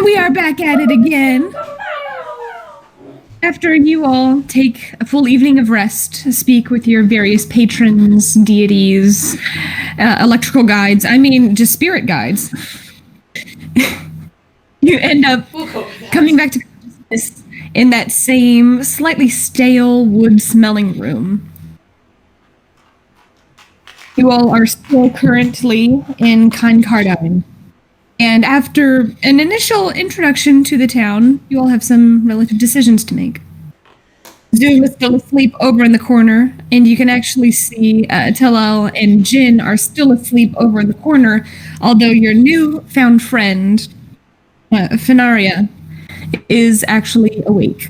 We are back at it again. After you all take a full evening of rest, speak with your various patrons, deities, electrical guides, just spirit guides, you end up coming back to consciousness in that same slightly stale wood-smelling room. You all are still currently in Kincardine. And after an initial introduction to the town, you all have some relative decisions to make. Zoom is still asleep over in the corner, and you can actually see Talal and Jin are still asleep over in the corner, although your newfound friend, Fenaria, is actually awake.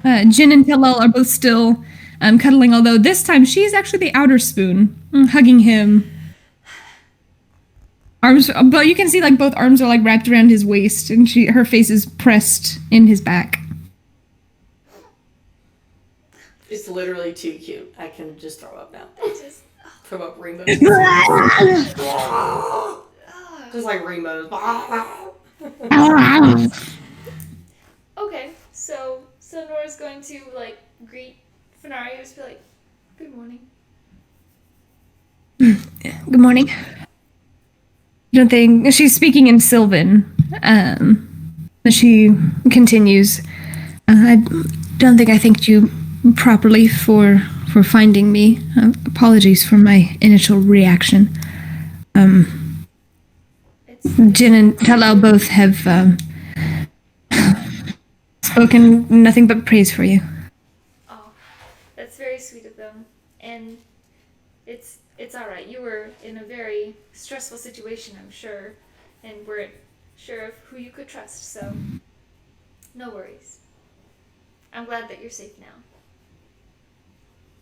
Jin and Talal are both still cuddling, although this time she's actually the outer spoon, hugging him. Arms, but you can see like both arms are like wrapped around his waist, and her face is pressed in his back. It's literally too cute. I can just throw up now. Just throw up rainbows. Just like rainbows. Okay, so Nora's going to like greet Fenaria, just be like, "Good morning." Good morning. I don't think she's speaking in Sylvan. She continues. I don't think I thanked you properly for finding me. Apologies for my initial reaction. Jin and Talal both have spoken nothing but praise for you. Oh, that's very sweet of them, and it's all right. You were in a very stressful situation, I'm sure, and weren't sure of who you could trust, so no worries. I'm glad that you're safe now.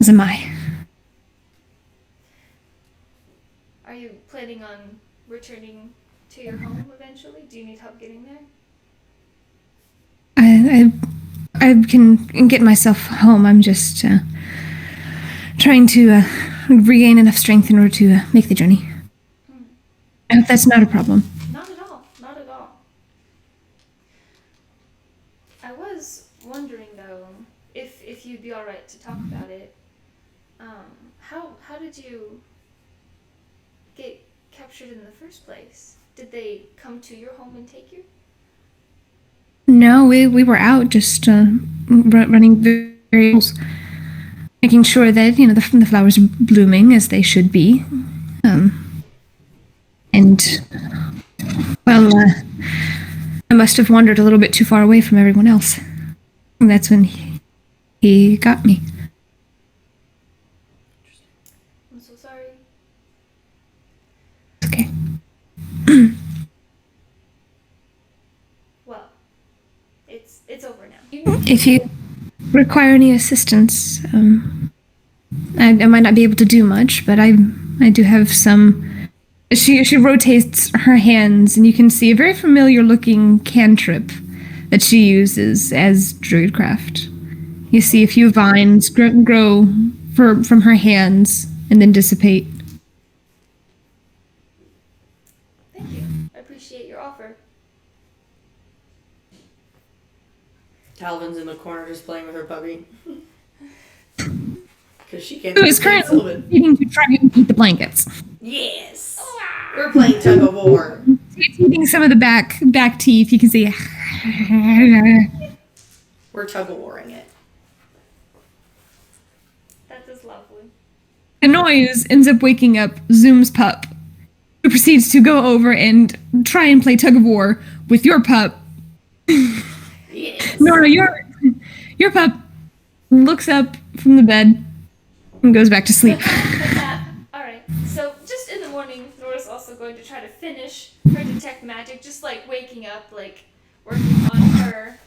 As am I. Are you planning on returning to your home eventually? Do you need help getting there? I can get myself home. I'm just trying to regain enough strength in order to make the journey. I hope that's not a problem. Not at all. Not at all. I was wondering though, if you'd be all right to talk about it. How did you get captured in the first place? Did they come to your home and take you? No, we were out just running variables, making sure that the flowers are blooming as they should be. I must have wandered a little bit too far away from everyone else. And that's when he got me. I'm so sorry. It's okay. Well, it's over now. If you require any assistance, I might not be able to do much, but I do have some. She rotates her hands, and you can see a very familiar looking cantrip that she uses as druidcraft. You see a few vines grow from her hands and then dissipate. Thank you. I appreciate your offer. Talvin's in the corner just playing with her puppy. Because she can't. Who is currently needing to try and eat the blankets. Yes. We're playing tug of war. It's eating some of the back teeth. You can see. We're tug of warring it. That is lovely. The noise ends up waking up Zoom's pup, who proceeds to go over and try and play tug of war with your pup. Yes. Nora, your pup looks up from the bed and goes back to sleep. Alright, so just in the morning, Nora's also going to try to finish her detect magic, just like waking up, like working on her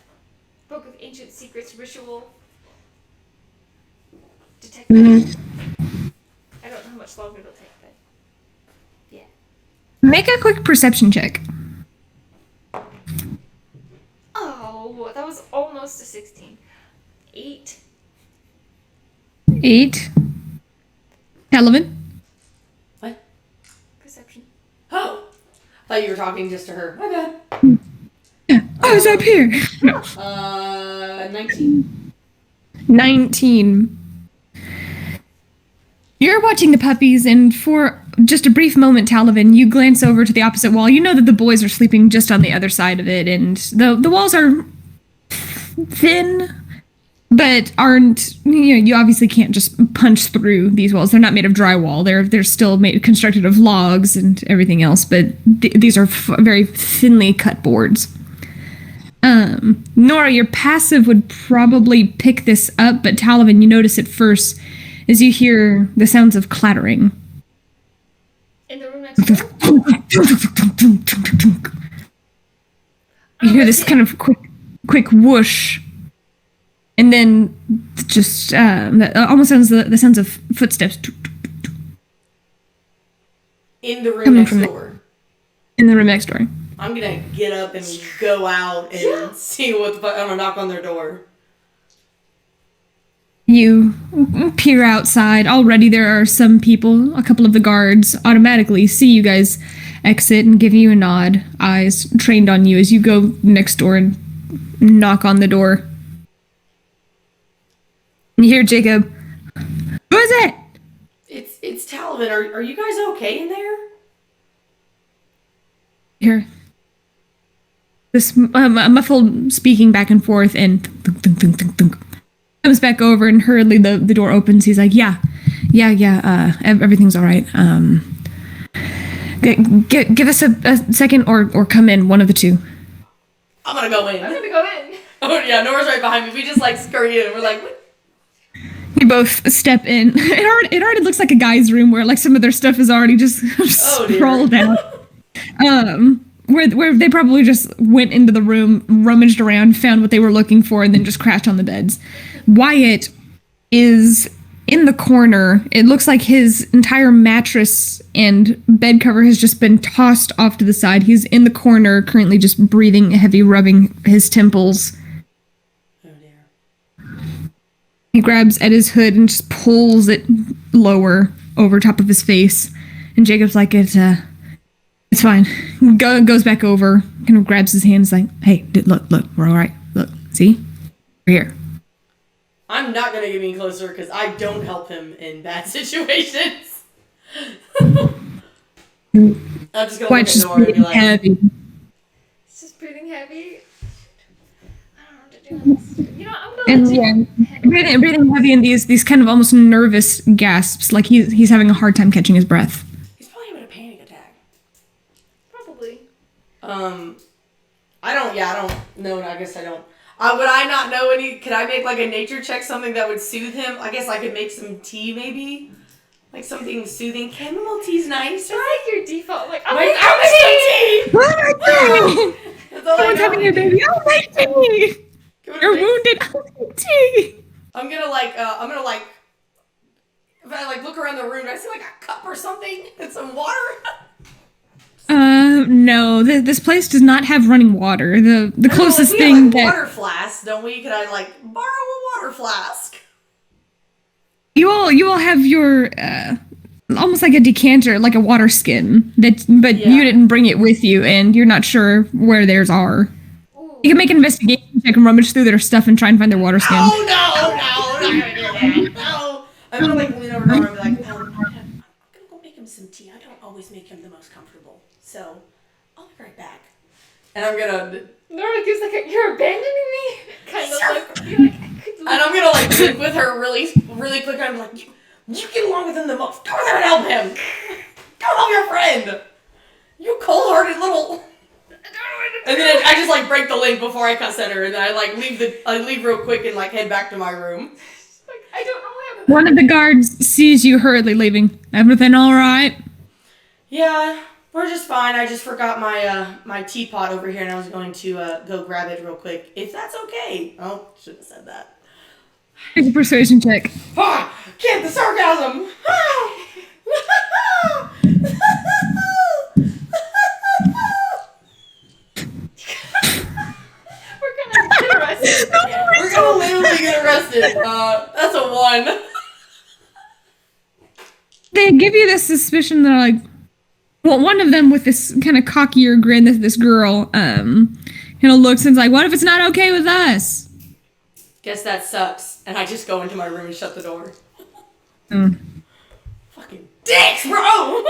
Book of Ancient Secrets ritual. Detect magic. I don't know how much longer it'll take, but yeah. Make a quick perception check. Oh, that was almost a 16. 8. 8. Talavin? What? Perception. Oh! I thought you were talking just to her. My bad. Yeah. Oh, it's up here. 19. 19. You're watching the puppies, and for just a brief moment, Talavin, you glance over to the opposite wall. You know that the boys are sleeping just on the other side of it, and the walls are thin, but aren't, you obviously can't just punch through these walls. They're not made of drywall. They're still constructed of logs and everything else, but these are very thinly cut boards. Nora, your passive would probably pick this up, but Talavin, you notice it first as you hear the sounds of clattering. In the room next door? You hear this kind of quick whoosh, and then just almost sounds the sounds of footsteps in the room next door. In the room next door. I'm gonna get up and go out and see what the fuck. I'm gonna knock on their door. You peer outside. Already there are some people, a couple of the guards, automatically see you guys exit and give you a nod, eyes trained on you as you go next door and knock on the door. And you hear Jacob, "Who is it?" It's Talavin. Are you guys okay in there? Here. This muffled speaking back and forth, and thunk, thunk, thunk, thunk, thunk. Comes back over, and hurriedly the door opens. He's like, yeah, everything's all right. Give us a second, or come in, one of the two. I'm gonna go in. I'm gonna go in. Oh yeah, Nora's right behind me. We just like scurry in. We're like, what? You both step in. It already looks like a guy's room where like some of their stuff is already just sprawled out. Where they probably just went into the room, rummaged around, found what they were looking for, and then just crashed on the beds. Wyatt is in the corner. It looks like his entire mattress and bed cover has just been tossed off to the side. He's in the corner, currently just breathing heavy, rubbing his temples. Oh dear. He grabs at his hood and just pulls it lower over top of his face. And Jacob's like, it's fine. Goes back over, kind of grabs his hands like, hey, look, we're all right. Look, see? We're here. I'm not going to get any closer because I don't help him in bad situations. I'm just going to look at Nora and be like... Heavy. It's just breathing heavy. I don't know what to do with this. You know, I'm going to breathing heavy in these kind of almost nervous gasps, like he's having a hard time catching his breath. He's probably having a panic attack. Probably. I don't know. I guess I don't. Would I not know any? Could I make like a nature check, something that would soothe him? I guess I could make some tea, maybe, like something soothing. Chamomile tea's nice. It's like your default, like I'll make some tea. That's all Someone's having a baby. I'll make tea. You're wounded. I'll make tea. I'm gonna if I like look around the room, I see like a cup or something and some water. No, this place does not have running water. The closest thing like that water flask, don't we? Could I like borrow a water flask? you all have your almost like a decanter, like a water skin but you didn't bring it with you, and you're not sure where theirs are. Ooh. You can make an investigation check and rummage through their stuff and try and find their water skin. Oh no, I'm not gonna do that. No, I'm gonna like lean over to her and be like, I'm gonna go make him some tea. I don't always make him the most comfortable, so I'll be right back. And I'm gonna. Nora gives like you're abandoning me kind of look. And I'm gonna like look with her really quick. And I'm like, you get along with him the most. Go there and help him. Go help your friend. You cold-hearted little. And then I just like break the link before I cuss at her, and then I like leave real quick and like head back to my room. Like, I don't know how. One of the guards sees you hurriedly leaving. Everything all right? Yeah, we're just fine. I just forgot my teapot over here, and I was going to go grab it real quick. If that's okay. Oh, shouldn't have said that. Make a persuasion check. Ah, get the sarcasm. We're gonna get arrested. Yeah. We're gonna literally get arrested. That's a 1. They give you this suspicion. They're like, well, one of them with this kind of cockier grin, this girl, kind looks and's like, what if it's not okay with us? Guess that sucks. And I just go into my room and shut the door. Fucking dicks, bro!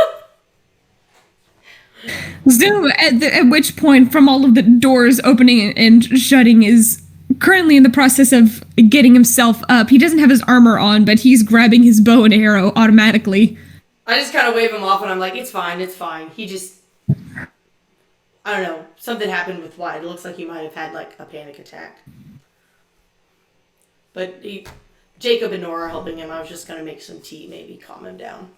Zoom, at which point, from all of the doors opening and shutting, is currently in the process of getting himself up. He doesn't have his armor on, but he's grabbing his bow and arrow automatically. I just kind of wave him off and I'm like, it's fine. He just... I don't know. Something happened with Wyatt. It looks like he might have had, like, a panic attack. But Jacob and Nora are helping him. I was just going to make some tea, maybe calm him down.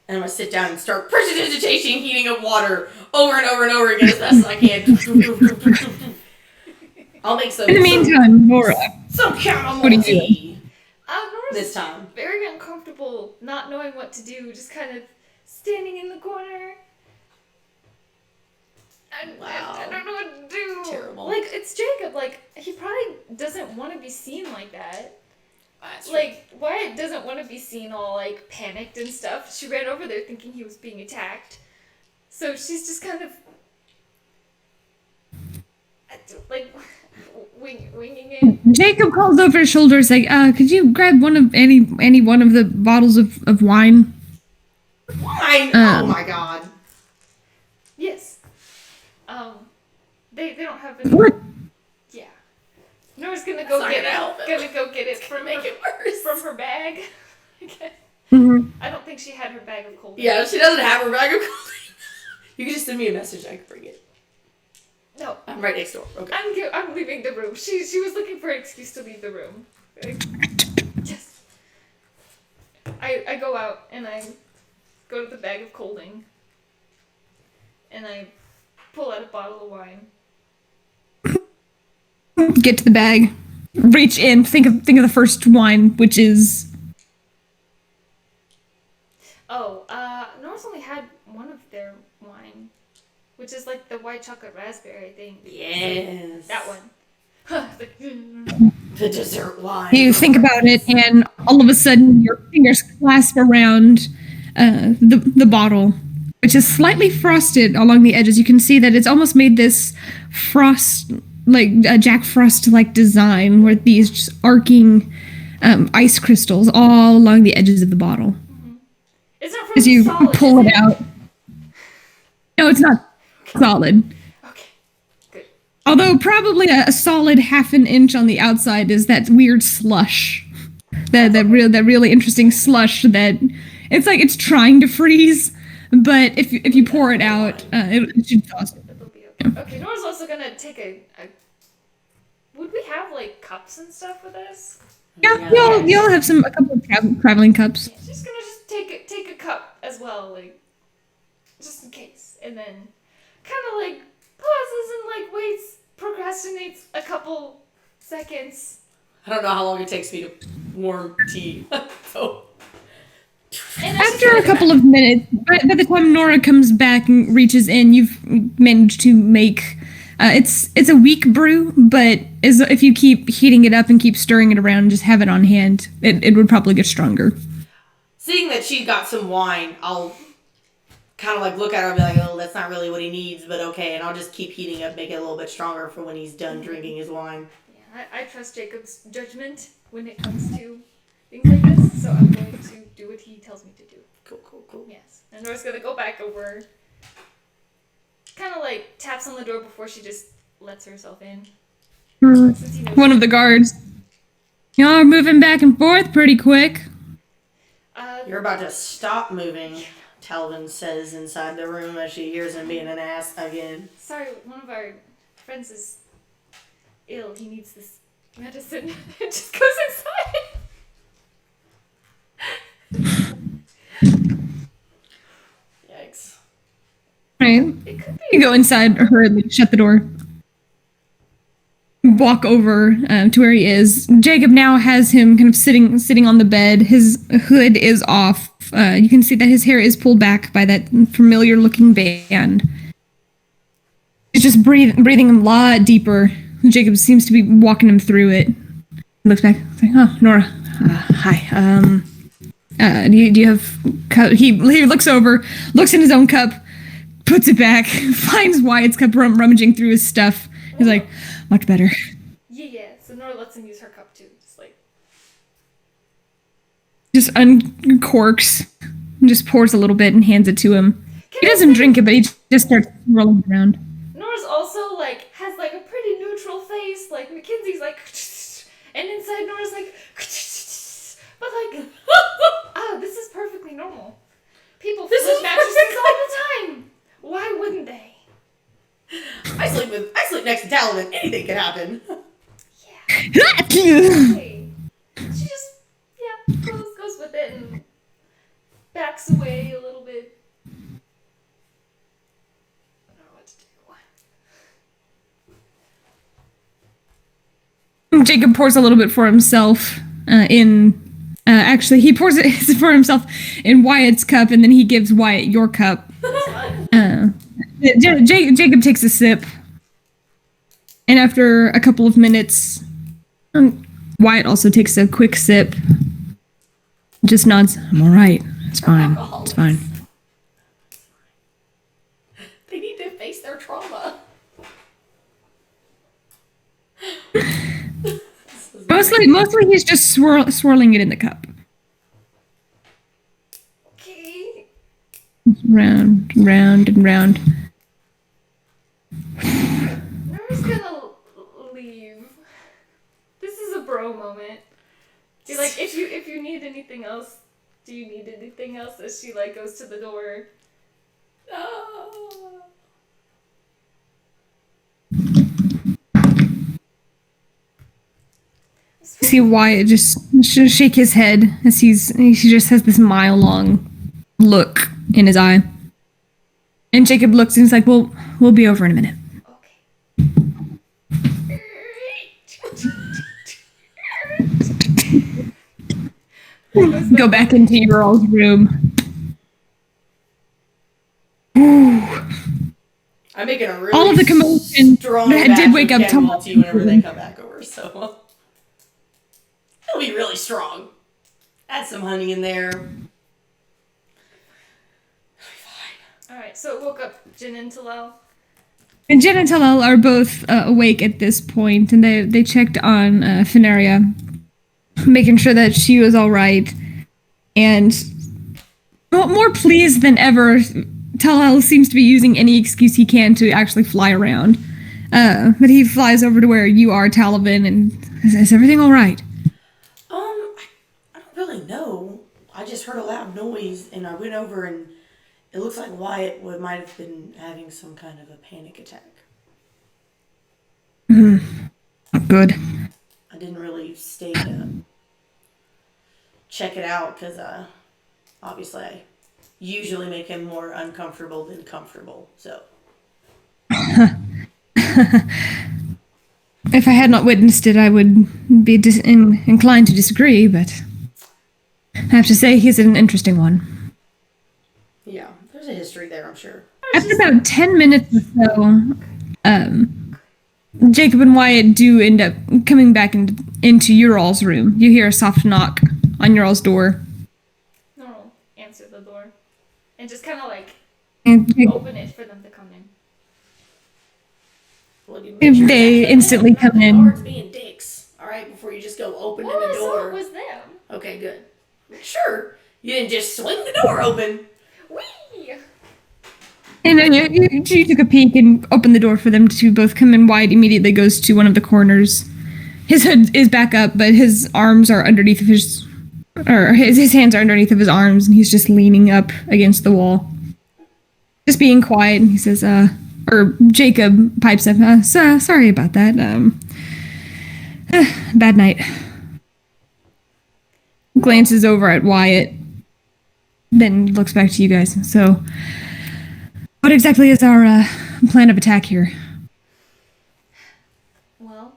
And I'm going to sit down and start prestidigitation, heating up water over and over and over again as best as I can. I'll make some... In the meantime, Nora. Some chamomile tea. Nora's This time. very uncomfortable, not knowing what to do, just kind of standing in the corner. I don't know what to do. Terrible. Like, it's Jacob. Like, he probably doesn't want to be seen like that. That's like, Wyatt doesn't want to be seen all, like, panicked and stuff. She ran over there thinking he was being attacked. So she's just kind of, like, winging it. Jacob calls over his shoulder, like, could you grab one of any one of the bottles of wine? Wine? Oh my god. Yes. They don't have any. What? Yeah. Nora's gonna go get it. Gonna go get it from Make it worse. from her bag. Okay. Mm-hmm. I don't think she had her bag of cold. Yeah, she doesn't have her bag of clothing. You can just send me a message. I can bring it. No. I'm right next door. Okay. I'm leaving the room. She was looking for an excuse to leave the room. Yes. I go out and I go to the bag of colding. And I pull out a bottle of wine. Get to the bag, reach in, think of the first wine, which is... Nora's only had one of their wine, which is like the white chocolate raspberry, I think. Yes. That one. The dessert wine. You think about it, and all of a sudden your fingers clasp around the bottle, which is slightly frosted along the edges. You can see that it's almost made this frost, like a Jack Frost-like design, where these just arcing ice crystals all along the edges of the bottle. Mm-hmm. It's not from As you solid, pull is it out. No, it's not solid. Okay, good. Although probably a solid half an inch on the outside is that weird slush. That really interesting slush that it's like it's trying to freeze, but if you pour it out, it should thaw. It'll be okay. Okay, Nora's also gonna take a... Would we have, like, cups and stuff with us? Yeah, you'll have a couple of traveling cups. Yeah, she's gonna just take a cup as well, like, just in case. And then kind of, like, pauses and, like, waits, procrastinates a couple seconds. I don't know how long it takes me to warm tea. So. After a couple of minutes, by the time Nora comes back and reaches in, you've managed to make... it's a weak brew, but if you keep heating it up and keep stirring it around and just have it on hand, it would probably get stronger. Seeing that she got some wine, I'll kind of like look at her and be like, oh, that's not really what he needs, but okay. And I'll just keep heating up, make it a little bit stronger for when he's done drinking his wine. Yeah, I trust Jacob's judgment when it comes to things like this, so I'm going to do what he tells me to do. Cool. Yes. And Nora's gonna go back over... kind of like taps on the door before she just lets herself in. One of the guards. Y'all are moving back and forth pretty quick. You're about to stop moving, Talavin says inside the room as she hears him being an ass again. Sorry, one of our friends is ill. He needs this medicine. It just goes inside. Yikes. Right. You go inside hurriedly, shut the door. Walk over to where he is. Jacob now has him kind of sitting on the bed. His hood is off. You can see that his hair is pulled back by that familiar-looking band. He's just breathing a lot deeper. Jacob seems to be walking him through it. He looks back. He's like, oh, Nora. Hi. Do you have... He looks over, looks in his own cup, puts it back, finds Wyatt's cup rummaging through his stuff, He's like, much better. Yeah. So Nora lets him use her cup too. Just like. Just uncorks, and just pours a little bit and hands it to him. He doesn't drink it, but he just starts rolling it around. Nora's also like has like a pretty neutral face. Like Mackenzie's like, and inside Nora's like, but like, this is perfectly normal. People flip mattresses all the time. Why wouldn't they? I sleep next to Talavin. Anything can happen. Yeah. Hey. She just goes with it and backs away a little bit. I don't know what to do. Jacob pours a little bit for himself actually, he pours it for himself in Wyatt's cup, and then he gives Wyatt your cup. Jacob takes a sip, and after a couple of minutes, Wyatt also takes a quick sip. Just nods. I'm all right. It's fine. It's fine. They need to face their trauma. Mostly he's just swirling it in the cup. Okay. Round, round, and round. Nora's gonna leave. This is a bro moment. Be like, if you need anything else, do you need anything else? As she like goes to the door. Oh. See Wyatt just shake his head as he just has this mile-long look in his eye. And Jacob looks and he's like, we'll be over in a minute. Okay. Go back into your old room. I'm making a really all of the commotion strong that did wake up Tom to you whenever they come back over, so it'll be really strong. Add some honey in there. It'll be fine. Alright, so it woke up Jin and Talal. And Jen and Talal are both awake at this point, and they checked on Fenaria, making sure that she was all right. And more pleased than ever, Talal seems to be using any excuse he can to actually fly around. But he flies over to where you are, Talavin, and is everything all right? I don't really know. I just heard a loud noise, and I went over, and it looks like Wyatt might have been having some kind of a panic attack. Not good. I didn't really stay to check it out, because obviously I usually make him more uncomfortable than comfortable, so. If I had not witnessed it, I would be inclined to disagree, but I have to say he's an interesting one. Yeah, there's a history there, I'm sure. After about 10 minutes or so, Jacob and Wyatt do end up coming back into Ural's room. You hear a soft knock on Ural's door. Nora will answer the door. And just kind of like And open it for them to come in. Well, you make sure they that instantly not come the in. guards being dicks, alright, before you just go opening Well, the I saw door. it was them. Okay, good. Sure, you didn't just swing the door open. Whee! And then you took a peek and opened the door for them to both come in. Wyatt immediately goes to one of the corners. His hood is back up, but his arms are underneath of his hands are underneath of his arms, and he's just leaning up against the wall. Just being quiet, and he says, or Jacob pipes up, sorry about that. Bad night. Glances over at Wyatt, then looks back to you guys. So, what exactly is our plan of attack here? Well,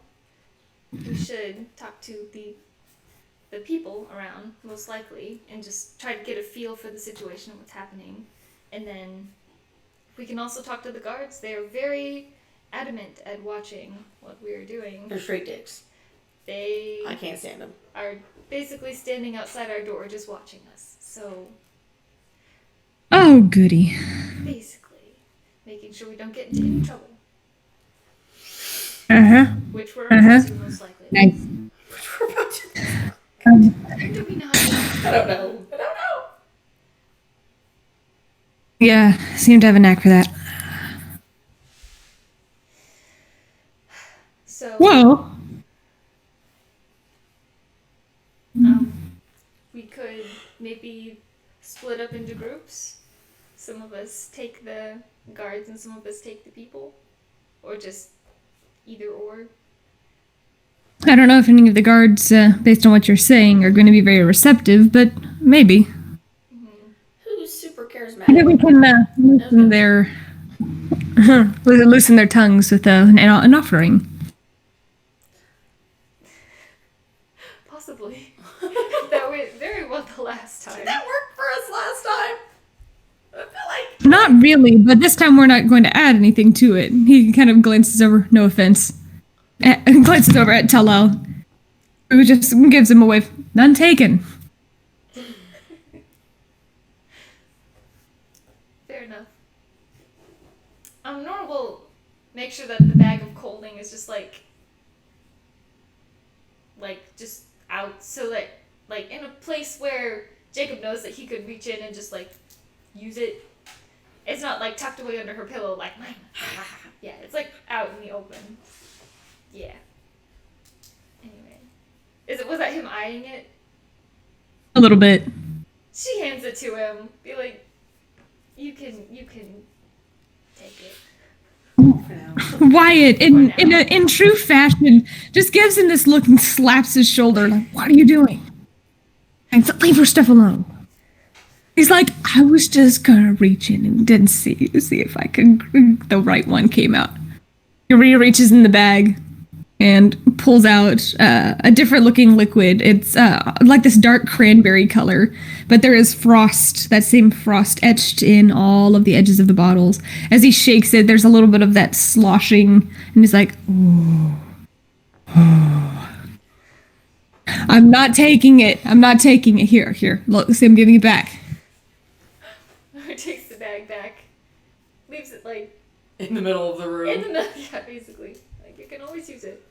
we should talk to the people around, most likely, and just try to get a feel for the situation, what's happening. And then we can also talk to the guards. They are very adamant at watching what we are doing. They're straight dicks. I can't stand them. Are basically standing outside our door just watching us. So Oh, goody. basically making sure we don't get into any trouble. Uh-huh. which we're about to most likely. Nice. We're about to. Do we not? I don't know. Yeah, seem to have a knack for that. So, Well, we could maybe split up into groups. Some of us take the guards and some of us take the people. Or just either or. I don't know if any of the guards, based on what you're saying, are going to be very receptive, but maybe. Who's super charismatic? Maybe we can loosen their tongues with an offering. Possibly. That went very well the last time. That worked for us last time. I feel like. Not really, but this time we're not going to add anything to it. He kind of glances over, no offense, glances over at Talal, who just gives him a wave. None taken. Fair enough. Nora will make sure that the bag of colding is just just out, so that in a place where Jacob knows that he could reach in and just use it. It's not tucked away under her pillow like mine. Yeah, it's out in the open. Yeah. Anyway, was that him eyeing it? A little bit. She hands it to him. Be like, you can take it. Wyatt, in true fashion, just gives him this look and slaps his shoulder. Like, what are you doing? And leave her stuff alone. He's like, I was just gonna reach in and didn't see if I could. The right one came out. He reaches in the bag and pulls out a different looking liquid. It's like this dark cranberry color, but there is frost, that same frost etched in all of the edges of the bottles. As he shakes it, there's a little bit of that sloshing, and he's like, oh. I'm not taking it. Here. Look, see, I'm giving it back. Takes the bag back. Leaves it in the middle of the room. in the middle. Yeah, basically. You can always use it.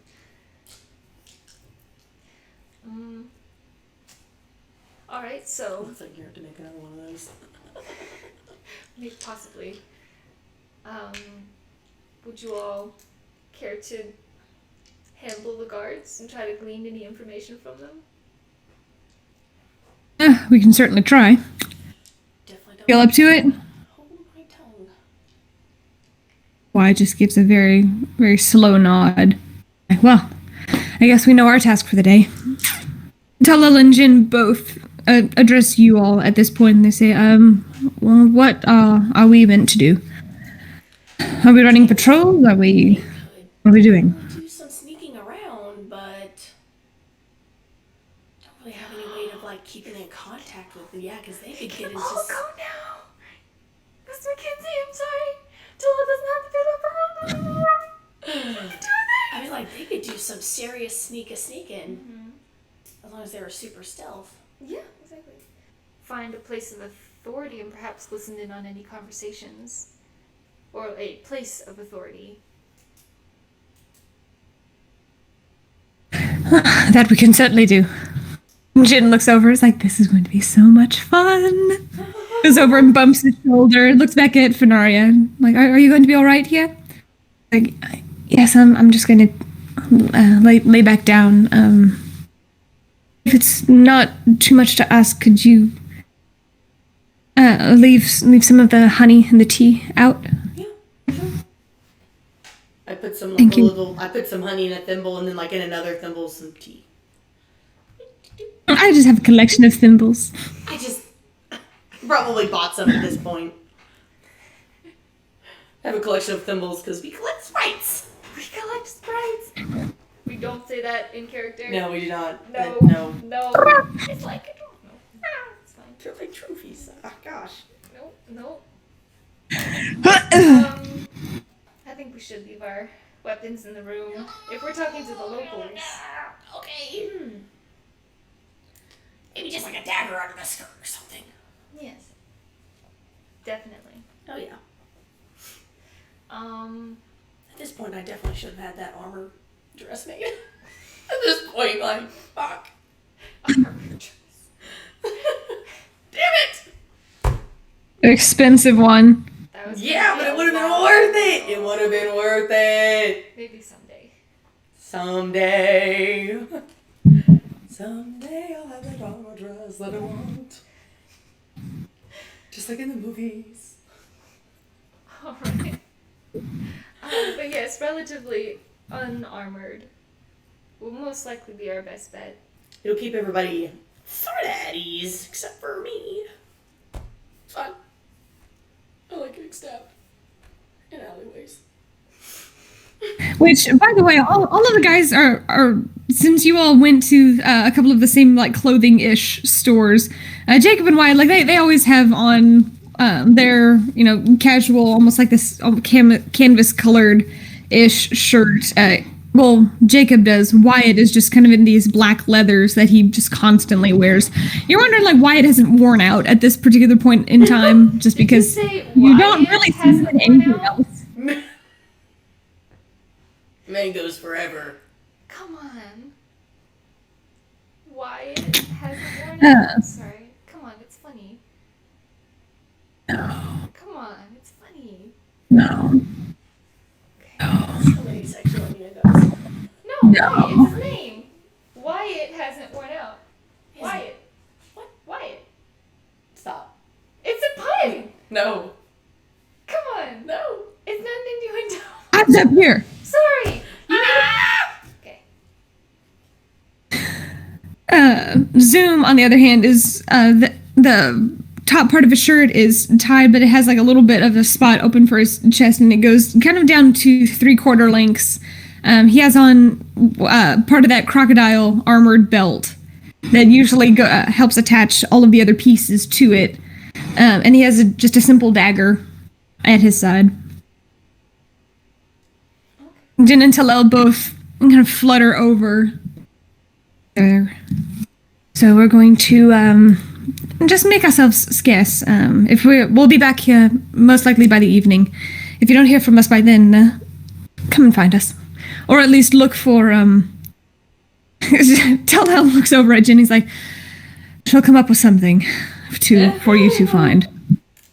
Alright, so. Looks like you have to make another one of those. Maybe possibly. Would you all care to handle the guards and try to glean any information from them? We can certainly try. Definitely don't. Feel up to it? Hold my tongue. Wyatt just gives a very, very slow nod. Well, I guess we know our task for the day. Talal and Jin both address you all at this point, and they say, well, what are we meant to do? Are we running patrols? What are we doing? Do some sneaking around, but don't really have any way of keeping in contact with them. Yeah, because they could get into. Oh, go now, Mr. McKenzie. I'm sorry. Talal doesn't have to do that. I mean, they could do some serious sneaking, as long as they were super stealth. Yeah, exactly. Find a place of authority and perhaps listen in on any conversations. Or a place of authority. That we can certainly do. Jin looks over, is like, this is going to be so much fun. Goes over and bumps his shoulder, looks back at Fenaria, like, are you going to be alright here? Like, yes, I'm just going to lay back down. If it's not too much to ask, could you leave some of the honey and the tea out? I put some Thank you. I put some honey in a thimble, and then in another thimble some tea. I just have a collection of thimbles. I just probably bought some at this point. I have a collection of thimbles because we collect sprites. We collect sprites. We don't say that in character. No, we do not. No. No. It's I don't know. It's fine. They're like trophies. Oh, gosh. No. I think we should leave our weapons in the room. If we're talking to the locals. Okay. Maybe just a dagger under the skirt or something. Yes. Definitely. Oh, yeah. this point, I definitely should have had that armor dress made. At this point, like, fuck. Damn it! Expensive one. That was Yeah, but it would have been worth it. It would have been worth it. Maybe someday. Someday. Someday I'll have that armor dress that I want. Just like in the movies. Alright. But yes, relatively unarmored will most likely be our best bet. It'll keep everybody sort of at ease, except for me. It's fine. I like getting stabbed in alleyways. Which, by the way, all of the guys are since you all went to a couple of the same like clothing-ish stores, Jacob and Wyatt, like they always have on their casual, almost like this canvas colored ish shirt. Well, Jacob does. Wyatt is just kind of in these black leathers that he just constantly wears. You're wondering like why it hasn't worn out at this particular point in time, just because you don't really see it in anything else. Mangoes forever. Come on. Wyatt hasn't worn out. Sorry. Come on, it's funny. No. Come on, it's funny. No. So many sexual innuendos. No, it's his name. Wyatt hasn't worn out. Wyatt. What? Wyatt. Stop. It's a pun. No. Come on. No. It's not an innuendo. Hands up here. Sorry. Okay. Zoom, on the other hand, is the top part of his shirt is tied, but it has like a little bit of a spot open for his chest, and it goes kind of down to 3/4 lengths. He has on part of that crocodile armored belt that usually helps attach all of the other pieces to it, and he has just a simple dagger at his side. Jin and Talel both kind of flutter over there. So we're going to just make ourselves scarce. If we'll be back here most likely by the evening. If you don't hear from us by then, come and find us, or at least look for. Talel looks over at Jin. He's like, "She'll come up with something for you to find."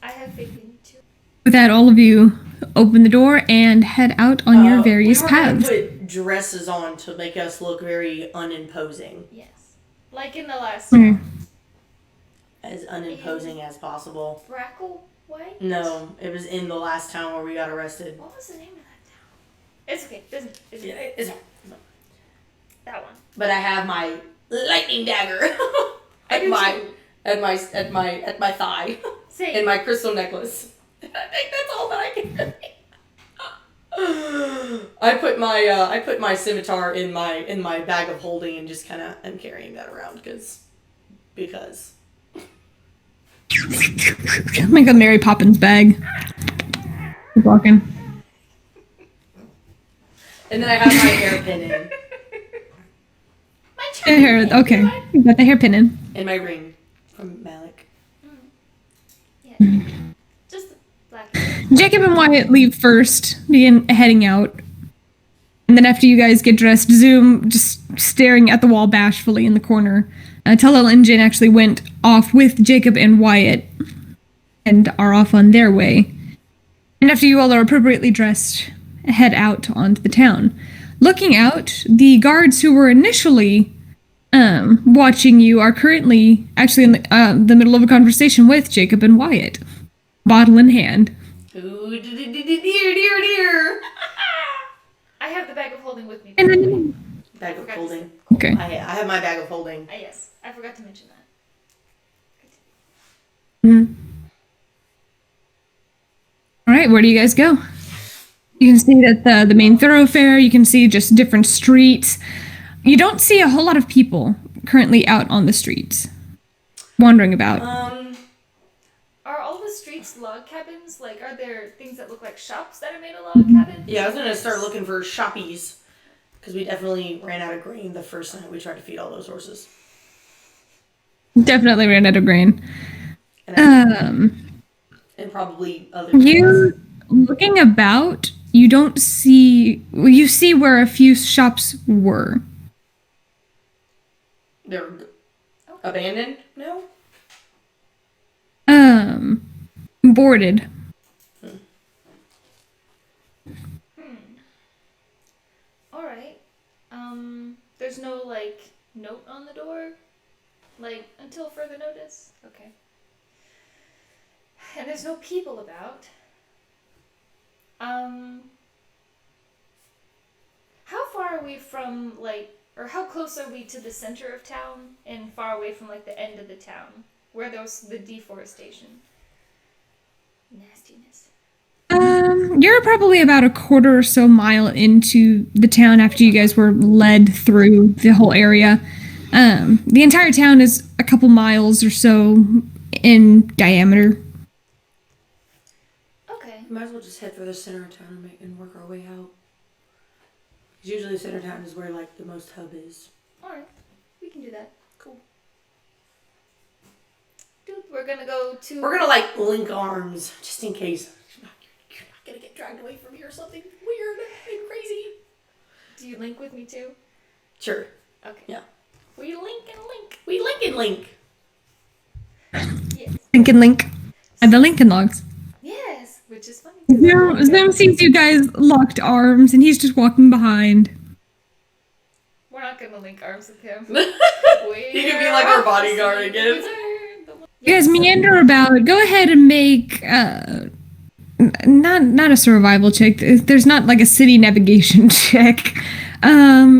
I have faith in you too. With that, all of you open the door and head out on your various paths. We were gonna put dresses on to make us look very unimposing. Yes. Like in the last As unimposing as possible. Brackle White? No, it was in the last town where we got arrested. What was the name of that town? It's okay. Doesn't Yeah, it's that one. But I have my lightning dagger I do too. at my thigh Same. and my crystal necklace. I think that's all that I can. I put my scimitar in my bag of holding and just kind of am carrying that around because. Like a Mary Poppins bag. Keep walking. And then I have my hairpin in. My The hair, okay. You got the hairpin in. And my ring from Malik. Yeah. Just black. Jacob and Wyatt leave first, begin heading out. And then after you guys get dressed, Zoom just staring at the wall bashfully in the corner. Talel and Jin actually went off with Jacob and Wyatt and are off on their way. And after you all are appropriately dressed, head out onto the town. Looking out, the guards who were initially watching you are currently actually in the middle of a conversation with Jacob and Wyatt, bottle in hand. Ooh, dear. I have the bag of holding with me. And then, Bag of holding. okay. I have my bag of holding. Yes, I forgot to mention that. Mm-hmm. All right, where do you guys go? You can see that the main thoroughfare. You can see just different streets. You don't see a whole lot of people currently out on the streets, wandering about. Are all the streets log cabins? Like, are there things that look like shops that are made of log cabins? Yeah, I was gonna start looking for shoppies because we definitely ran out of grain the first night we tried to feed all those horses. Definitely ran out of grain. And probably other. You looking about, you don't see. Well, you see where a few shops were. They're abandoned? No? Boarded. Alright. There's no, like, note on the door? Like, until further notice? Okay. And there's no people about. How far are we from, like, or how close are we to the center of town and far away from, like, the end of the town where there's the deforestation? Nastiness. You're probably about a quarter or so mile into the town after you guys were led through the whole area. The entire town is a couple miles or so in diameter. Okay. Might as well just head for the center of town and work our way out. Because usually the center of town is where, like, the most hub is. Alright. We can do that. Cool. Dude, we're gonna go to... We're gonna, like, link arms, just in case. You're not gonna get dragged away from me or something weird and crazy. Do you link with me too? Sure. Okay. Yeah. We link and link. We link and link. Yes. Lincoln Link. And the Lincoln Logs. Yes, which is funny. Zim sees you guys locked arms, and he's just walking behind. We're not gonna link arms with him. He could be like our bodyguard again. You guys meander about. Go ahead and make not a survival check. There's not like a city navigation check.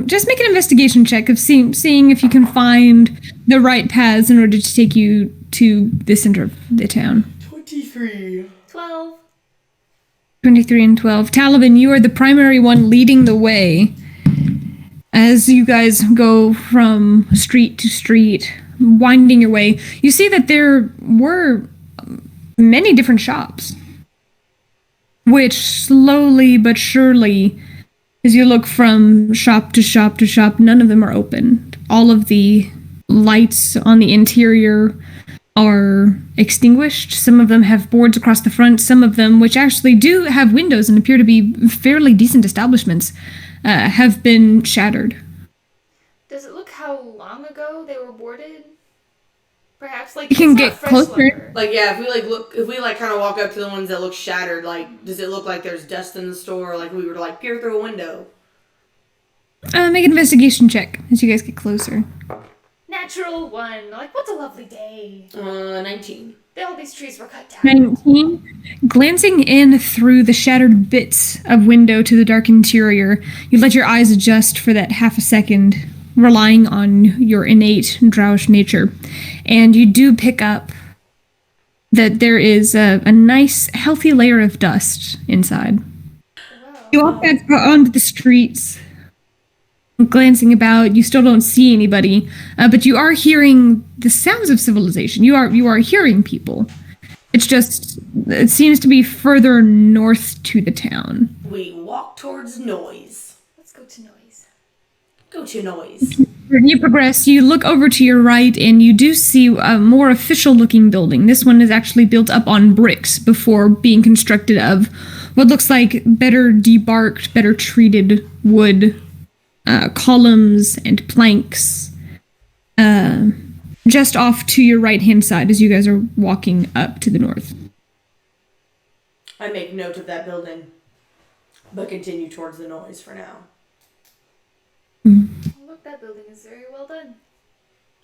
Just make an investigation check of seeing if you can find the right paths in order to take you to the center of the town. 23. 12. 23 and 12. Talavin, you are the primary one leading the way as you guys go from street to street, winding your way. You see that there were many different shops, which slowly but surely, as you look from shop to shop to shop, none of them are open. All of the lights on the interior are extinguished. Some of them have boards across the front. Some of them, which actually do have windows and appear to be fairly decent establishments, have been shattered. Does it look how long ago they were boarded? Perhaps like You can it's get not fresh closer. lumber. Like, yeah, if we kind of walk up to the ones that look shattered, like, does it look like there's dust in the store, or like we were to, like, peer through a window? Make an investigation check as you guys get closer. Natural 1. Like, what's a lovely day? 19. All these trees were cut down. 19. Glancing in through the shattered bits of window to the dark interior, you let your eyes adjust for that half a second, relying on your innate drowish nature. And you do pick up that there is a nice, healthy layer of dust inside. Wow. You walk back onto the streets, glancing about. You still don't see anybody, but you are hearing the sounds of civilization. You are hearing people. It seems to be further north to the town. We walk towards noise. Let's go to noise. Go to noise. When you progress, you look over to your right, and you do see a more official-looking building. This one is actually built up on bricks before being constructed of what looks like better debarked, better treated wood, columns and planks. Just off to your right-hand side as you guys are walking up to the north. I make note of that building, but continue towards the noise for now. Look, that building is very well done.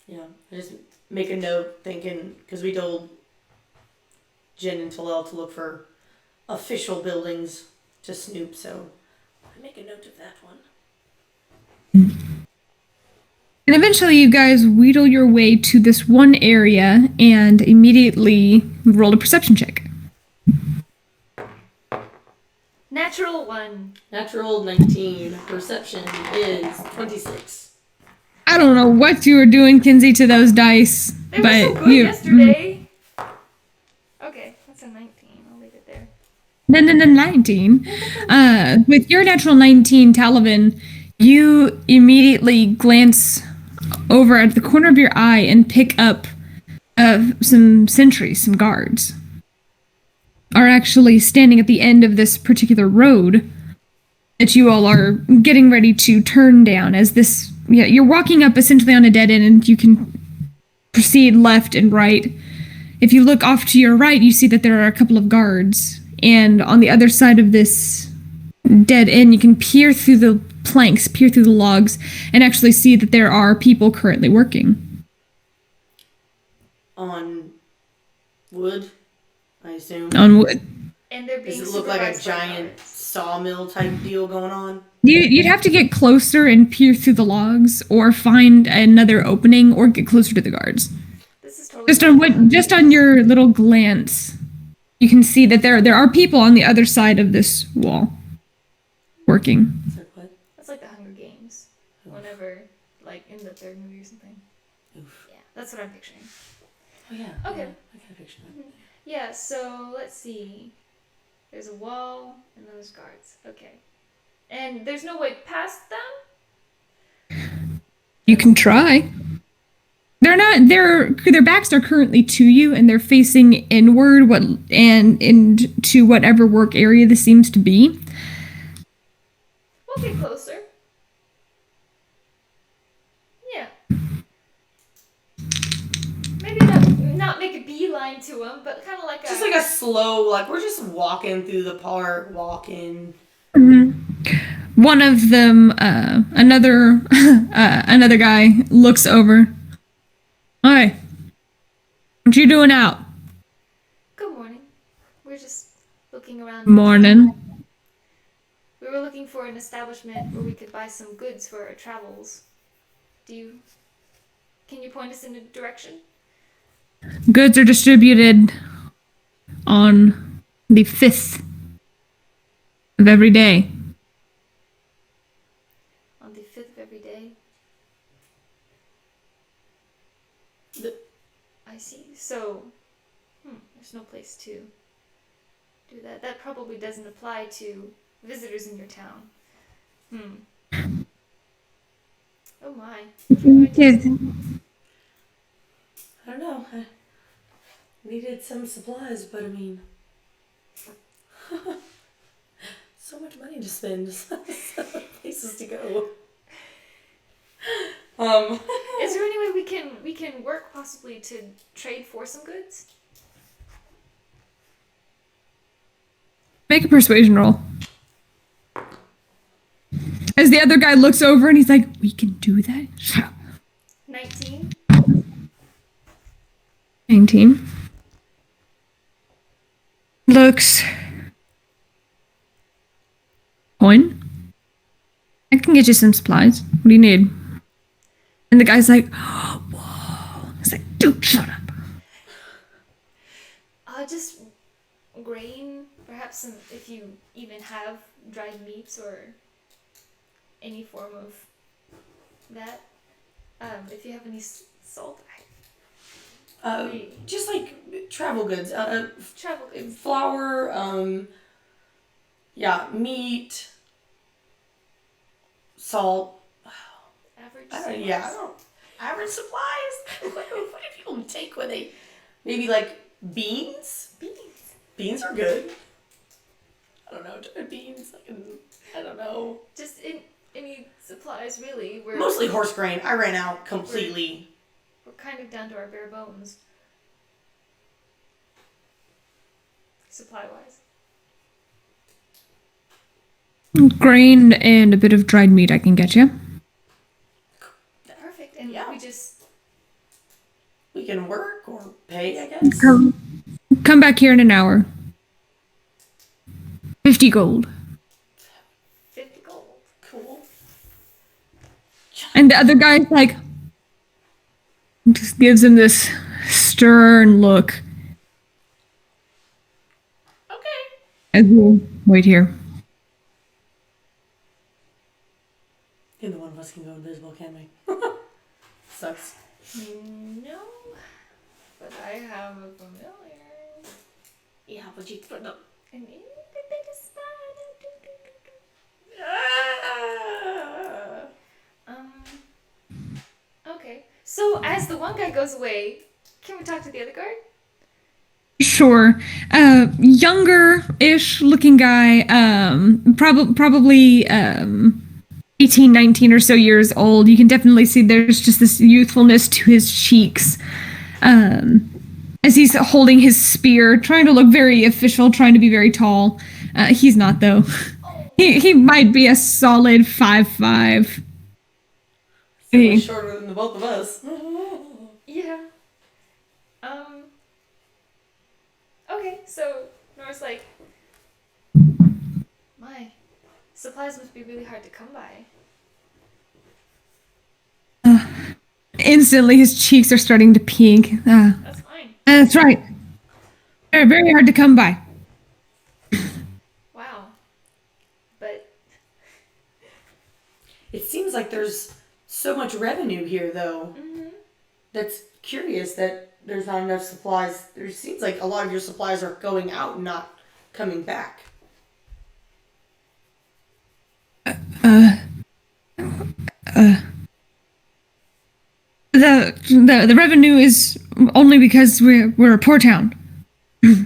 Yeah, I just make a note thinking, because we told Jen and Talel to look for official buildings to snoop, so I make a note of that one. And eventually you guys wheedle your way to this one area and immediately roll a perception check. Natural 1. Natural 19. Perception is 26. I don't know what you were doing, Kinsey, to those dice, They were but so good yesterday. Okay, that's a 19. I'll leave it there. 19. With your natural 19, Talavin, you immediately glance over at the corner of your eye and pick up some sentries, some guards, are actually standing at the end of this particular road, that you all are getting ready to turn down as this. Yeah, you're walking up essentially on a dead end, and you can proceed left and right. If you look off to your right, you see that there are a couple of guards, and on the other side of this dead end, you can peer through the planks, peer through the logs, and actually see that there are people currently working. On wood, I assume. On wood. And they're being Does it look like a supervised by giant guards. sawmill type deal going on? You'd have to get closer and peer through the logs, or find another opening, or get closer to the guards. This is totally Just on your little glance, you can see that there are people on the other side of this wall working. Is that what? That's like the Hunger Games. Whenever, like, in the third movie or something. Oof. Yeah, that's what I'm picturing. Oh yeah. Okay. Yeah, I can picture that. Yeah, so let's see. There's a wall and those guards. Okay. And there's no way past them? You can try. They're not. Their backs are currently to you, and they're facing inward. Into whatever work area this seems to be. We'll get closer. Yeah. Maybe not make a beeline to them, but kind of like Just like a slow, like we're just walking through the park, walking. One of them, another guy looks over. Hi. What you doing out? Good morning. We're just looking around. Morning. We were looking for an establishment where we could buy some goods for our travels. Can you point us in a direction? Goods are distributed on the 5th of every day. On the 5th of every day? I see. So, there's no place to do that. That probably doesn't apply to visitors in your town. Oh my. What are we going to do? I don't know. I needed some supplies, but I mean, so much money to spend, places to go. Is there any way we can work possibly to trade for some goods? Make a persuasion roll. As the other guy looks over and he's like, we can do that? 19? 19. Looks. Coin? I can get you some supplies. What do you need? And the guy's like, whoa. He's like, dude, shut up. Just grain, perhaps some, if you even have dried meats or any form of that. If you have any salt. Just like travel goods. Travel goods. Flour, meat, salt. Average I supplies. don't. Average supplies? What do people take when they. Maybe like beans? Beans are good. I don't know. Dried beans. I don't know. Just any supplies, really. Mostly horse grain. I ran out completely. We're kind of down to our bare bones. Supply-wise. Grain and a bit of dried meat I can get you. Perfect. And Yeah. we can work or pay, I guess. Come back here in an hour. 50 gold. 50 gold. Cool. And the other guy's like, just gives him this stern look. Okay. As we'll wait here. Neither one of us can go invisible, can we? Sucks. No. But I have a familiar. Yeah, but you put up. And it is Okay. So as the one guy goes away, can we talk to the other guard? Sure. Younger-ish looking guy, probably 18, 19 or so years old. You can definitely see there's just this youthfulness to his cheeks. As he's holding his spear, trying to look very official, trying to be very tall. He's not, though. He might be a solid 5'5". So much shorter than the both of us. Yeah. Okay, so Nora's like, my supplies must be really hard to come by. Instantly, his cheeks are starting to pink. That's fine. That's right. They're very hard to come by. Wow. But It seems like there's so much revenue here, though. That's curious that there's not enough supplies. There seems like a lot of your supplies are going out and not coming back. The revenue is only because we're a poor town. I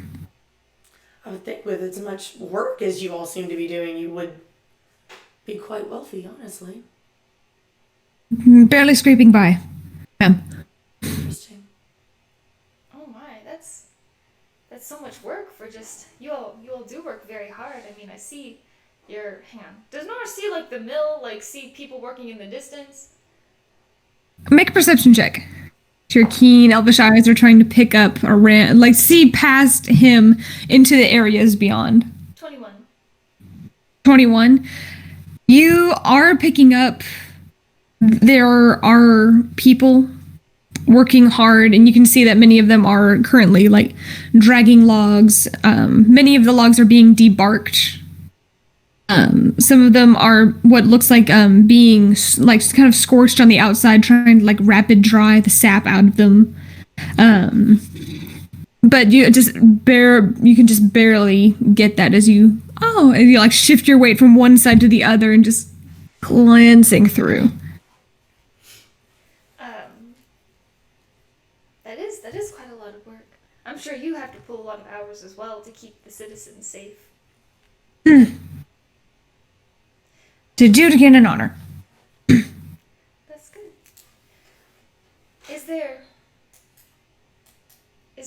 would think with as much work as you all seem to be doing, you would be quite wealthy, honestly. Barely scraping by. Interesting. oh my, that's so much work for just you all do work very hard. I mean, I see your hang on. Does Nora see like the mill, like see people working in the distance? Make a perception check. Your keen elvish eyes are trying to pick up around, like see past him into the areas beyond. 21. 21. You are picking up. There are people working hard, and you can see that many of them are currently like dragging logs. Many of the logs are being debarked. Some of them are what looks like being like kind of scorched on the outside, trying to like rapid dry the sap out of them. But you can just barely get that as you like shift your weight from one side to the other and just glancing through. That is quite a lot of work. I'm sure you have to pull a lot of hours as well to keep the citizens safe. To do it again an honor. That's good. Is there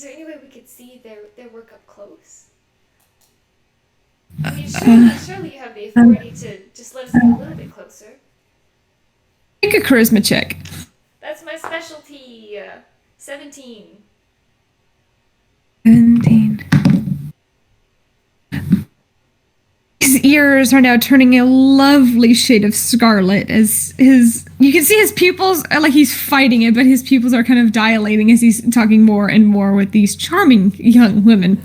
any way we could see their work up close? I mean, surely you have the authority to just let us get a little bit closer. Make a charisma check. That's my specialty. 17. 17. His ears are now turning a lovely shade of scarlet as you can see his pupils are like he's fighting it, but his pupils are kind of dilating as he's talking more and more with these charming young women.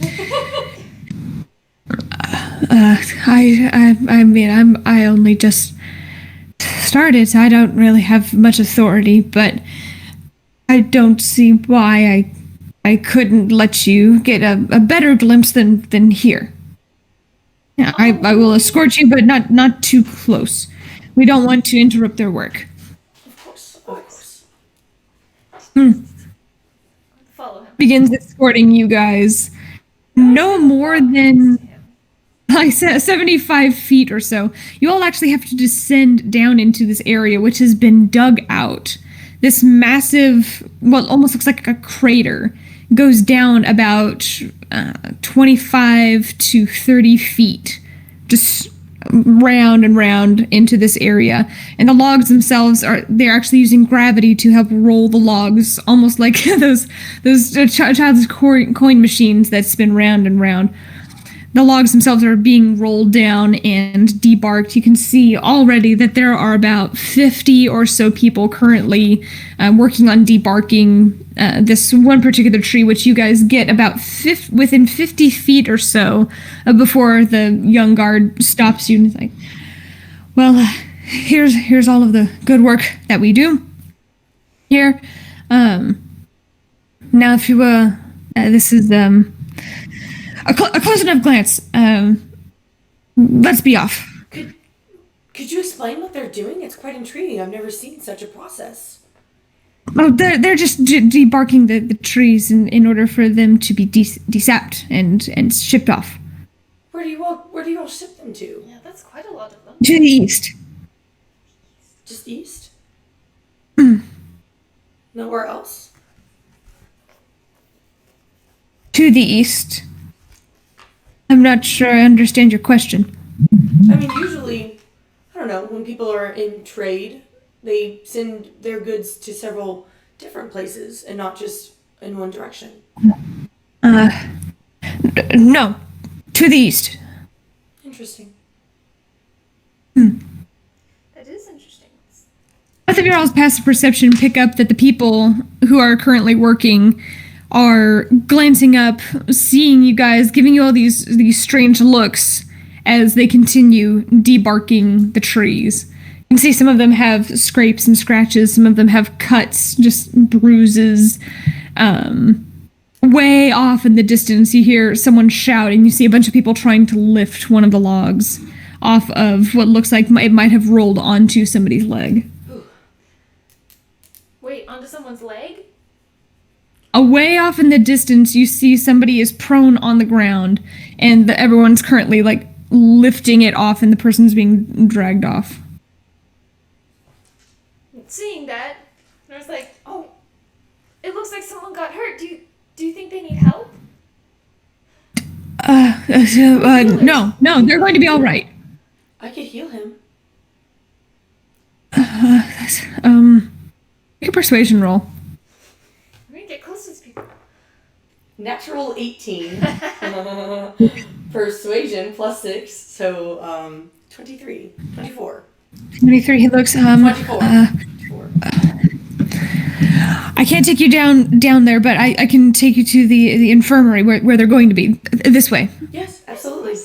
I only just started, so I don't really have much authority, but I don't see why I couldn't let you get a better glimpse than here. Yeah, I will escort you, but not too close. We don't want to interrupt their work. Of course. Follow him. Begins escorting you guys. No more than like 75 feet or so. You all actually have to descend down into this area, which has been dug out. This massive, well, almost looks like a crater, goes down about 25 to 30 feet, just round and round into this area. And the logs themselves they're actually using gravity to help roll the logs, almost like those child's coin machines that spin round and round. The logs themselves are being rolled down and debarked. You can see already that there are about 50 or so people currently working on debarking this one particular tree, which you guys get about within 50 feet or so before the young guard stops you and is like, well, here's all of the good work that we do here. Now, if you this is a close enough glance. Let's be off. Could you explain what they're doing? It's quite intriguing. I've never seen such a process. Oh, they're just debarking the trees in order for them to be desapped and shipped off Where do you all ship them to? Yeah, that's quite a lot of them. to the east. Just east? Nowhere else? To the east. I'm not sure I understand your question. I mean, usually, I don't know, when people are in trade, they send their goods to several different places and not just in one direction. No, to the east. Interesting. That is interesting. Both of your all's passive perception pick up that the people who are currently working are glancing up, seeing you guys, giving you all these strange looks as they continue debarking the trees. You can see some of them have scrapes and scratches, some of them have cuts, just bruises. Way off in the distance, you hear someone shout, and you see a bunch of people trying to lift one of the logs off of what looks like it might have rolled onto somebody's leg. Wait, onto someone's leg? Away off in the distance, you see somebody is prone on the ground, and everyone's currently, like, lifting it off, and the person's being dragged off. Seeing that, I was like, oh, it looks like someone got hurt. Do you think they need help? No, they're going to be all right. I could heal him. Make a persuasion roll. We're gonna get close to these people. Natural 18. Persuasion plus 6, so 23. 24. 23, he looks, 24. 24. I can't take you down there, but I can take you to the infirmary where they're going to be. This way. Yes, absolutely.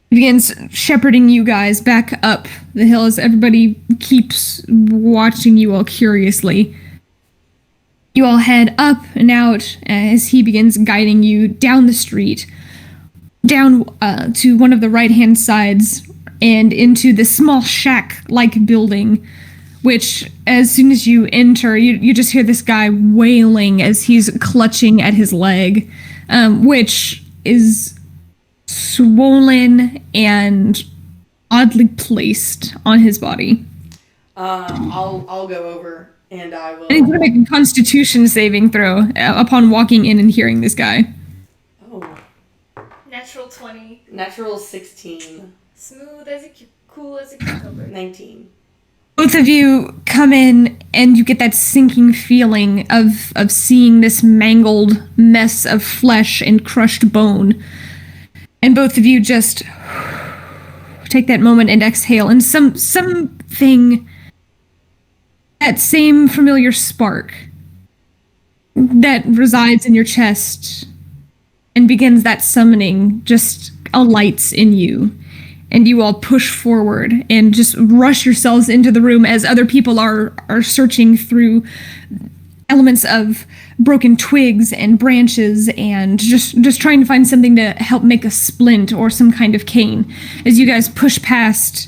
He begins shepherding you guys back up the hill as everybody keeps watching you all curiously. You all head up and out as he begins guiding you down the street, down to one of the right-hand sides, and into this small shack-like building, which, as soon as you enter, you just hear this guy wailing as he's clutching at his leg, which is swollen and oddly placed on his body. I'll go over and I will. And he's gonna make a Constitution saving throw upon walking in and hearing this guy. Oh. Natural 20. Natural 16. Smooth as cool as a cucumber. 19. Both of you come in and you get that sinking feeling of seeing this mangled mess of flesh and crushed bone. And both of you just take that moment and exhale, and something, that same familiar spark that resides in your chest and begins that summoning just alights in you. And you all push forward and just rush yourselves into the room as other people are searching through elements of broken twigs and branches and just trying to find something to help make a splint or some kind of cane. As you guys push past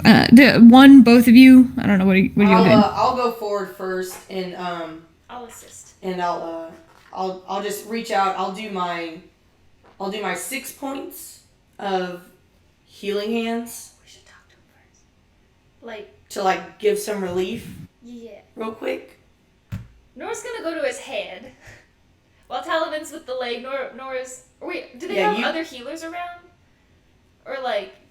both of you, I don't know, what are you doing? I'll go forward first and I'll assist. And I'll just reach out. I'll do my 6 points of healing hands. We should talk to him first. To give some relief Yeah. real quick. Nora's gonna go to his head. While Talavin's with the leg, Nora's... Wait, do they have other healers around? Or,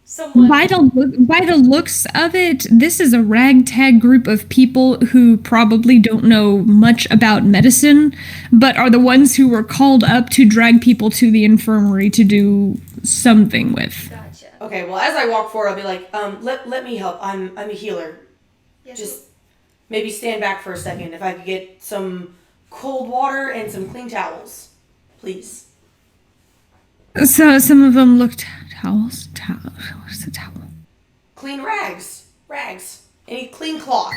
someone... By the looks of it, this is a ragtag group of people who probably don't know much about medicine, but are the ones who were called up to drag people to the infirmary to do something with. Gotcha. Okay, well, as I walk forward, I'll be like, let me help. I'm a healer. Yes, Just maybe stand back for a second. If I could get some cold water and some clean towels, please. So some of them looked towels. What's the towel? Clean rags. Any clean cloth.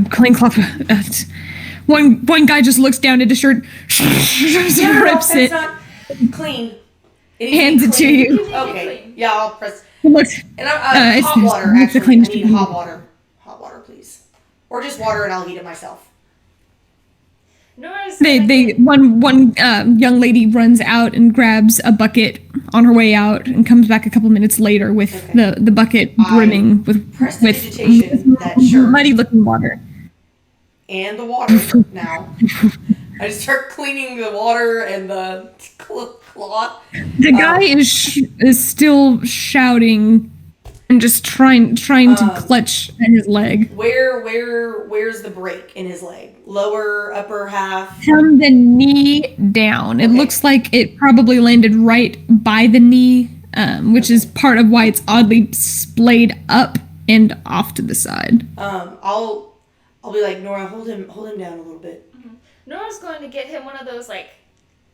Clean cloth. One guy just looks down at his shirt, rips it, not clean. hands it to you. Okay, I'll press. Looks, And hot water. it's the Actually, I cleanest need you can hot water. Hot water, please. Or just water and I'll heat it myself. Nora's One young lady runs out and grabs a bucket on her way out and comes back a couple minutes later with the bucket brimming with prestidigitation, that shirt. muddy looking water. And the water now. I just start cleaning the water and the cloth. The guy is still shouting and just trying to clutch at his leg. Where's the break in his leg? Lower, upper half? From the knee down. It looks like it probably landed right by the knee, which is part of why it's oddly splayed up and off to the side. I'll be like, Nora, hold him down a little bit. Mm-hmm. Nora's going to get him one of those like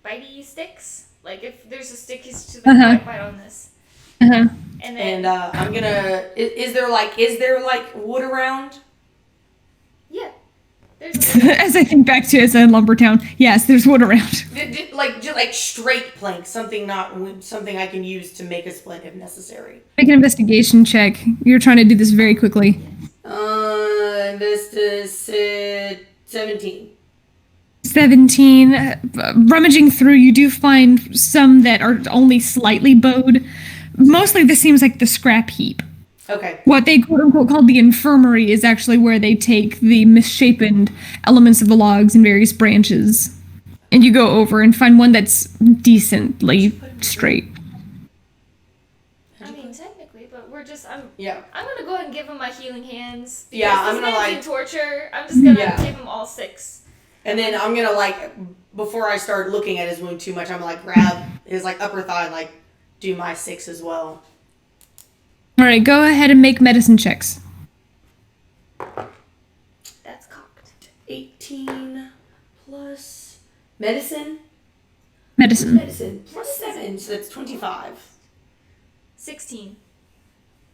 bitey sticks. Like if there's a stick, he's to bite on this. And then I'm gonna. Is there like wood around? Yeah. As I think back to it as a lumber town, yes, there's wood around. Like straight planks, something I can use to make a splint if necessary. Make an investigation check. You're trying to do this very quickly. Investigation 17. 17. Rummaging through, you do find some that are only slightly bowed. Mostly this seems like the scrap heap. Okay. What they quote-unquote call the infirmary is actually where they take the misshapen elements of the logs and various branches. And you go over and find one that's decently straight. I mean, technically, but we're just, I'm going to go ahead and give him my healing hands. Yeah, I'm going to like... in torture. I'm just going to give him all 6. And then I'm going to like, before I start looking at his wound too much, I'm going to like grab his like upper thigh and like do my 6 as well. All right, go ahead and make medicine checks. That's cocked. 18 plus medicine. Medicine plus 7, so that's 25. 16.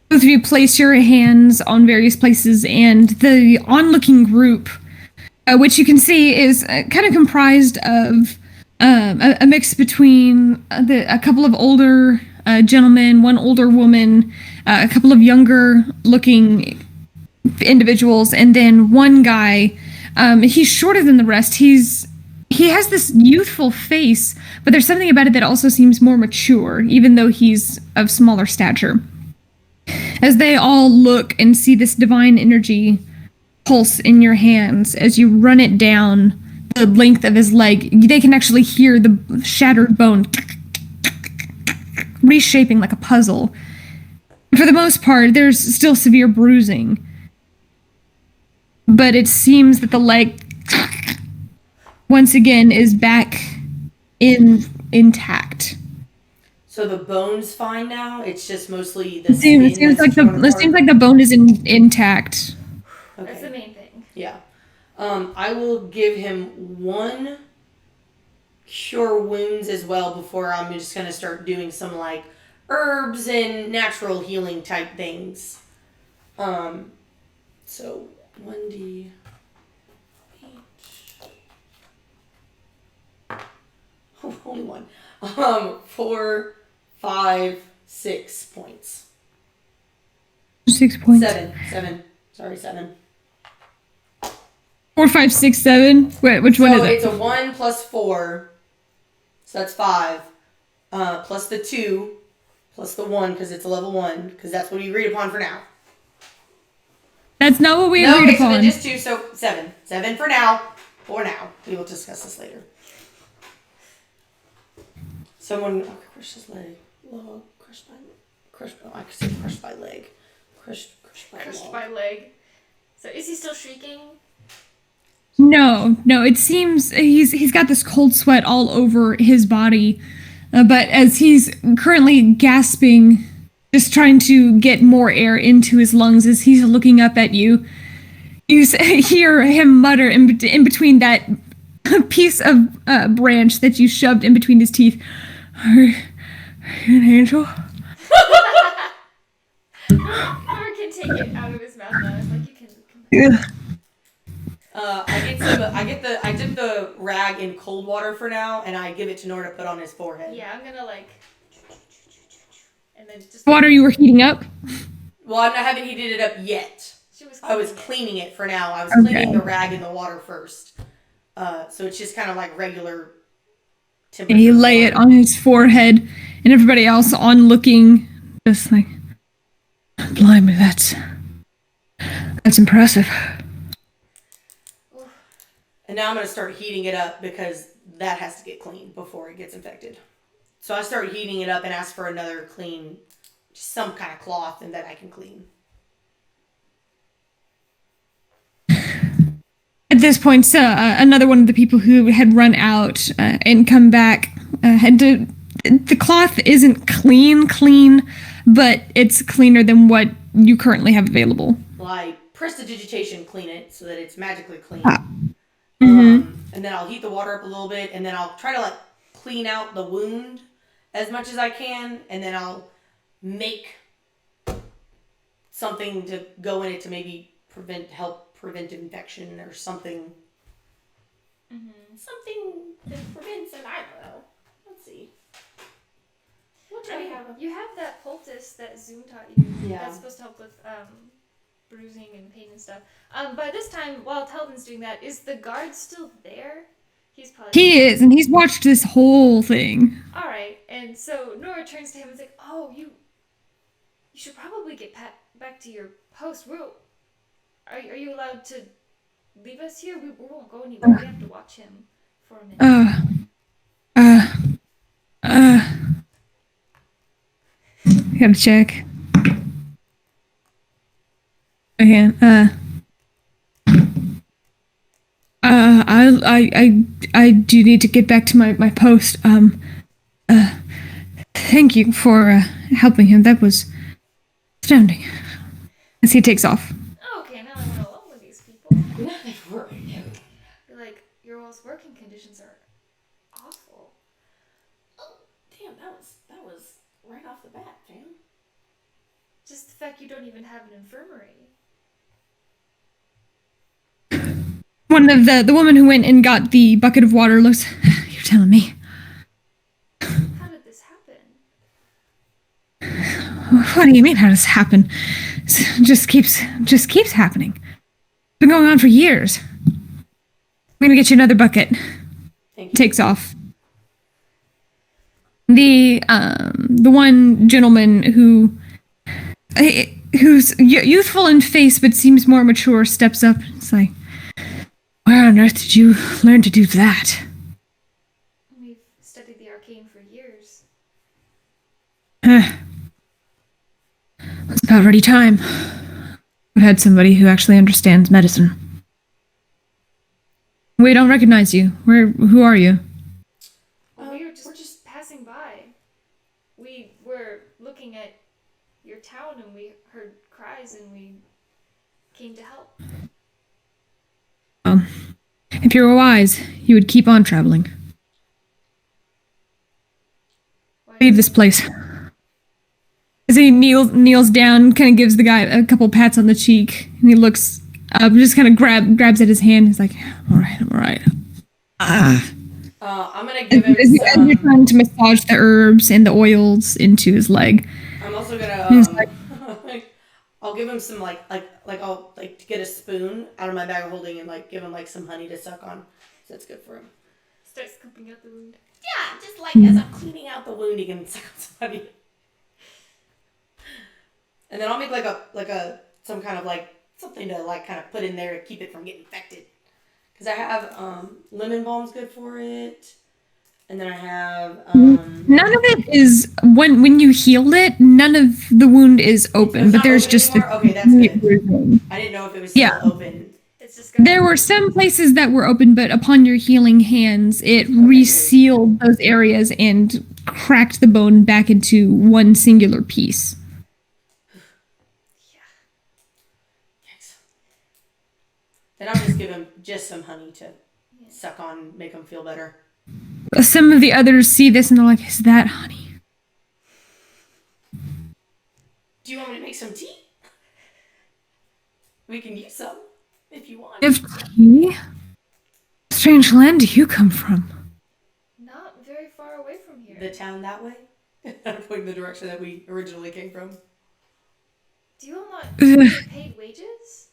Both of you place your hands on various places, and the onlooking group, which you can see is kind of comprised of a mix between a couple of older gentlemen, one older woman, a couple of younger looking individuals, and then one guy. He's shorter than the rest. He has this youthful face, but there's something about it that also seems more mature, even though he's of smaller stature. As they all look and see this divine energy pulse in your hands, as you run it down the length of his leg, they can actually hear the shattered bone reshaping like a puzzle. For the most part, there's still severe bruising, but it seems that the leg once again is back intact. So the bone's fine now. It's just mostly the It seems like the bone is intact. Okay. That's the main thing. Yeah. I will give him 1 cure wounds as well before I'm just gonna start doing some like herbs and natural healing type things. So 1d8. Oh, only 1. 4, 5, 6 points. 6 points. 7. Sorry, 7. 4, 5, 6, 7. Wait, which one is it? It's a 1 plus 4. So that's 5. Plus the 2. Plus the 1 because it's a level 1. Because that's what we agreed upon for now. That's not what we agreed upon. So then just 2, so 7. 7 for now. For now. We will discuss this later. Someone crushed his leg. Log. Crushed by leg. Crushed by leg. So is he still shrieking? No. It seems he's got this cold sweat all over his body, but as he's currently gasping, just trying to get more air into his lungs, as he's looking up at you, you hear him mutter in between that piece of branch that you shoved in between his teeth. Are you an angel? Or can take it out of his mouth now. It's like you can. I dip the rag in cold water for now, and I give it to Nora to put on his forehead. Yeah, I'm gonna like, and then just water you were heating up. Well, I haven't heated it up yet. She was I was cleaning cleaning it for now. I was Okay. cleaning the rag in the water first. So it's just kind of like regular And temperature. he lay it on his forehead, and everybody else on looking, just like, blimey, that's impressive. Oof. And now I'm going to start heating it up because that has to get cleaned before it gets infected. So I start heating it up and ask for another clean, some kind of cloth, and that I can clean. At this point, another one of the people who had run out and come back had to. The cloth isn't clean, but it's cleaner than what you currently have available. Well, I prestidigitation clean it so that it's magically clean. And then I'll heat the water up a little bit, and then I'll try to like clean out the wound as much as I can, and then I'll make something to go in it to maybe help prevent infection or something. Something that prevents it. I don't know. Let's see. What do I have? You have that poultice that Zoom taught you. Yeah. That's supposed to help with bruising and pain and stuff. By this time, while Talvin's doing that, is the guard still there? He's probably. He is, and he's watched this whole thing. All right, and so Nora turns to him and is like, "Oh, you should probably get back to your post. Are you allowed to leave us here? We won't go anywhere. We have to watch him for a minute." Gotta check. Again, I do need to get back to my post. Thank you for helping him. That was astounding. As he takes off. Okay, now I went along with these people. No, they were. You're like, your all's working conditions are awful. Oh, damn! That was right off the bat, fam. Just the fact you don't even have an infirmary. One of the woman who went and got the bucket of water looks. You're telling me. How did this happen? What do you mean? How does this happen? It just keeps happening. It's been going on for years. I'm gonna get you another bucket. Thank you. Takes off. The one gentleman who's youthful in face but seems more mature steps up. It's like, where on earth did you learn to do that? We've studied the arcane for years. It's about ready time. We had somebody who actually understands medicine. We don't recognize you. Who are you? We were just passing by. We were looking at your town and we heard cries and we came to help. If you were wise, you would keep on traveling. Leave this place. As he kneels down, kind of gives the guy a couple pats on the cheek, and he looks up, just kind of grabs at his hand. He's like, I'm all right. I'm gonna give him As you're some. trying to massage the herbs and the oils into his leg. I'm also gonna. I'll give him some like I'll like to get a spoon out of my bag of holding and like give him like some honey to suck on. So that's good for him. Start scooping out the wound. Yeah, just like as I'm cleaning out the wound, he can suck on some honey. And then I'll make some kind of like something to like kind of put in there to keep it from getting infected. Because I have lemon balm's good for it. And then I have None of it is when you healed it. None of the wound is open, it's but not there's open just anymore? Okay, that's good. I didn't know if it was still open. It's just gonna There were some places that were open, but upon your healing hands, it resealed those areas and cracked the bone back into one singular piece. Yikes. Then I'll just give him just some honey to suck on, make him feel better. Some of the others see this and they're like, is that honey? Do you want me to make some tea? We can use some if you want. If tea? Strange land do you come from? not very far away from here. The town that way? I'm pointing the direction that we originally came from. Do you all not get paid wages?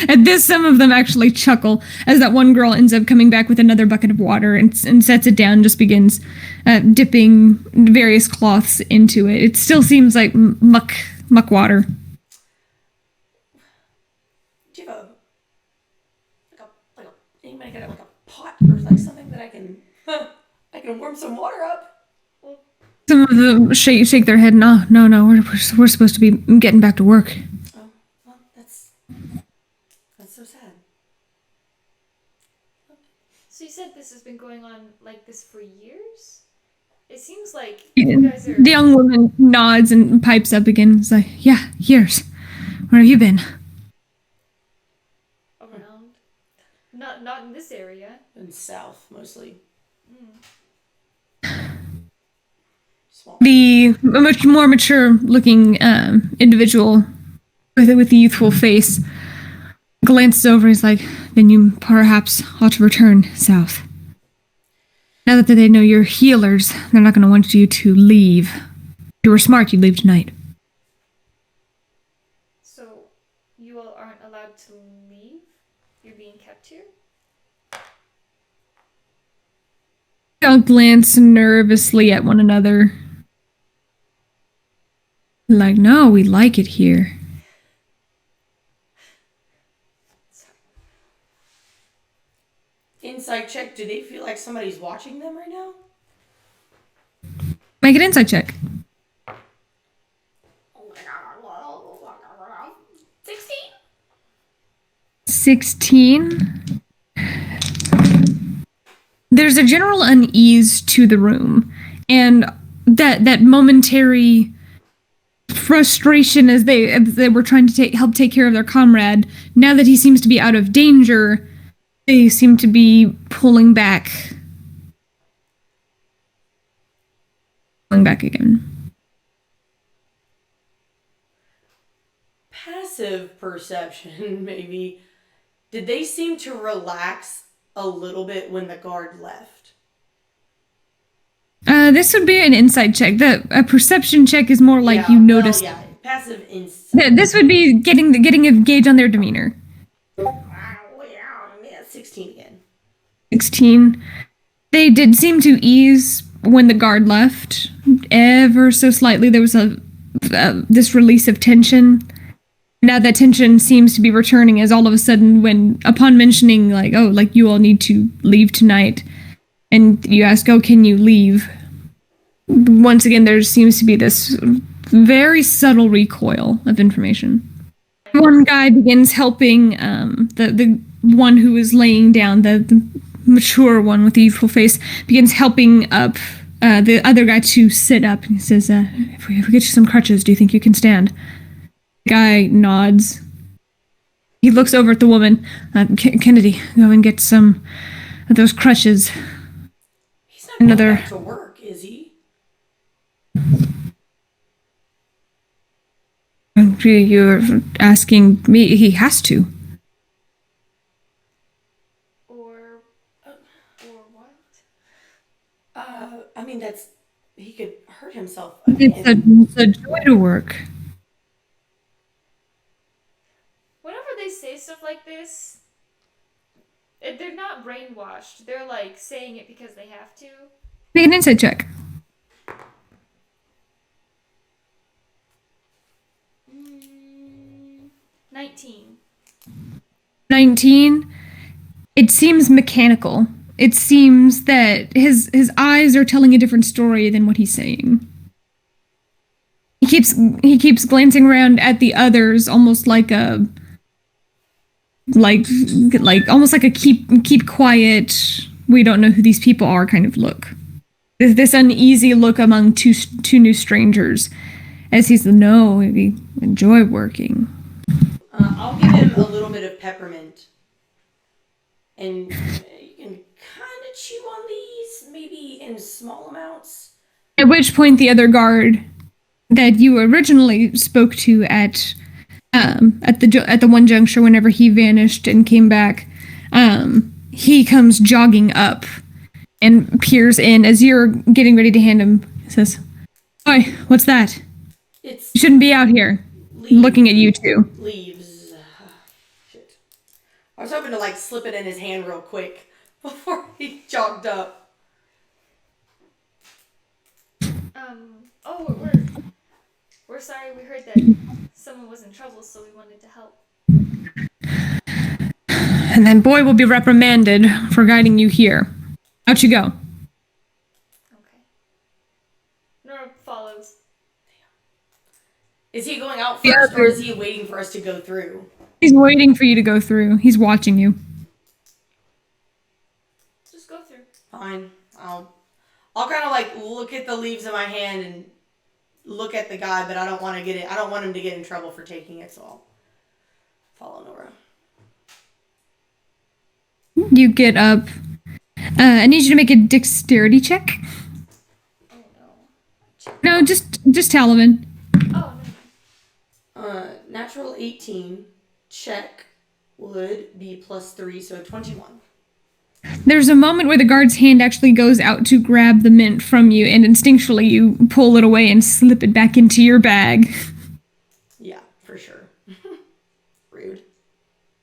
At this, some of them actually chuckle as that one girl ends up coming back with another bucket of water and sets it down, just begins dipping various cloths into it. It still seems like muck water. Do you have anybody got like a pot or like something that I can warm some water up? Some of them shake their head. No, we're supposed to be getting back to work. Oh, well, that's so sad. So you said this has been going on like this for years? It seems like you guys are... The young woman nods and pipes up again. It's like, yeah, years. Where have you been? Around. Not in this area. In south, mostly. The much more mature-looking individual with the youthful face glances over and is like, then you perhaps ought to return south. Now that they know you're healers, they're not going to want you to leave. If you were smart, you'd leave tonight. So, you all aren't allowed to leave? You're being kept here? They all glance nervously at one another. Like, no, we like it here. Insight check, do they feel like somebody's watching them right now? Make an insight check. 16? 16. There's a general unease to the room, and that momentary frustration as they were trying to help take care of their comrade. Now that he seems to be out of danger, they seem to be pulling back again. Passive perception, maybe. Did they seem to relax a little bit when the guard left? This would be an insight check. A perception check is more like you notice. Well, yeah, passive insight. This would be getting a gauge on their demeanor. 16 again. 16. They did seem to ease when the guard left, ever so slightly. There was this release of tension. Now that tension seems to be returning as all of a sudden, upon mentioning like you all need to leave tonight, and you ask, oh, can you leave? Once again, there seems to be this very subtle recoil of information. One guy begins helping the one who is laying down, the mature one with the youthful face, begins helping up the other guy to sit up. And he says, if we get you some crutches, do you think you can stand? The guy nods. He looks over at the woman. Kennedy, go and get some of those crutches. He's not going back to work, is he? You're asking me? He has to. Or what? I mean, he could hurt himself again. It's a joy to work. Whenever they say stuff like this, they're not brainwashed. They're like saying it because they have to. Make an insight check. 19. 19. It seems mechanical. It seems that his eyes are telling a different story than what he's saying. He keeps glancing around at the others, almost like a almost like a keep quiet, we don't know who these people are kind of look. This uneasy look among two new strangers, as he's no, we enjoy working. I'll give him a little bit of peppermint, and you can kind of chew on these, maybe in small amounts. At which point, the other guard that you originally spoke to at the one juncture, whenever he vanished and came back, he comes jogging up and peers in as you're getting ready to hand him. He says, "Oi, what's that? You shouldn't be out here." Leaves. Looking at you two. Leaves. I was hoping to like slip it in his hand real quick before he jogged up. Oh, we're sorry. We heard that someone was in trouble, so we wanted to help. And then boy will be reprimanded for guiding you here. Out you go. Okay. Nora follows. Is he going out first, or is he waiting for us to go through? He's waiting for you to go through. He's watching you. Just go through. Fine. I'll kind of like look at the leaves in my hand and look at the guy, but I don't want to get it. I don't want him to get in trouble for taking it, so I'll follow Nora. You get up. I need you to make a dexterity check. Oh no. No, just Talavin. Oh no. Natural 18 check would be +3, so 21. There's a moment where the guard's hand actually goes out to grab the mint from you, and instinctually you pull it away and slip it back into your bag. Yeah, for sure. Rude.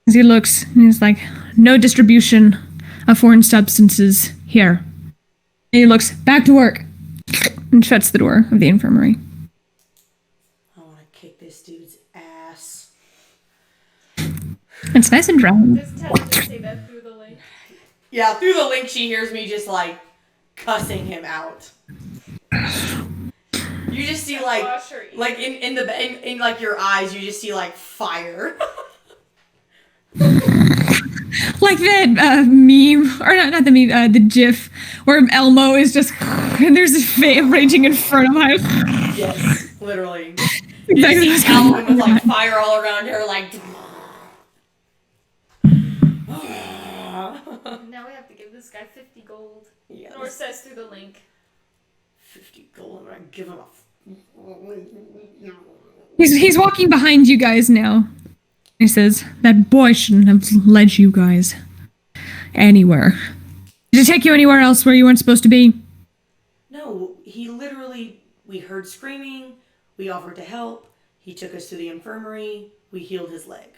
As he looks, and he's like, no distribution of foreign substances here. And he looks back to work and shuts the door of the infirmary. I want to kick this dude's ass. It's nice and dry. Does Talavin say that through the link? Yeah, through the link she hears me just like cussing him out. You just see like in like your eyes, you just see like fire. Like that meme, or not the meme, the GIF, where Elmo is just, and there's a flame raging in front of him. Yes, literally. Exactly You just what's see going Alvin with on. like fire all around her, like. Now we have to give this guy 50 gold. Yeah, Nora says through the link. 50 gold, and I give him a. He's walking behind you guys now. He says, that boy shouldn't have led you guys anywhere. Did it take you anywhere else where you weren't supposed to be? No, he literally. We heard screaming. We offered to help. He took us to the infirmary. We healed his leg.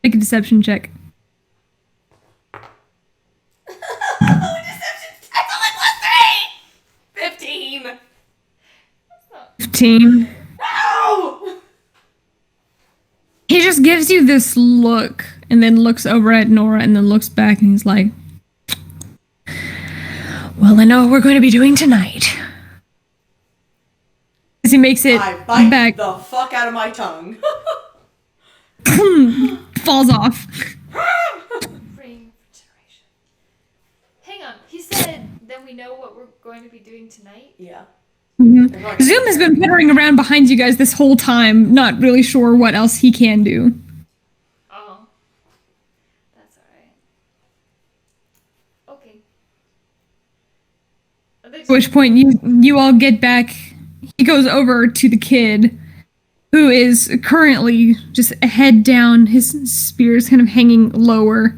Make a deception check. Deception. That's only +3. 15. 15. No. He just gives you this look, and then looks over at Nora, and then looks back, and he's like, well, I know what we're going to be doing tonight. As he makes it I bite back, the fuck out of my tongue. falls off. Praying for generation. Hang on. He said, then we know what we're going to be doing tonight? Yeah. Mm-hmm. Zoom has been pittering around behind you guys this whole time, not really sure what else he can do. Oh. That's alright. Okay. At which point you all get back. He goes over to the kid, who is currently just head down, his spear is kind of hanging lower.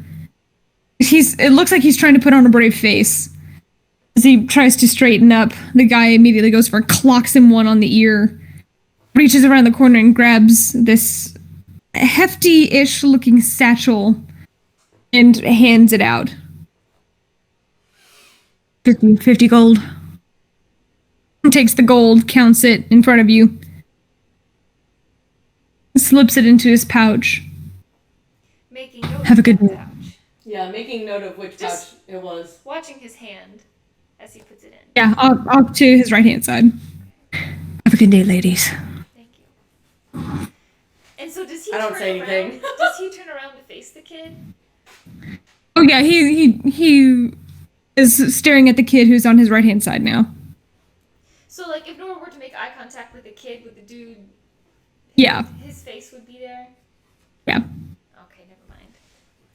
It looks like he's trying to put on a brave face. As he tries to straighten up, the guy immediately goes for clocks him one on the ear, reaches around the corner and grabs this hefty-ish looking satchel and hands it out. 50 gold. Takes the gold, counts it in front of you, slips it into his pouch. Making note Have a of good that day. pouch. Yeah, making note of which Just- pouch it was. Watching his hand as he puts it in. Yeah, off to his right-hand side. Have a good day, ladies. Thank you. And so does he I don't turn say around? anything. Does he turn around to face the kid? Oh yeah, he is staring at the kid who's on his right-hand side now. So, like, if Nora were to make eye contact with the kid, with the dude, Yeah, his face would be there? yeah. Okay, never mind.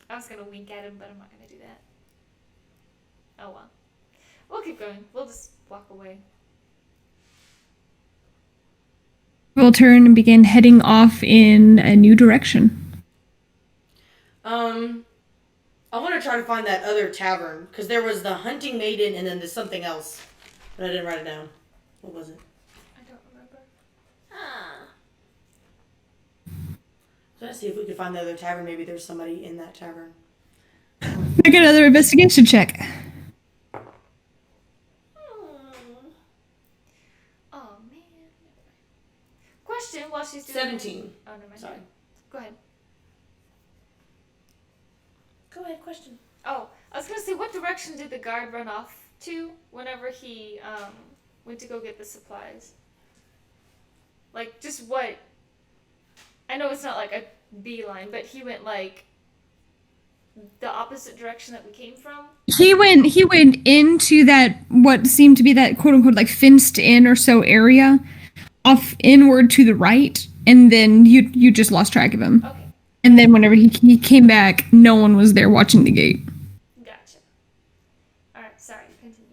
I was gonna wink at him, but I'm not gonna do that. Oh well. We'll keep going. We'll just walk away. We'll turn and begin heading off in a new direction. I want to try to find that other tavern, because there was the Hunting Maiden and then there's something else, but I didn't write it down. What was it? I don't remember. Let's see if we can find the other tavern. Maybe there's somebody in that tavern. Make another investigation check. Oh man. Question while she's doing 17. Oh, never mind. Sorry. Go ahead. Go ahead, question. Oh, I was gonna say, what direction did the guard run off to whenever he went to go get the supplies? Like, just what? I know it's not like a beeline, but he went like the opposite direction that we came from. He went into that, what seemed to be that quote unquote like fenced in or so area, off inward to the right, and then you just lost track of him. Okay, And then whenever he came back, no one was there watching the gate. gotcha. All right, sorry, continue.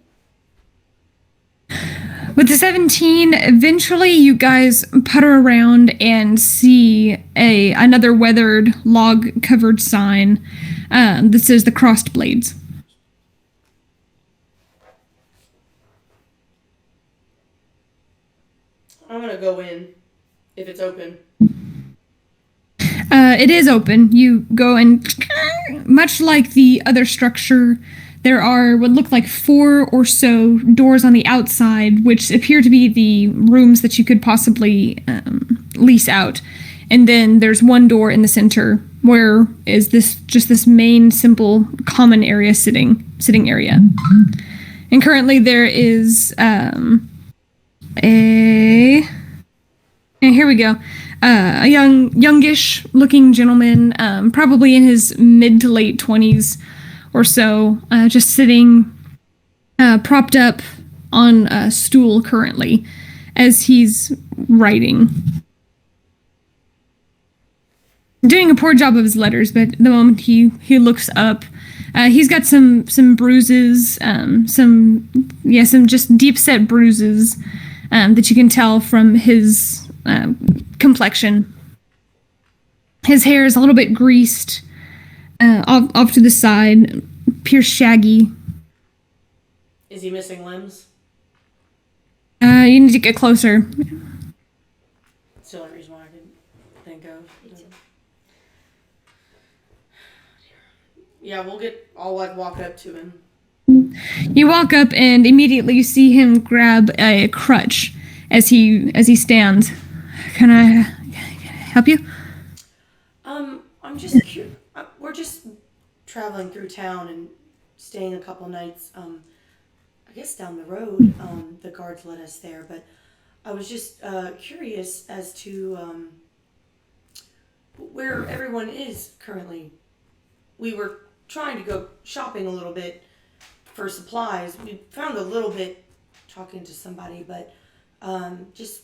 With the 17, eventually you guys putter around and see another weathered log-covered sign that says the Crossed Blades. I'm gonna go in if it's open. It is open. You go and, much like the other structure, there are what look like 4 or so doors on the outside, which appear to be the rooms that you could possibly lease out. And then there's one door in the center where is this main simple common area sitting area. And currently there is and here we go. A youngish looking gentleman, probably in his mid to late 20s or so, just sitting propped up on a stool currently as he's writing. Doing a poor job of his letters, but the moment he looks up, he's got some bruises, some just deep set bruises that you can tell from his complexion. His hair is a little bit greased, off to the side, pure shaggy. Is he missing limbs? You need to get closer. That's the only reason why I didn't think of. Yeah, I'll walk up to him. You walk up and immediately you see him grab a crutch as he stands. Can I help you? I'm just curious. We're just traveling through town and staying a couple nights. I guess down the road. The guards led us there, but I was just curious as to where everyone is currently. We were trying to go shopping a little bit for supplies. We found a little bit talking to somebody, but just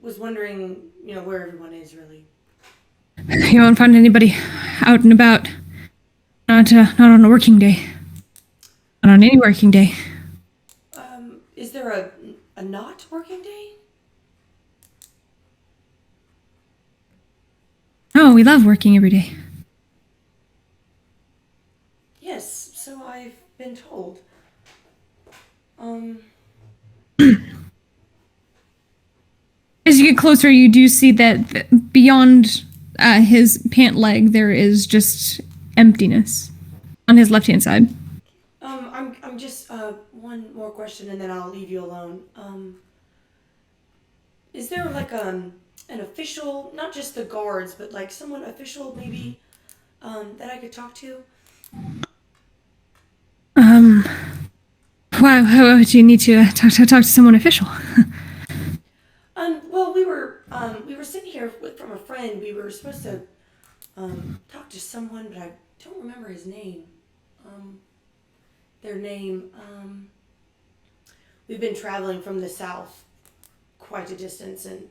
was wondering, where everyone is really. You won't find anybody out and about. Not on a working day. Not on any working day. Is there a not working day? Oh, we love working every day. Yes, so I've been told. As you get closer, you do see that beyond his pant leg, there is just emptiness on his left-hand side. I'm just one more question, and then I'll leave you alone. Is there like an official, not just the guards, but like someone official maybe that I could talk to? Why would you need to talk to someone official? Well, we were sitting here from a friend. We were supposed to talk to someone, but I don't remember his name. Their name. We've been traveling from the south quite a distance, and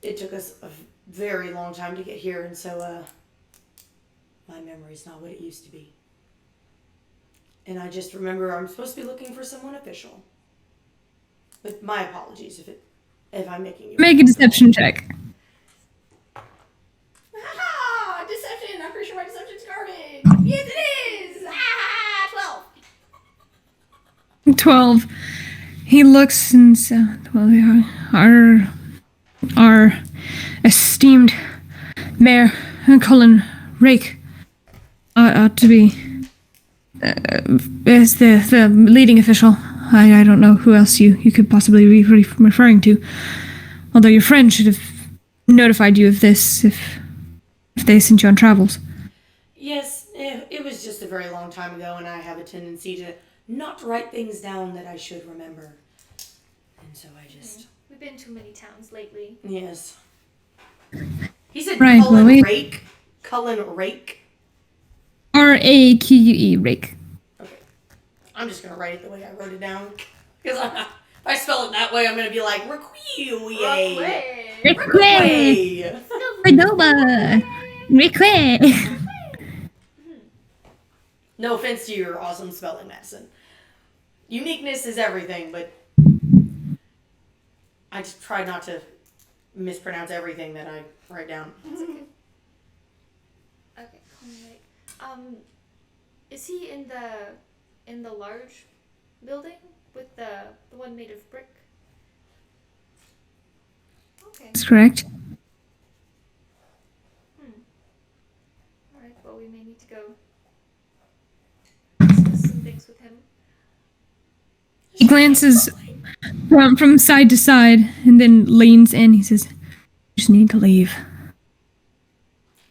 it took us a very long time to get here, and so my memory's not what it used to be. And I just remember I'm supposed to be looking for someone official. But my apologies if I'm making you... Make a deception check. Ah, deception! I'm pretty sure my deception's garbage! Yes, it is! Ah, 12! 12. He looks and says, well, our esteemed Mayor Colin Rake ought to be as the leading official. I don't know who else you could possibly be referring to. Although your friend should have notified you of this if they sent you on travels. Yes, it was just a very long time ago, and I have a tendency to not write things down that I should remember. And so I just... We've been to many towns lately. Yes. He said Right, Cullen well, Rake? Cullen Rake? Raqe, Rake. Okay. I'm just going to write it the way I wrote it down. Because if I spell it that way, I'm going to be like, Requie. Requie. Redoba. Requie. No offense to your awesome spelling, Madison. Uniqueness is everything, but I just try not to mispronounce everything that I write down. Okay, is he in the large building with the one made of brick? Okay. That's correct. Alright, well we may need to go discuss some things with him. He glances from side to side and then leans in. He says, "You just need to leave."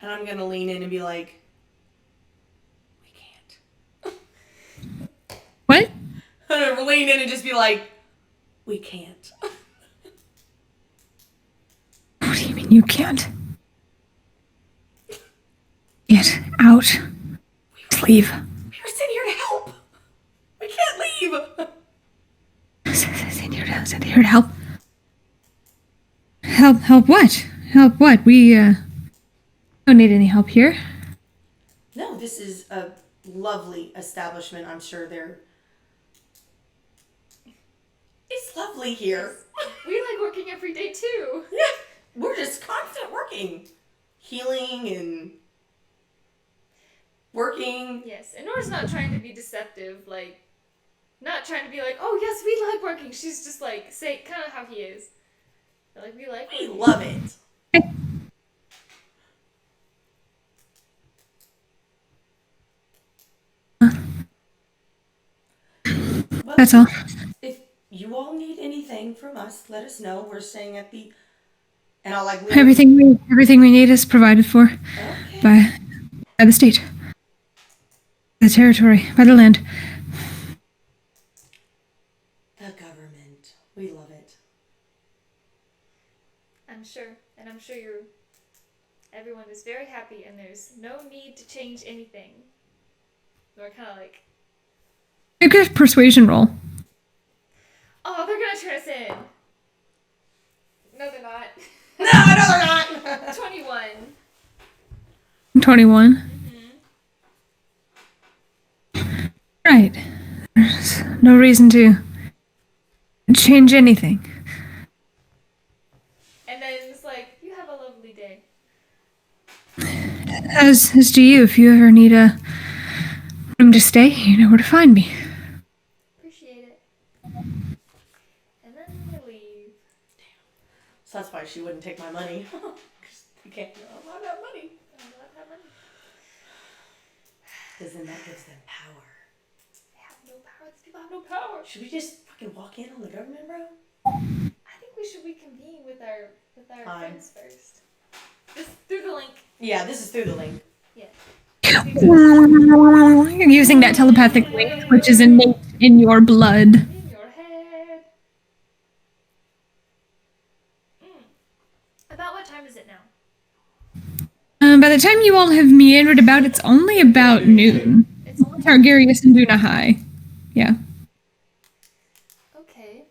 And I'm going to lean in and be like, we can't. What? I'm going to lean in and just be like, we can't. What do you mean you can't? Get out. Just leave. We were sitting here to help. We can't leave. Sitting here to help. Help what? Help what? We don't need any help here. No, this is a lovely establishment. I'm sure it's lovely here. We like working every day too. Yeah, we're just constant working. Healing and working. Yes, and Nora's not trying to be deceptive, like, not trying to be like, oh yes, we like working. She's just like, say, kind of how he is. Like, we like We working. love it. Well, That's all. if you all need anything from us, let us know. We're staying at the... And I'll like... Everything we need is provided for Okay. by the state, the territory, by the land. The government. We love it. I'm sure, and I'm sure everyone is very happy, and there's no need to change anything. We're kind of like, Make a persuasion roll. oh, they're gonna turn us in. No, they're not. No, they're not. 21. 21. Right. There's no reason to change anything. And then it's like, you have a lovely day. As do you. If you ever need a room to stay, you know where to find me. Appreciate it. And then we leave. So that's why she wouldn't take my money. You can't. I don't have money. I don't have money. Because then that gives them power. They have no power. These people have no power. Should we just fucking walk in on the government, bro? I think we should reconvene with our friends first. Just through the link. Yeah, this is through the link. Yeah. You're using that telepathic link, which is innate in your blood. In your head. About what time is it now? By the time you all have meandered about, it's only about noon. It's only Targarius and Duna High. Yeah. okay.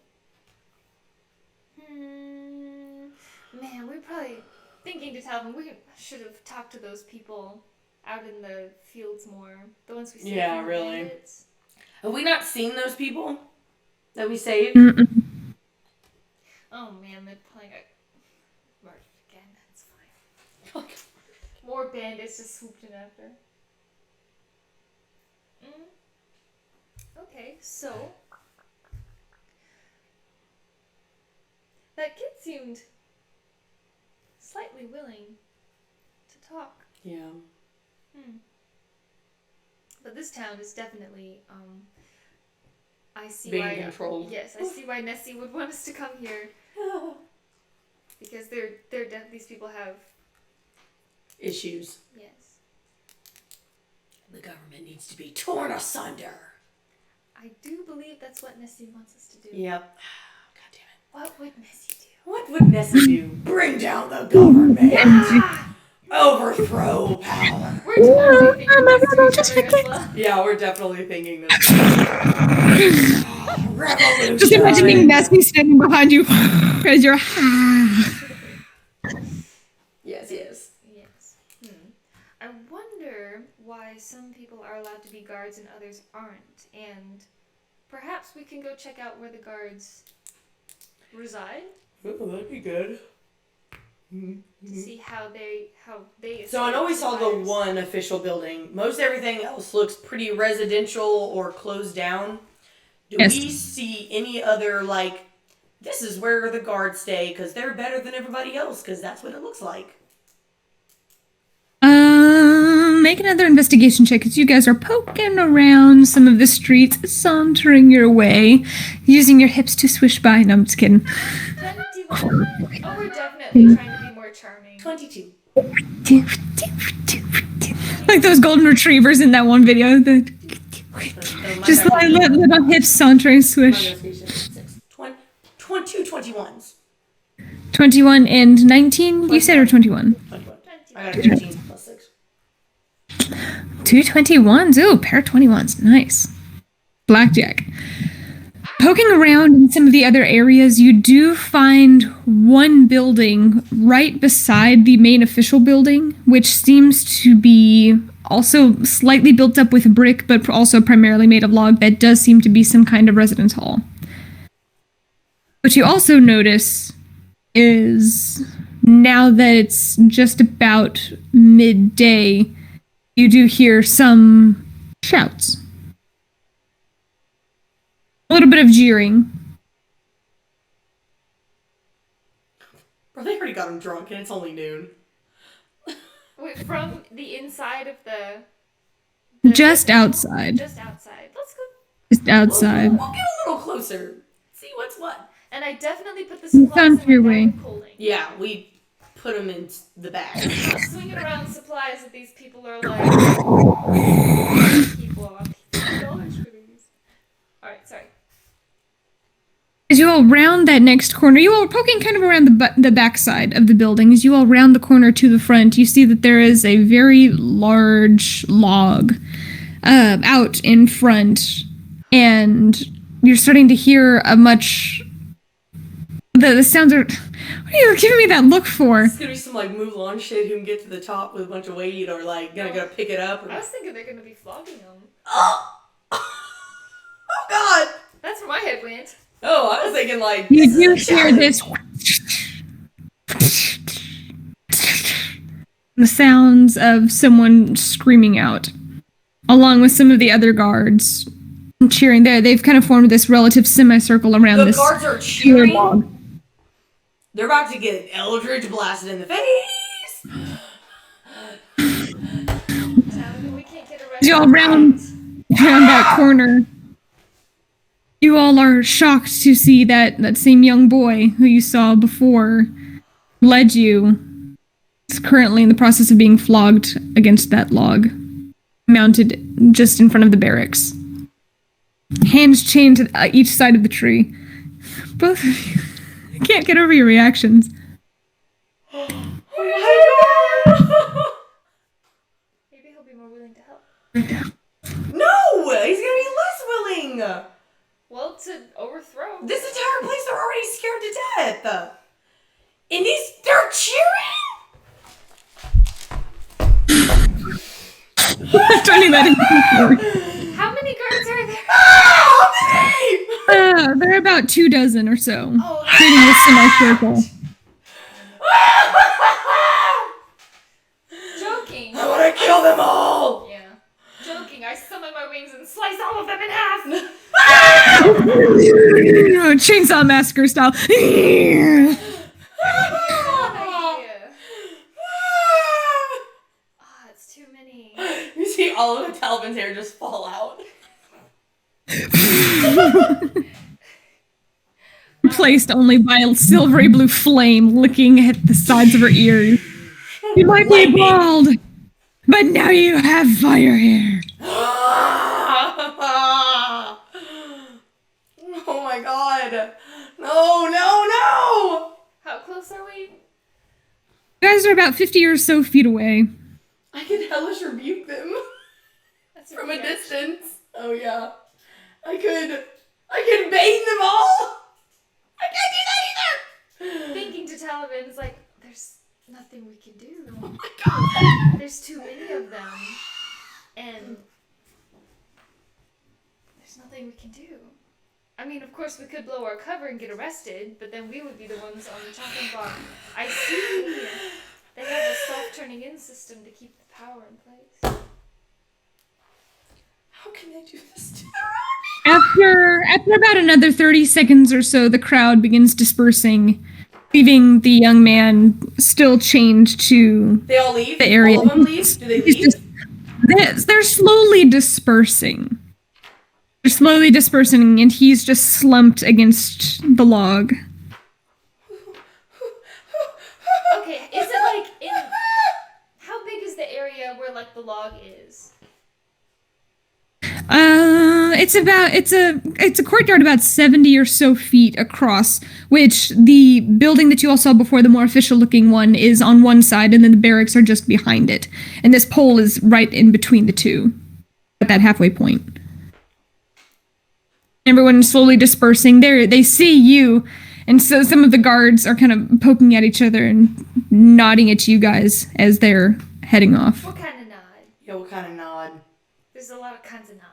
Man, we're probably thinking to Talavin. We should have talked to those people out in the fields more. The ones we saved. Yeah, from the really. bandits. Have we not seen those people that we saved? Mm-mm. Oh man, they're playing a murdered again. That's fine. More bandits just swooped in after. Okay, so that kid seemed slightly willing to talk. Yeah. But this town is definitely, I see Being why. controlled. Yes, I see why Nessie would want us to come here. Because these people have issues. Yes. The government needs to be torn asunder. I do believe that's what Nessie wants us to do. Yep. God damn it. What would Nessie do? What would Nessie do? Bring down the government. Yeah! Overthrow power. We're totally thinking this to each other as well. Yeah, we're definitely thinking this. Revolution. Just imagining Nessie standing behind you as you're. Yes. Yes. I wonder why some people are allowed to be guards and others aren't, and perhaps we can go check out where the guards reside. Oh, that'd be good. To see how they So I know we saw the one official building. Most everything else looks pretty residential or closed down. Do we see any other, like, this is where the guards stay because they're better than everybody else, because that's what it looks like? Make another investigation check as you guys are poking around some of the streets, sauntering your way, using your hips to swish by. No, I'm just kidding. 21. Oh, we're definitely trying to be more charming. 22. Like those golden retrievers in that one video. Just like little hips sauntering swish. 22 21s. 21 and 19, you said, or 21? 21. I got 15 plus 6. 2 21s. Ooh, pair of 21s. Nice. Blackjack. Poking around in some of the other areas, you do find one building right beside the main official building, which seems to be also slightly built up with brick, but also primarily made of log. That does seem to be some kind of residence hall. What you also notice is, now that it's just about midday, you do hear some shouts. A little bit of jeering. Bro, they already got him drunk and it's only noon. Wait, from the inside of the just outside. Just outside. Let's go. Just outside. We'll get a little closer. See what's what. And I definitely put the supplies Found in your my way. bag of holding. Yeah, we put them in the bag. Swinging around supplies that these people are like... Keep off. $50 for these. Alright, sorry. As you all round that next corner, you all are poking kind of around the back side of the building. As you all round the corner to the front, you see that there is a very large log out in front, and you're starting to hear a much... The sounds are... What are you giving me that look for? It's gonna be some, like, Mulan shit who can get to the top with a bunch of weight, or, like, gonna pick it up. Or... I was thinking they're gonna be flogging them. Oh! Oh, God! That's where my head went. Oh, I was thinking, like... You do hear this... The sounds of someone screaming out, along with some of the other guards cheering there. They've kind of formed this relative semicircle around The this guards are cheering? log. They're about to get Eldridge blasted in the face! We can't get arrested. You all round that corner. You all are shocked to see that same young boy who you saw before led you is currently in the process of being flogged against that log, mounted just in front of the barracks. Hands chained to each side of the tree. Both of you. I can't get over your reactions. Oh my God! Maybe he'll be more willing to help. No! He's gonna be less willing! Well, to overthrow. This entire place, they're already scared to death! And they're cheering?! Turning that into How many guards are there? How many?! There are about 24 or so. Oh, Creating this semicircle. joking. I wanna kill them all! Yeah. Joking. I summon my wings and slice all of them in half. Chainsaw Massacre style. see all of Talvin's hair just fall out. Replaced only by a silvery blue flame licking at the sides of her ears. You might be Lightning. bald, but now you have fire hair. Oh my god. No. How close are we? You guys are about 50 or so feet away. I can hellish rebuke them That's from a weird. distance. Oh yeah. I could bane them all. I can't do that either. Thinking to Talavin is like, there's nothing we can do. Oh my god. There's too many of them. And there's nothing we can do. I mean, of course, we could blow our cover and get arrested, but then we would be the ones on the chopping block. I see. They have a self-turning in system to keep the power in place. How can they do this to their After about another 30 seconds or so, the crowd begins dispersing, leaving the young man still chained to They all leave? the area. All of them leave? Do they leave? They're slowly dispersing. They're slowly dispersing, and he's just slumped against the log. Okay, is it like in... How big is the area where, like, the log is? It's a courtyard about 70 or so feet across, which the building that you all saw before, the more official looking one, is on one side, and then the barracks are just behind it. And this pole is right in between the two, at that halfway point. Everyone slowly dispersing. They see you, and so some of the guards are kind of poking at each other and nodding at you guys as they're heading off. What kind of nod? Yeah, what kind of nod? There's a lot of kinds of nods.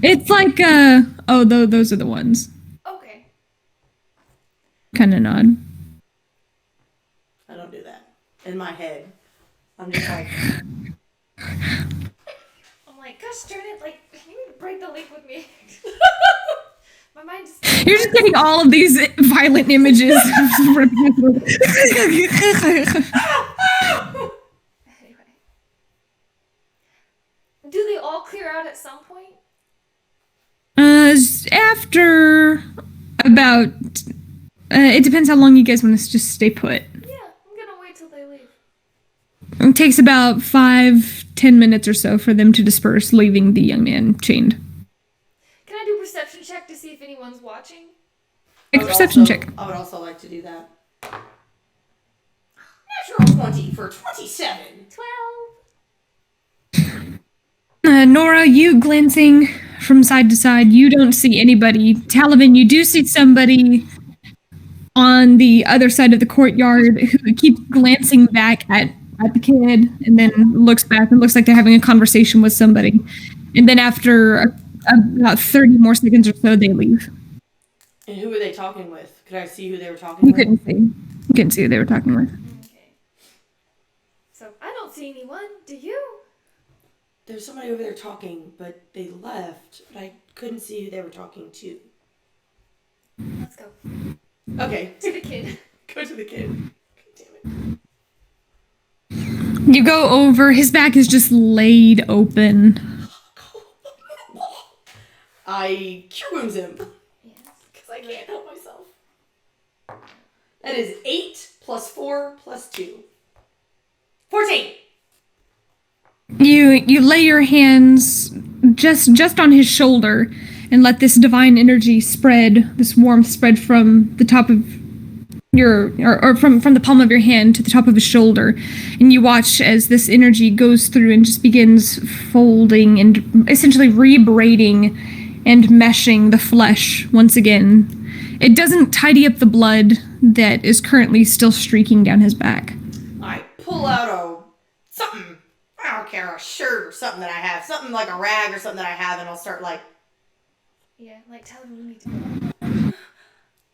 It's like, those are the ones. Okay. Kind of nod. I don't do that. In my head. I'm just like... I'm like, gosh darn it, like, you need to break the link with me. My mind just... You're just getting all of these violent images. Anyway. Do they all clear out at some point? After about... it depends how long you guys want to just stay put. Yeah, I'm gonna wait till they leave. It takes about 5-10 minutes or so for them to disperse, leaving the young man chained. Can I do a perception check to see if anyone's watching? Make a perception check. I would also like to do that. Natural 20 for 27. 12. Nora, you glancing from side to side, you don't see anybody. Talavin, you do see somebody on the other side of the courtyard who keeps glancing back at the kid and then looks back and looks like they're having a conversation with somebody. And then after about 30 more seconds or so, they leave. And who were they talking with? Could I see who they were talking You with? couldn't see. You couldn't see who they were talking with. Okay. So, I don't see anyone. Do you? There's somebody over there talking, but they left. But I couldn't see who they were talking to. Let's go. Okay. To the kid. Go to the kid. God damn You go over, his back is just laid open. it. I cure wounds him. Yes. Because I can't help myself. That is 8 plus 4 plus 2. 14! You lay your hands just on his shoulder and let this divine energy spread, this warmth spread from the top of your, or from the palm of your hand to the top of his shoulder. And you watch as this energy goes through and just begins folding and essentially rebraiding and meshing the flesh once again. It doesn't tidy up the blood that is currently still streaking down his back. I pull out something. I don't care, a shirt or something that I have. Something like a rag or something that I have, and I'll start like... Yeah, like, tell him we need to go.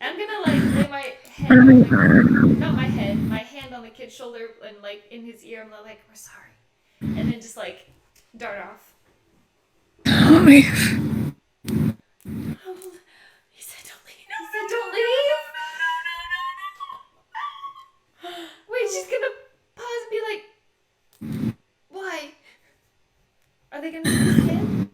I'm gonna, like, lay my head on the, not my head, my hand on the kid's shoulder and, like, in his ear. I'm like, we're sorry. And then just, like, dart off. Oh my... He said don't leave. He said, don't leave? Wait, she's gonna pause and be like, why? Are they gonna sneak in?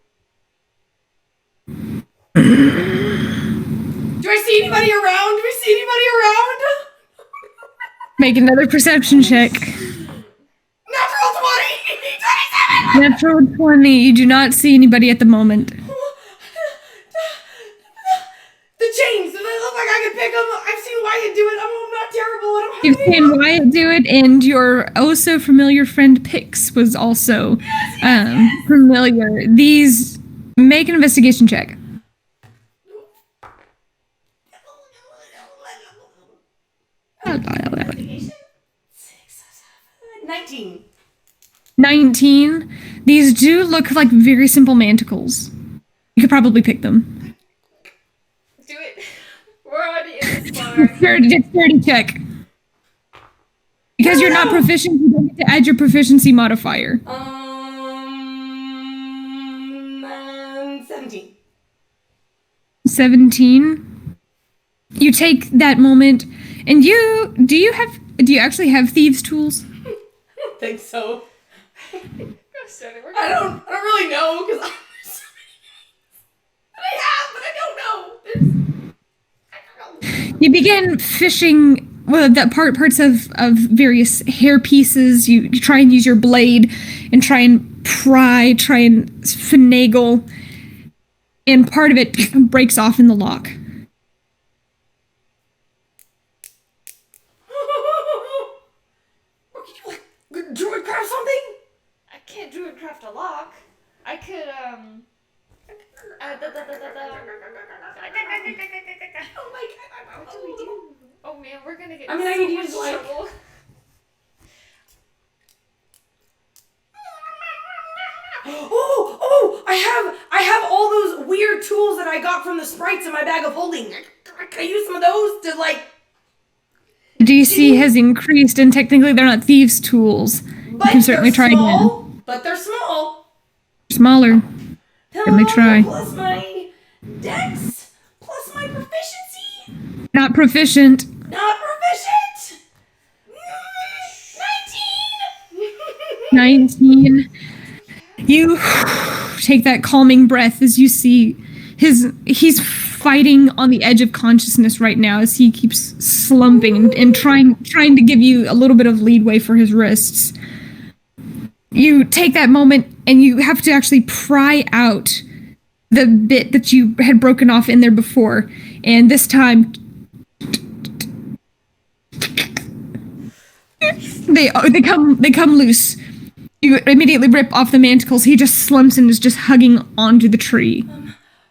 Do I see anybody around? Do we see anybody around? Make another perception check. Natural 20! 27! Natural 20. You do not see anybody at the moment. The chains, do they look like I can pick them? I've seen Wyatt do it. I'm not terrible. I don't have You've any- seen Wyatt do it, and your oh so familiar friend Pix was also familiar. These make an investigation check. 19. 19. These do look like very simple manticles. You could probably pick them. Do it. We're already in this bar. Dexterity check. Because you're not proficient, you don't get to add your proficiency modifier. 17. 17. You take that moment, and do you actually have thieves' tools? I don't think so. Go, Sonny, we're I gonna- don't really know because there's so many things that I have, but I don't know. I don't know. You begin fishing parts of various hair pieces. You try and use your blade and try and finagle, and part of it breaks off in the lock. Druid craft something? I can't druid craft a lock. I could, Oh my god. What do we do? Oh man, we're gonna get I mean, I so could much use, like- trouble. Oh! I have all those weird tools that I got from the sprites in my bag of holding. Can I use some of those to like? DC has increased, and technically they're not thieves' tools. But You can certainly they're try again. small, but they're small. Smaller. Certainly Let try. Plus my dex, plus my proficiency. Not proficient. Not proficient. 19. You take that calming breath as you see he's fighting on the edge of consciousness right now as he keeps slumping and trying to give you a little bit of leadway for his wrists. You take that moment and you have to actually pry out the bit that you had broken off in there before, and this time they come loose. You immediately rip off the manticles. He just slumps and is just hugging onto the tree.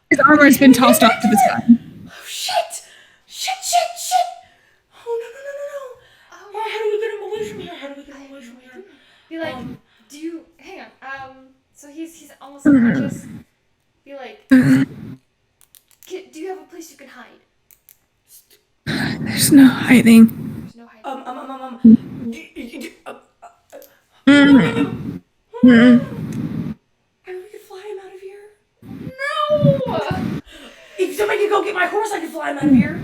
His armor has been tossed off to the side. Oh shit! Shit! Oh no! Oh, how do we get him away from here? Be like, do you hang on? So he's almost unconscious. Be like, do you have a place you can hide? There's no hiding. There's no hiding. We could fly him out of here. No! If somebody could go get my horse, I could fly him out of here.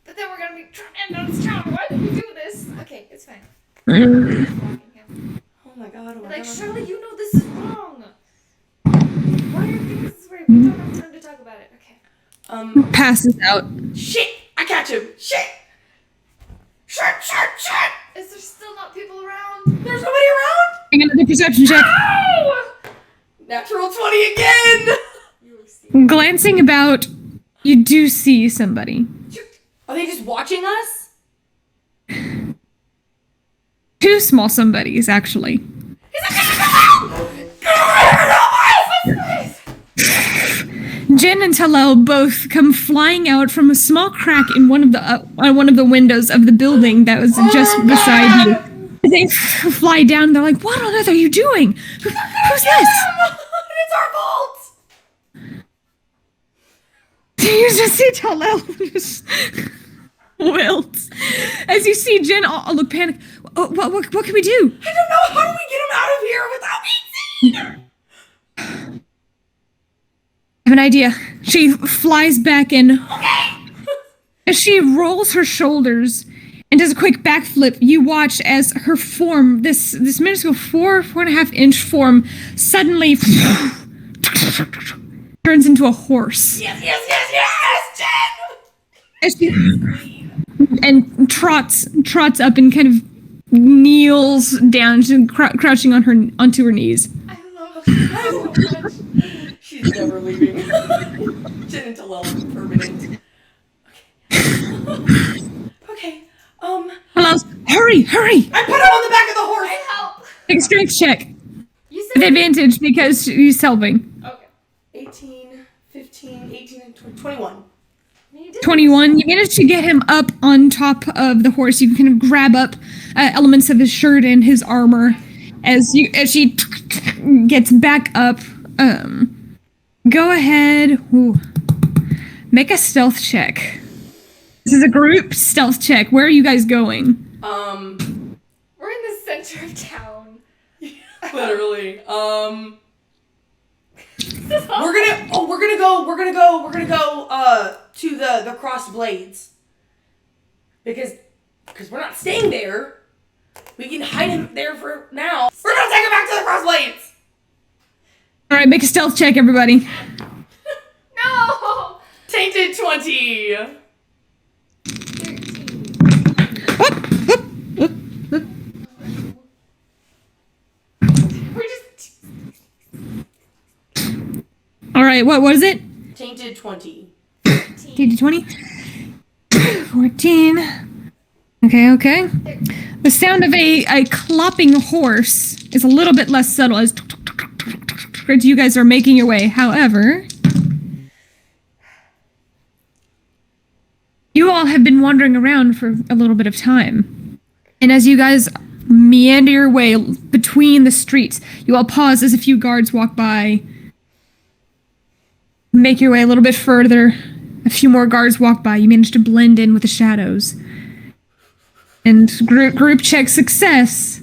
But then we're gonna be trapped down this town. Why did we do this? Okay, it's fine. Blocking him. Oh my god! Like, Shirley, you know this is wrong. Why are you thinking this is right? We don't have time to talk about it. Okay. Passes out. Shit! I catch him. Shit! Is there still not people around? There's nobody around. Make another perception check. Ow! Natural 20 again. Glancing about, you do see somebody. Are they just watching us? Two small somebodies, actually. Jen and Talel both come flying out from a small crack in one of the windows of the building that was just beside you. They fly down. They're like, "What on earth are you doing? Who's this?" It's our fault. You just see Talel just wilts as you see Jen all look panicked. What can we do? I don't know. How do we get him out of here without being seen? I have an idea. She flies back in. As she rolls her shoulders and does a quick backflip. You watch as her form, this minuscule 4.5 inch form, suddenly turns into a horse. Yes, Jen! As she, and trots up and kind of kneels down, crouching onto her knees. I love her so much. She's never leaving. Jen and Talavin, permanent. Okay. Allows, hurry! I put him on the back of the horse! I help. Make a strength check. You With said advantage because she's helping. Okay. 18, 15, 18, and 21. You did 21. You manage to get him up on top of the horse. You can kind of grab up elements of his shirt and his armor as she gets back up. Go ahead. Ooh. Make a stealth check. This is a group stealth check. Where are you guys going? We're in the center of town. Literally. We're gonna go to the crossed blades. Because we're not staying there. We can hide him there for now. We're gonna take him back to the crossed blades. All right, make a stealth check, everybody. No! Tainted 20. 13. We're just... All right, what is it? Tainted 20. 20? 14. Okay. The sound of a clopping horse is a little bit less subtle as you guys are making your way. However, you all have been wandering around for a little bit of time. And as you guys meander your way between the streets, you all pause as a few guards walk by. Make your way a little bit further. A few more guards walk by. You manage to blend in with the shadows. And group check success.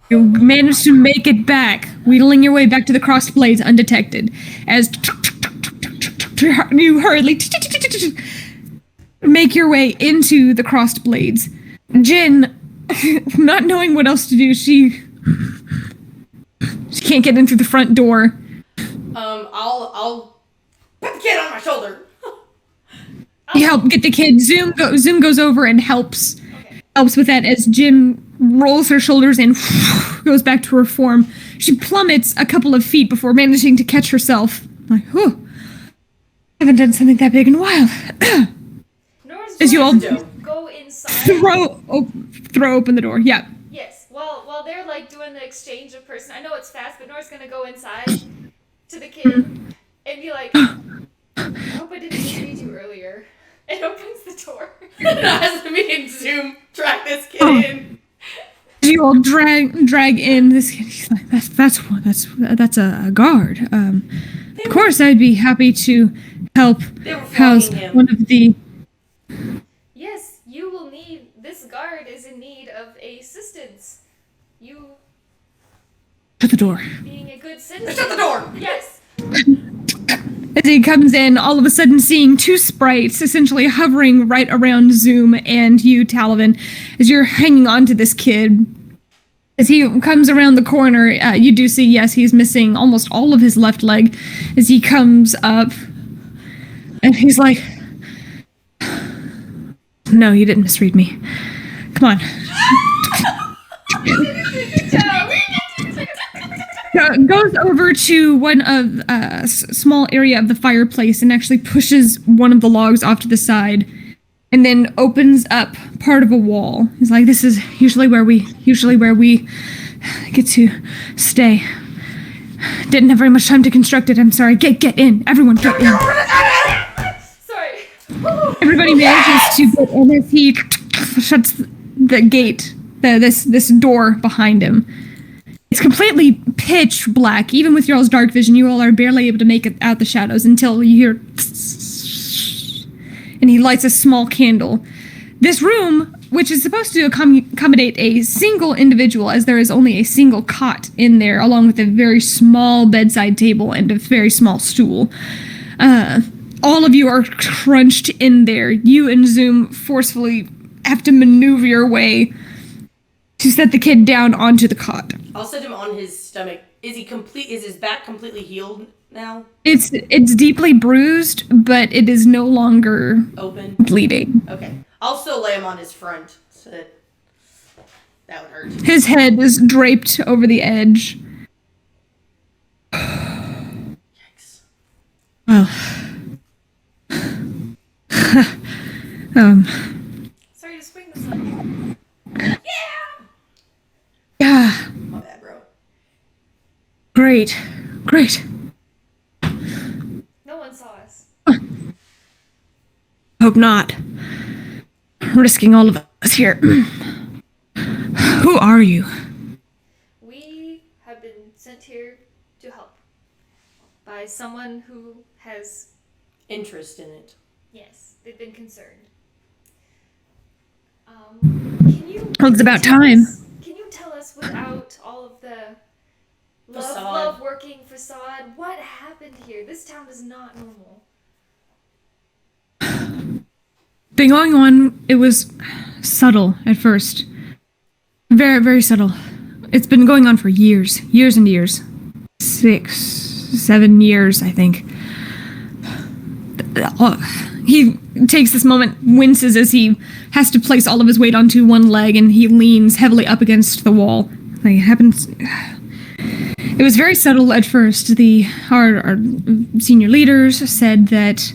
You manage to make it back, wheedling your way back to the crossed blades undetected. As you hurriedly make your way into the crossed blades. Jin, not knowing what else to do, she can't get in through the front door. I'll put the kid on my shoulder. You help get the kid. Zoom goes over and helps with that as Jin rolls her shoulders and goes back to her form. She plummets a couple of feet before managing to catch herself. Like, whew, I haven't done something that big in a while. As you all go inside. throw open the door. Yeah. Yes. While they're like doing the exchange of person, I know it's fast, but Nora's gonna go inside to the kid and be like, I hope I didn't misread you earlier. And opens the door. As me and Zoom track this kid in. You all drag in this kid. He's like, that's a guard. Of course, I'd be happy to help house one of the. Yes, you will need. This guard is in need of assistance. You. Shut the door. Being a good citizen. Shut the door. Yes. As he comes in, all of a sudden seeing two sprites essentially hovering right around Zoom and you, Talavin, as you're hanging on to this kid. As he comes around the corner, you do see, yes, he's missing almost all of his left leg. As he comes up, and he's like, no, you didn't misread me. Come on. Goes over to one of a small area of the fireplace and actually pushes one of the logs off to the side, and then opens up part of a wall. He's like, "This is usually where we get to stay. Didn't have very much time to construct it. I'm sorry. Get in, everyone, get in." Sorry. Everybody manages to get in as he shuts the gate, this door behind him. It's completely pitch black. Even with your all's dark vision, you all are barely able to make it out the shadows until you hear, and he lights a small candle. This room, which is supposed to accommodate a single individual, as there is only a single cot in there, along with a very small bedside table and a very small stool. All of you are crunched in there. You and Zoom forcefully have to maneuver your way to set the kid down onto the cot. I'll set him on his stomach. Is his back completely healed now? It's deeply bruised, but it is no longer Open? bleeding. Okay. I'll still lay him on his front, so that would hurt. His head is draped over the edge. Yikes. Well, Sorry to spring this on you. yeah, My bad, bro. great. No one saw us. Hope not. Risking all of us here. Who are you? We have been sent here to help by someone who has, Interest in it. yes, they've been concerned. Can you? Well, it's about tell time. Can you tell us, without all of the Facade. love working facade, what happened here? This town is not normal. Been going on, it was subtle at first. Very, very subtle. It's been going on for years and years. 6, 7 years, I think. He takes this moment, winces as he has to place all of his weight onto one leg, and he leans heavily up against the wall. Like, it happens. It was very subtle at first. Our senior leaders said that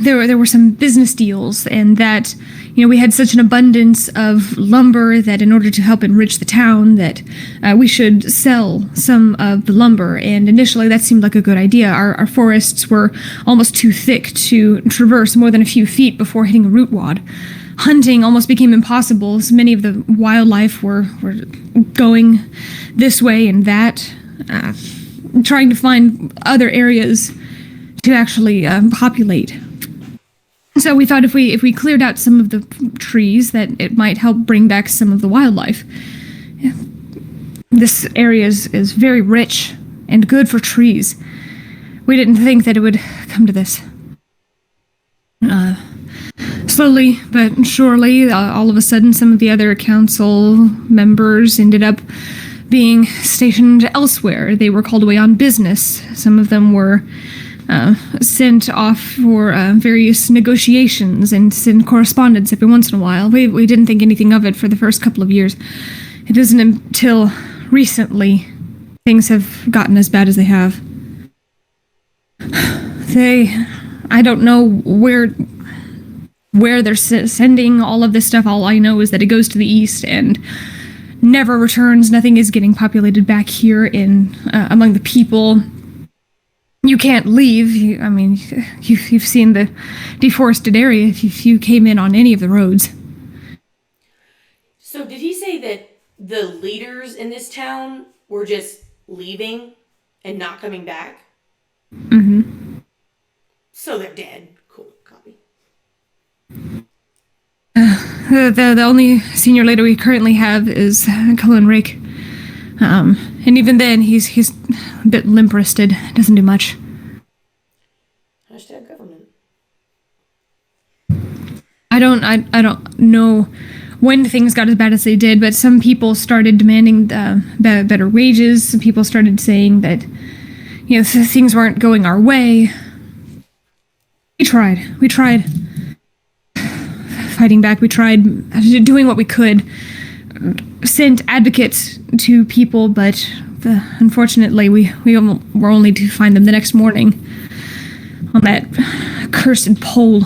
there were some business deals, and that we had such an abundance of lumber that in order to help enrich the town, that we should sell some of the lumber. And initially that seemed like a good idea. Our forests were almost too thick to traverse more than a few feet before hitting a root wad. Hunting almost became impossible, as many of the wildlife were going this way and that, trying to find other areas to actually populate. So we thought if we cleared out some of the trees, that it might help bring back some of the wildlife. This area is very rich and good for trees. We didn't think that it would come to this. Slowly but surely, all of a sudden, some of the other council members ended up being stationed elsewhere. They were called away on business. Some of them were sent off for various negotiations and send correspondence every once in a while. We didn't think anything of it for the first couple of years. It isn't until recently things have gotten as bad as they have. I don't know where they're sending all of this stuff. All I know is that it goes to the east and never returns. Nothing is getting populated back here in among the people. You can't leave. You've seen the deforested area if you came in on any of the roads. So did he say that the leaders in this town were just leaving and not coming back? Mm-hmm. So they're dead. Cool. Copy. The only senior leader we currently have is Cullen Rake. And even then, he's a bit limp-wristed. Doesn't do much. Hashtag government. I don't know when things got as bad as they did, but some people started demanding better wages. Some people started saying that things weren't going our way. We tried fighting back. We tried doing what we could. Sent advocates to people, but unfortunately we were only to find them the next morning on that cursed pole.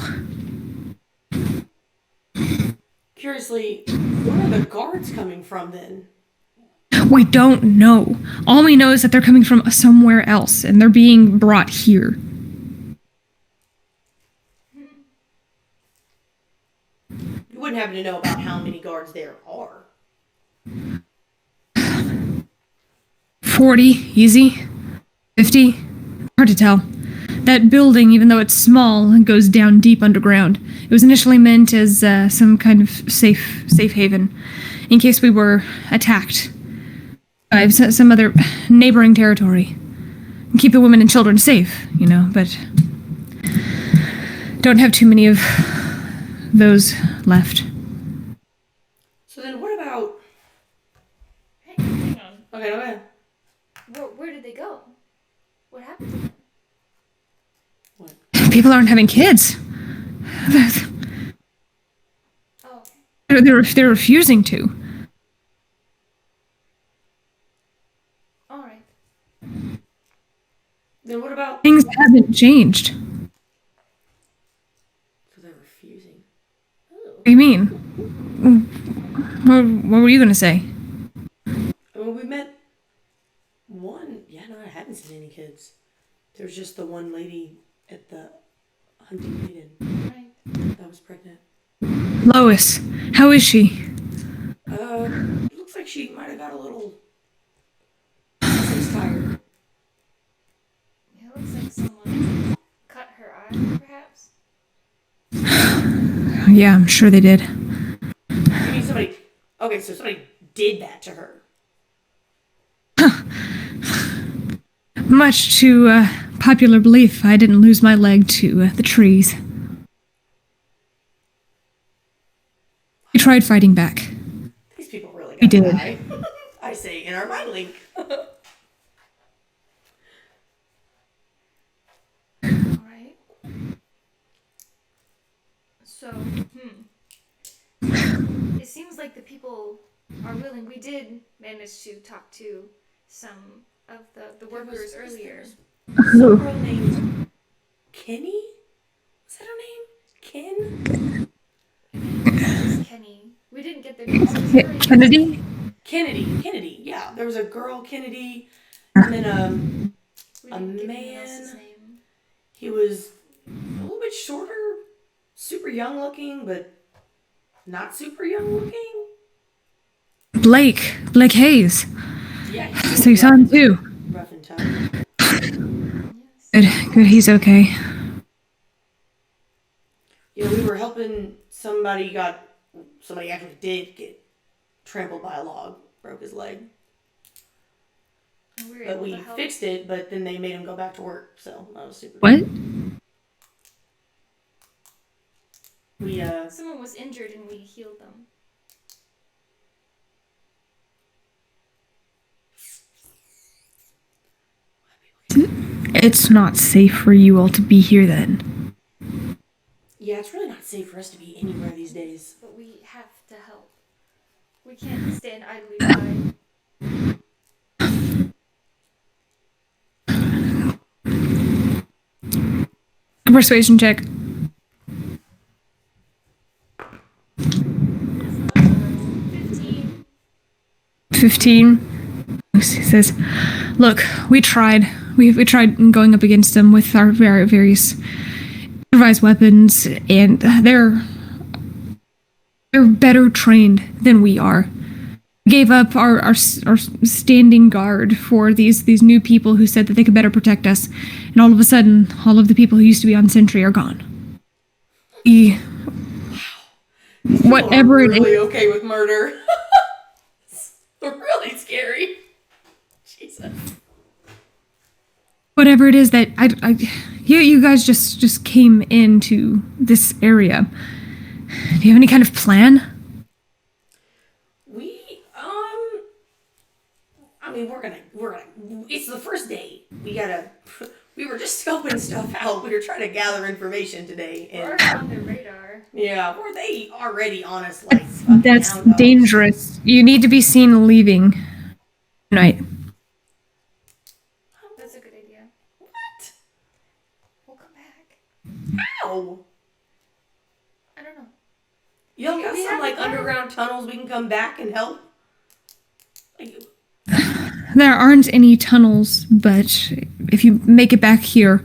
Curiously, where are the guards coming from then? We don't know. All we know is that they're coming from somewhere else, and they're being brought here. You wouldn't happen to know about how many guards there are. 40, easy. 50, hard to tell. That building, even though it's small, goes down deep underground. It was initially meant as some kind of safe haven, in case we were attacked by some other neighboring territory. Keep the women and children safe, but don't have too many of those left. So then what about... Hey, hang on. Okay. Where did they go? What happened to them? What? People aren't having kids. Oh, They're refusing to. all right. Then what about... Things haven't changed. So they're refusing. What do you mean? What were you gonna say? Well, we met one... Yeah, no, I haven't seen any kids. There's just the one lady at the hunting maiden Right. that was pregnant. Lois, how is she? Looks like she might have got a little... She's tired. It looks like someone cut her eye, perhaps. Yeah, I'm sure they did. You mean somebody... Okay, so somebody did that to her. Much to popular belief, I didn't lose my leg to the trees. We tried fighting back. These people really We gotta did. die. I say in our mind link. All right. So, it seems like the people are willing. We did manage to talk to some of the workers earlier. Some girl named Kenny? Was that her name? Ken? This is Kenny. We didn't get their names. It was very- Kennedy? Kennedy. Yeah, there was a girl, Kennedy, and then we a didn't get anyone else's man. name. He was a little bit shorter, super young looking, but not super young looking. Blake Hayes. Yeah, So you saw him too. rough and tough. Yes. Good, he's okay. Yeah, we were helping somebody actually did get trampled by a log, broke his leg. And we were But able we to help. fixed it, but then they made him go back to work, so that was super What? We, Someone was injured and we healed them. It's not safe for you all to be here then. yeah, it's really not safe for us to be anywhere these days. But we have to help. We can't stand idly by. A persuasion check. 15. 15. He says, "Look, we tried. We tried going up against them with our various improvised weapons, and they're better trained than we are. We gave up our standing guard for these new people who said that they could better protect us, and all of a sudden, all of the people who used to be on sentry are gone. Whatever it really is." okay with murder. Really scary. Jesus. Whatever it is that you guys just came into this area. Do you have any kind of plan? I mean, we're gonna, it's the first day. We were just scoping stuff out. We were trying to gather information today. We're And on their radar. yeah, were they already on us like fucking That's hound dogs? dangerous. You need to be seen leaving tonight. That's a good idea. What? We'll come back. How? I don't know. You don't got We some have like a plan. underground tunnels we can come back and help? Like, There aren't any tunnels, but if you make it back here,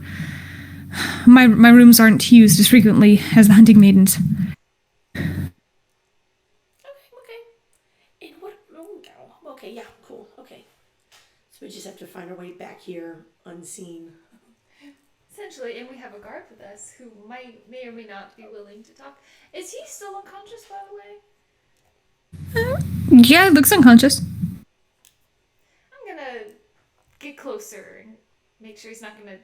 my rooms aren't used as frequently as the hunting maidens. okay. And what? Oh, okay, yeah, cool. Okay. So we just have to find our way back here unseen. Essentially, and we have a guard with us who may or may not be willing to talk. Is he still unconscious, by the way? Yeah, looks unconscious. I'm gonna get closer and make sure he's not gonna.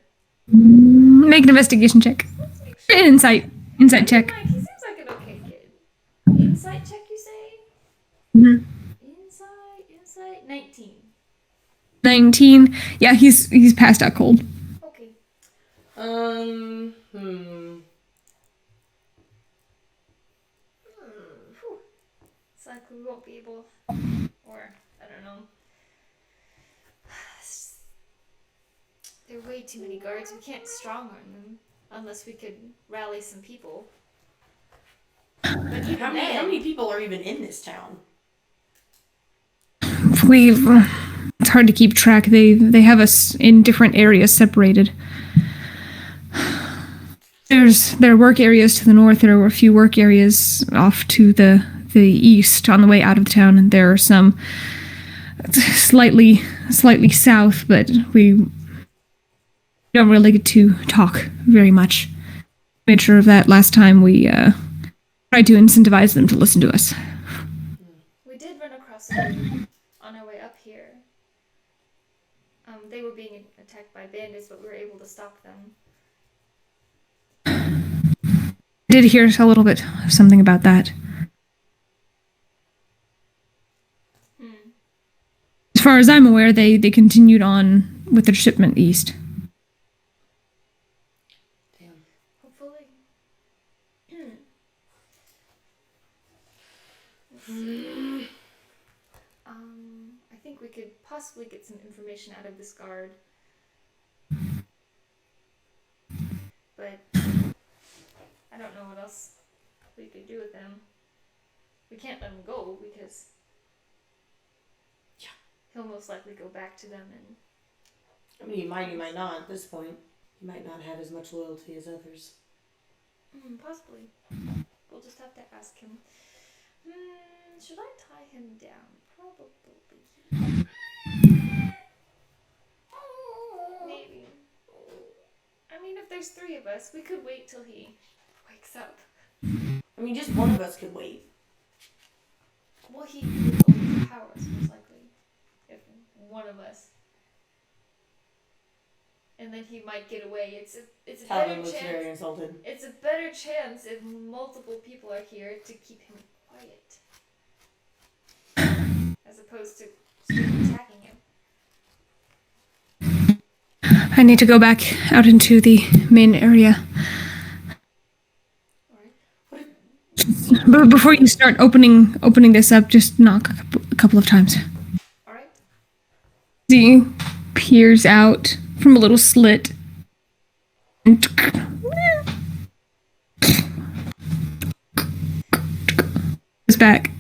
Make an investigation check. Let's make sure. Insight check. Like, he seems like an okay insight check, you say? Mhm. Insight, 19. 19. Yeah, he's passed out cold. Okay. It's like we won't be able, or I don't know. There are way too many guards. We can't strong arm them unless we could rally some people. But even How many people are even in this town? It's hard to keep track. They have us in different areas separated. There are work areas to the north. There are a few work areas off to the east on the way out of town, and there are some slightly south, but we don't really get to talk very much. Made sure of that last time we tried to incentivize them to listen to us. We did run across a group on our way up here. They were being attacked by bandits, but we were able to stop them. I did hear a little bit of something about that. As far as I'm aware, they continued on with their shipment east. Damn. Hopefully. I think we could possibly get some information out of this guard. But I don't know what else we could do with them. We can't let him go because he'll most likely go back to them and... I mean, he might not at this point. He might not have as much loyalty as others. Possibly. We'll just have to ask him. Should I tie him down? Probably. Maybe. I mean, if there's 3 of us, we could wait till he wakes up. I mean, just one of us could wait. Well, he would only power us, most likely. If one of us. And then he might get away. It's a better Talavin looks chance. very insulted. It's a better chance if multiple people are here to keep him quiet. As opposed to attacking him. I need to go back out into the main area. But before you start opening this up, just knock a couple of times. Alright. He peers out from a little slit. And goes back.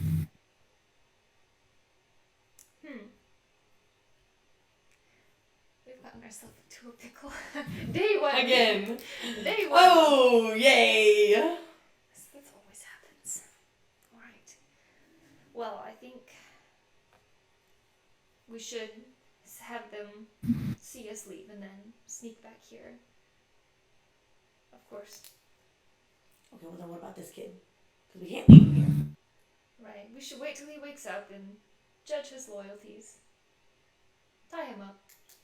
We've gotten ourselves into a pickle. Day 1. Again. Day 1. Oh, yay. This always happens. Alright. Well, I think we should have them see us leave and then sneak back here. Of course. Okay, well then what about this kid? Because we can't leave him here. Right. We should wait till he wakes up and judge his loyalties. Tie him up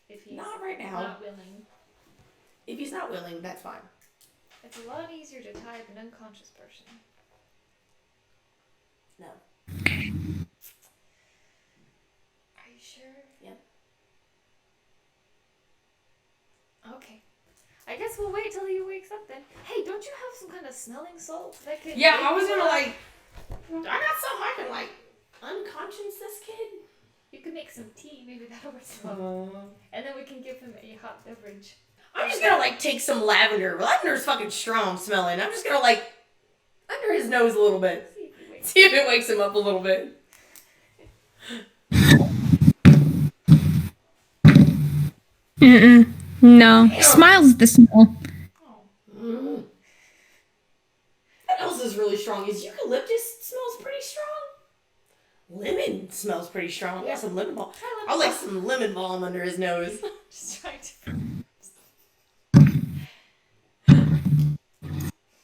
if he's not right now. Not willing. If he's not willing, that's fine. It's a lot easier to tie up an unconscious person. No. Are you sure? Yep. Okay. I guess we'll wait till he wakes up then. Hey, don't you have some kind of smelling salt that could... Yeah, I was gonna I got something I can unconscious this kid? You could make some tea, maybe that'll work well. And then we can give him a hot beverage. I'm just gonna take some lavender. Lavender's fucking strong smelling. I'm just gonna under his nose a little bit. See if it wakes him up a little bit. No. He smiles at the smell. What else is really strong? Is eucalyptus smells pretty strong. Lemon smells pretty strong. We got some lemon balm. I like some lemon balm under his nose. Just trying to...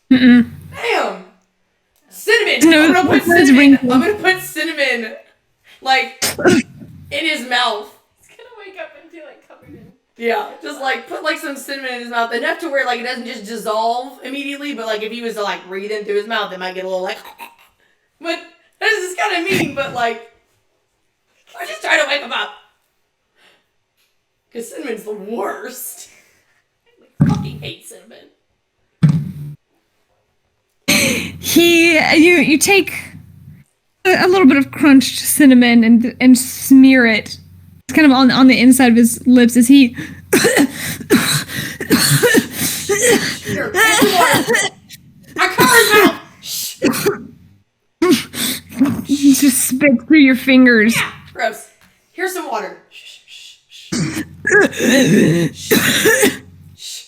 Damn! Cinnamon! No, I'm gonna put that's cinnamon. wrinkly. I'm gonna put cinnamon in his mouth. He's gonna wake up and be covered in... Yeah, just put some cinnamon in his mouth. Enough to where it doesn't just dissolve immediately, but if he was to breathe in through his mouth, it might get a little But this is kind of mean, but like, we're just trying to wake him up. Because Cinnamon's the worst. I fucking hate Cinnamon. You take a little bit of crunched cinnamon and smear it. It's kind of on the inside of his lips as he. Here, here's some water. I covered his mouth. Shh. Just spit through your fingers. Yeah, gross. Here's some water. Shh, shh, shh. Shh. Shh.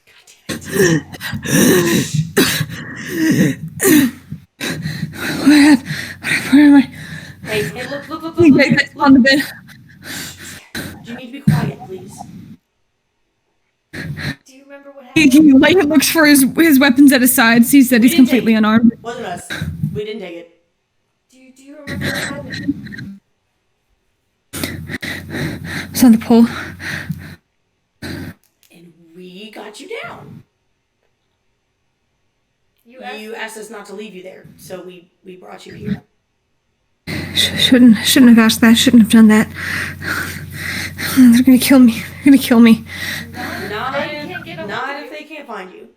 God damn it. Where am I? Hey, look. On the bed. You need to be quiet, please. Do you remember what happened? He looks for his weapons at his side, sees that he's completely unarmed. It wasn't us. We didn't take it. Do you remember what happened? It's on the pole. And we got you down. You asked us not to leave you there, so we brought you here. Shouldn't have asked that. Shouldn't have done that. They're gonna kill me. Not if they can't find you.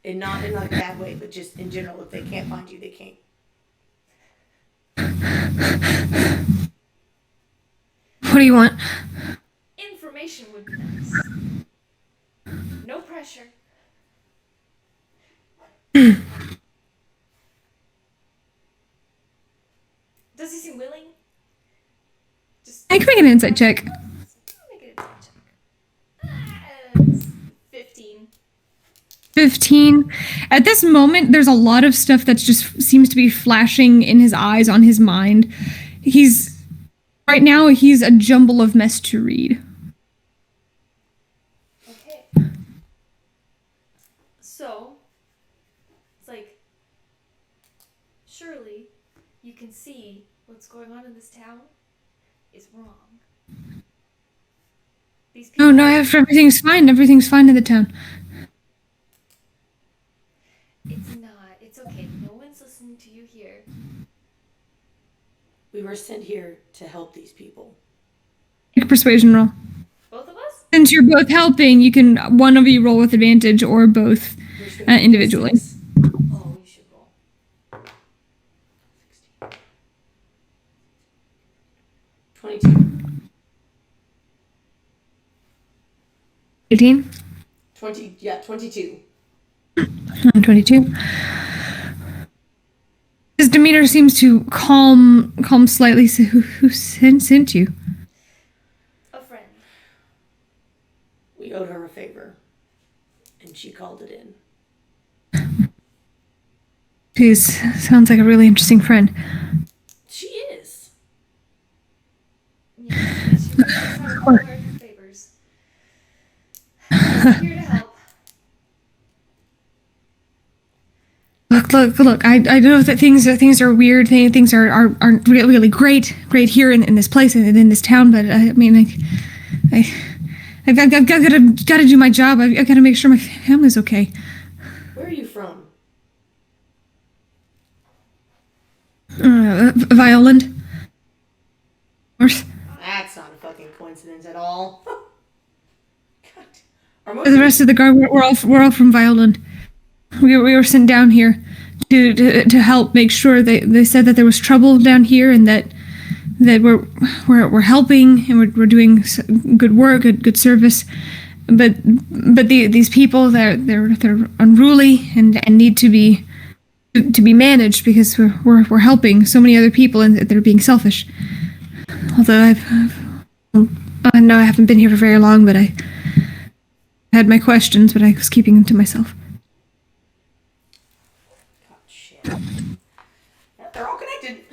And not in like a bad way, but just in general, if they can't find you, they can't. What do you want? Information would be nice. No pressure. Does he seem willing? I can make an insight check. Make an insight check. 15. 15. At this moment, there's a lot of stuff that just seems to be flashing in his eyes, on his mind. Right now, he's a jumble of mess to read. Okay. So, it's like, surely you can see what's going on in this town is wrong. These people No, everything's fine. Everything's fine in the town. It's not. It's okay. No one's listening to you here. We were sent here to help these people. Make a persuasion roll. Both of us? Since you're both helping, you can one of you roll with advantage or both individually. Oh, you should roll. 22. 18? 22. 22. His demeanor seems to calm slightly. So who sent you? A friend. We owed her a favor, and she called it in. Sounds like a really interesting friend. She is. Yeah, she knows how to call her favors. I'm here to help. Look. I know that things are weird. Things aren't really great here in this place and in this town. But I mean, I've got to do my job. I've got to make sure my family's okay. Where are you from? Violand. Of course. That's not a fucking coincidence at all. God. The rest of the guard, we're all from Violand. We were sent down here to help make sure. They said that there was trouble down here and that we're helping and we're doing good work, good service. But these people they're unruly and need to be managed because we're helping so many other people and they're being selfish. Although I know I haven't been here for very long, but I had my questions, but I was keeping them to myself. God, shit. They're all connected.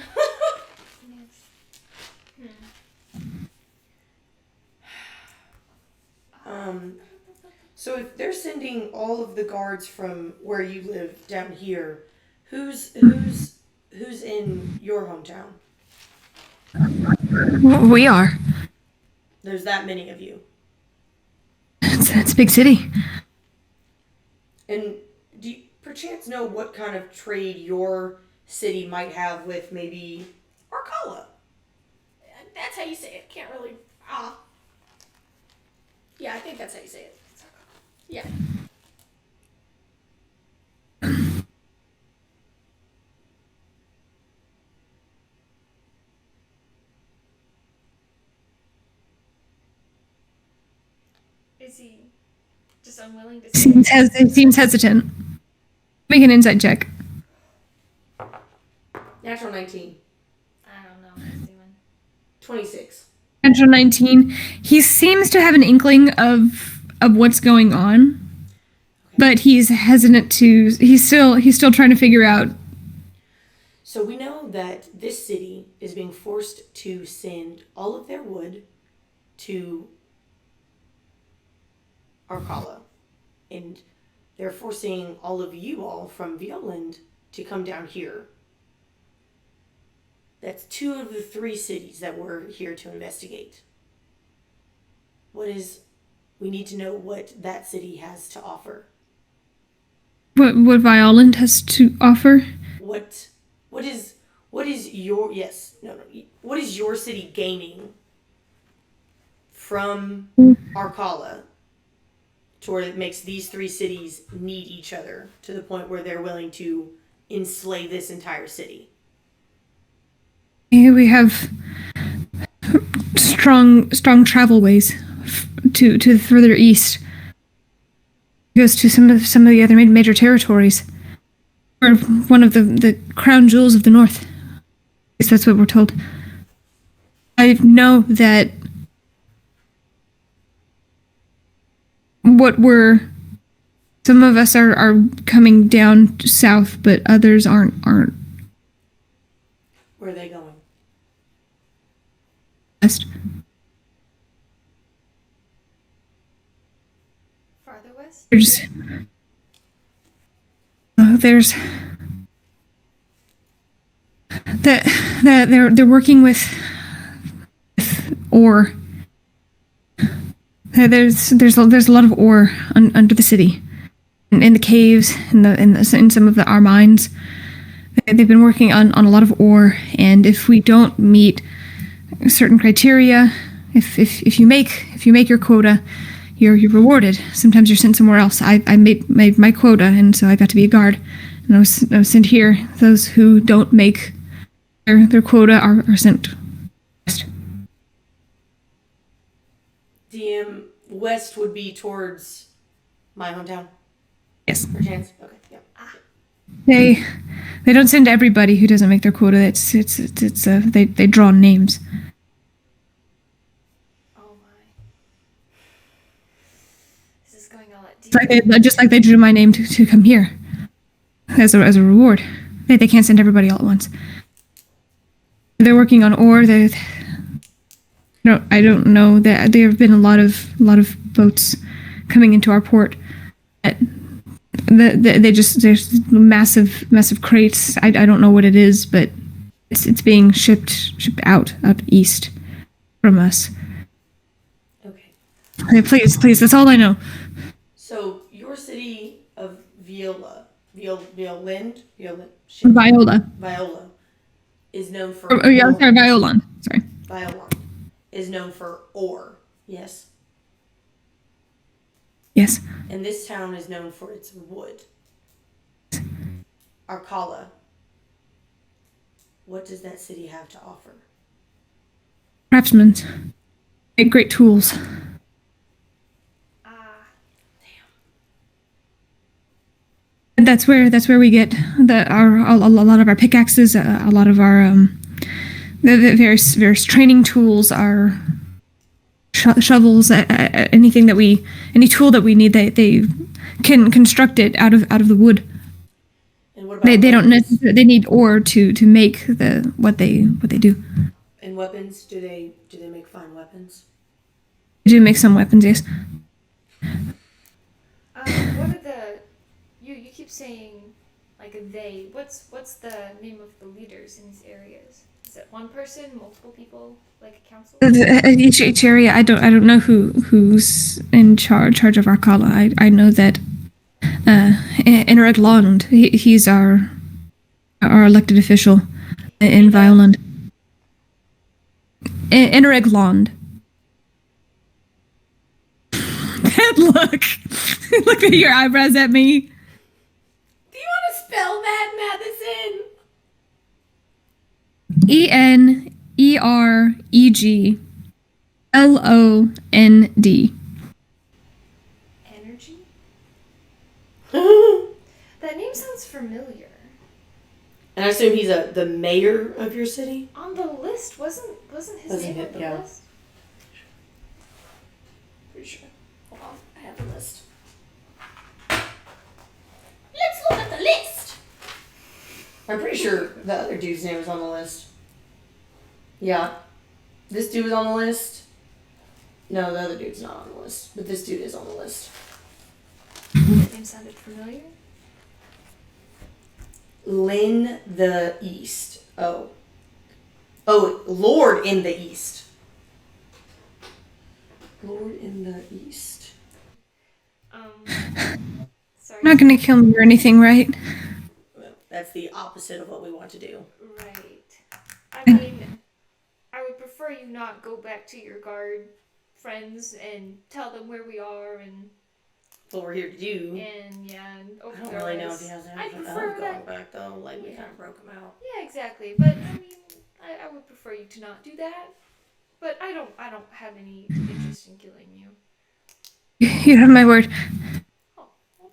So if they're sending all of the guards from where you live down here, who's in your hometown? We are. There's that many of you. It's a big city. And perchance know what kind of trade your city might have with maybe Arcala? That's how you say it. Can't really. Yeah, I think that's how you say it. Yeah. Is he just unwilling to say it? Seems hesitant. Make an insight check. Natural 19. I don't know what he's doing. 26. Natural 19. He seems to have an inkling of what's going on, but he's hesitant to. He's still trying to figure out. So we know that this city is being forced to send all of their wood to Arcala, and they're forcing all of you all from Violand to come down here. That's 2 of the 3 cities that we're here to investigate. We need to know what that city has to offer. What Violand has to offer? What is your what is your city gaining from Arcala to where it makes these 3 cities need each other to the point where they're willing to enslave this entire city? We have strong travel ways to the further east. It goes to some of the other major territories. Or one of the crown jewels of the north. At least that's what we're told. I know that some of us are coming down south, but others aren't. Where are they going? West. Farther west? There's they're working with ore. There's a lot of ore under the city, in the caves, in some of our mines. They've been working on a lot of ore, and if we don't meet certain criteria, if you make your quota, you're rewarded. Sometimes you're sent somewhere else. I made my quota, and so I got to be a guard, and I was sent here. Those who don't make their quota are sent west. DM west would be towards my hometown. Yes. Perchance. Okay. Yeah. They don't send everybody who doesn't make their quota. They draw names. Oh my. This is going a lot deeper. Just like they drew my name to come here as a reward. They can't send everybody all at once. They're working on ore. I don't know that there have been a lot of boats coming into our port. There's massive crates. I don't know what it is, but it's being shipped out east from us. Okay. Please, that's all I know. So your city of Viola is known for. Violan. Sorry. Viola is known for ore. Yes. Yes. And this town is known for its wood. Arcala. What does that city have to offer? Craftsmen make great tools. And that's where we get a lot of our pickaxes, a lot of our the various training tools, our shovels, any tool that we need. They can construct it out of the wood. And what about they don't necessarily, they need ore to make what they do. And weapons? Do they make fine weapons? They do make some weapons, yes. What are you keep saying like they? What's the name of the leaders in these areas? Is it one person, multiple people, like a council? Each area, I don't know who's in charge of Arcala. I know that Enric Lond. He's our elected official in Violand. Enric Lond. That look. Look at your eyebrows at me. Do you want to spell that, Matheson? ENEREGLOND. Energy? That name sounds familiar. And I assume he's the mayor of your city? On the list, wasn't his name on the list? Pretty sure. Hold on, I have the list. Let's look at the list! I'm pretty sure the other dude's name was on the list. Yeah. This dude was on the list. No, the other dude's not on the list. But this dude is on the list. That name sounded familiar. Lynn the East. Oh, Lord in the East. Lord in the East. Sorry. Not gonna kill me or anything, right? Well, that's the opposite of what we want to do. Right. I mean, I would prefer you not go back to your guard friends and tell them where we are and What we're here to do. and I don't really know if he has I anything prefer going that. back though. Like we kind of broke him out. Yeah, exactly. But I mean, I would prefer you to not do that. But I don't have any interest in killing you. You have my word.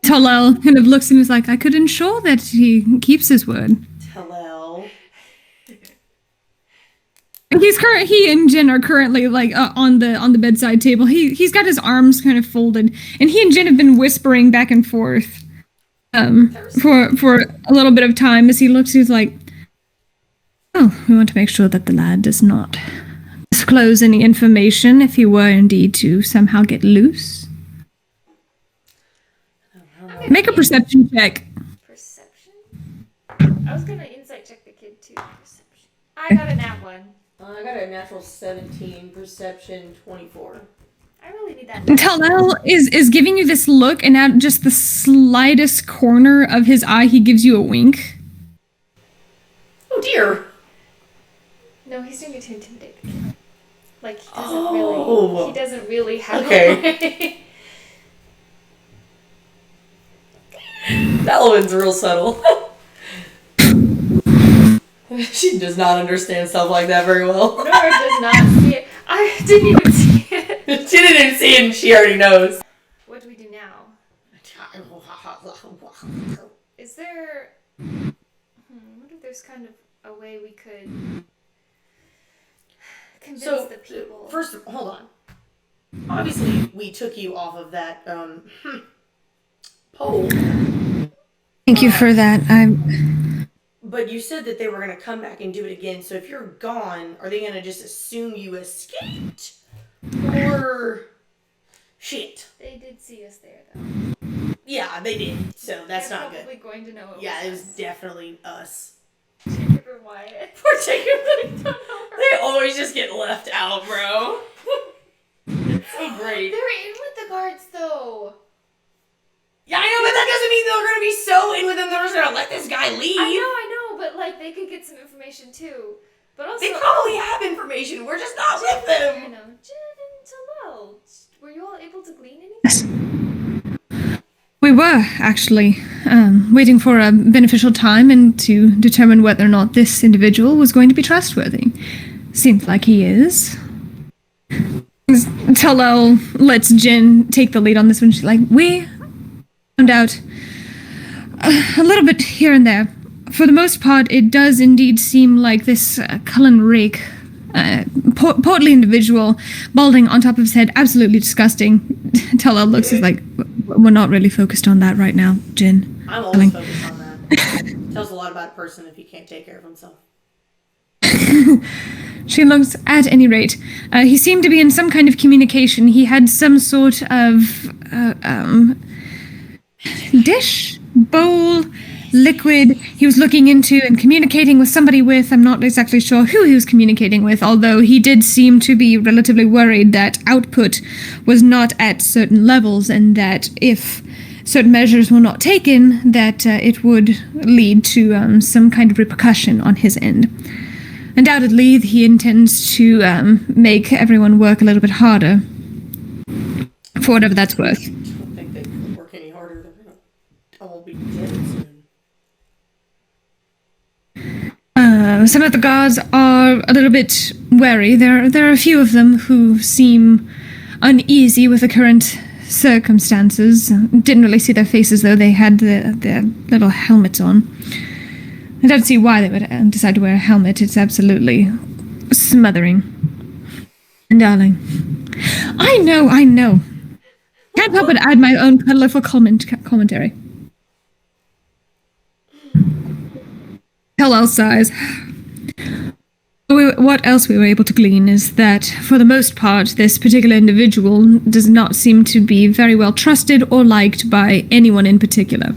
Tallel kind of looks and is like, I could ensure that he keeps his word. Hello. He and Jin are currently like on the bedside table. He's got his arms kind of folded, and he and Jin have been whispering back and forth for a little bit of time as he looks. He's like, "Oh, we want to make sure that the lad does not disclose any information if he were indeed to somehow get loose." Make a perception check. Perception? I was gonna insight check the kid too. Perception. I got a nat 1. I got a natural 17, perception 24. I really need that. Tallel is giving you this look, and at just the slightest corner of his eye, he gives you a wink. Oh dear. No, he's doing it to intimidate the kid. Like he doesn't really have Okay. a way. Delavin's real subtle. She does not understand stuff like that very well. Nora does not see it. I didn't even see it. She didn't even see it and she already knows. What do we do now? Is there... what if there's kind of a way we could convince the people? First, hold on. Obviously, we took you off of that pole. Thank you for that. But you said that they were going to come back and do it again. So if you're gone, are they going to just assume you escaped? Or... Shit. They did see us there, though. Yeah, they did. So that's They're not good. probably going to know it Yeah, it was us. definitely us. Jacob or Wyatt. Poor Jacob. Don't know her. They always just get left out, bro. It's so great. They're in with the guards, though. Yeah, I know, but that doesn't mean they're going to be so in with them they're just going to let this guy leave. I know, but like they could get some information too. But also, They probably have information. We're just not with I them. know. Jen and Talal, were you all able to glean anything? Yes. We were actually waiting for a beneficial time and to determine whether or not this individual was going to be trustworthy. Seems like he is. Tallel lets Jin take the lead on this one. She's like, we found out a little bit here and there. For the most part, it does indeed seem like this Cullen Rake, portly individual, balding on top of his head, absolutely disgusting. Tallel looks is like, we're not really focused on that right now, Jin. I'm always focused on that. Tells a lot about a person if he can't take care of himself. She looks, at any rate, he seemed to be in some kind of communication. He had some sort of dish, bowl, liquid he was looking into and communicating with somebody with. I'm not exactly sure who he was communicating with, although he did seem to be relatively worried that output was not at certain levels and that if certain measures were not taken, that it would lead to some kind of repercussion on his end. Undoubtedly, he intends to make everyone work a little bit harder, for whatever that's worth. I don't think they can work any harder. They're gonna all be dead soon. Some of the guards are a little bit wary. There are a few of them who seem uneasy with the current circumstances. Didn't really see their faces, though. They had their little helmets on. I don't see why they would decide to wear a helmet. It's absolutely smothering. And darling, I know. Can't help but add my own colorful commentary. Hell size. What else we were able to glean is that, for the most part, this particular individual does not seem to be very well trusted or liked by anyone in particular.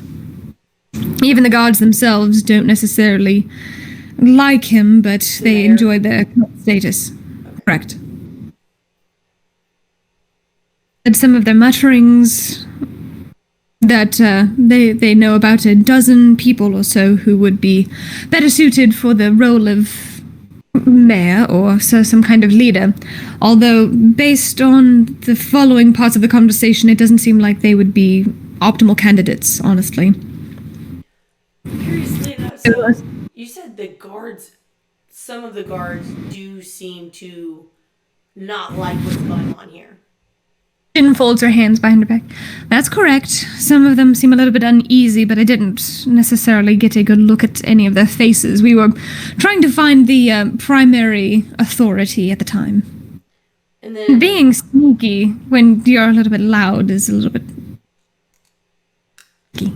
Even the guards themselves don't necessarily like him, but they enjoy their status. Correct. And some of their mutterings that they know about a dozen people or so who would be better suited for the role of mayor or some kind of leader. Although, based on the following parts of the conversation, it doesn't seem like they would be optimal candidates, honestly. Curiously enough, so you said the guards, some of the guards do seem to not like what's going on here. Jin folds her hands behind her back. That's correct. Some of them seem a little bit uneasy, but I didn't necessarily get a good look at any of their faces. We were trying to find the primary authority at the time. And then Being sneaky when you're a little bit loud is a little bit sneaky.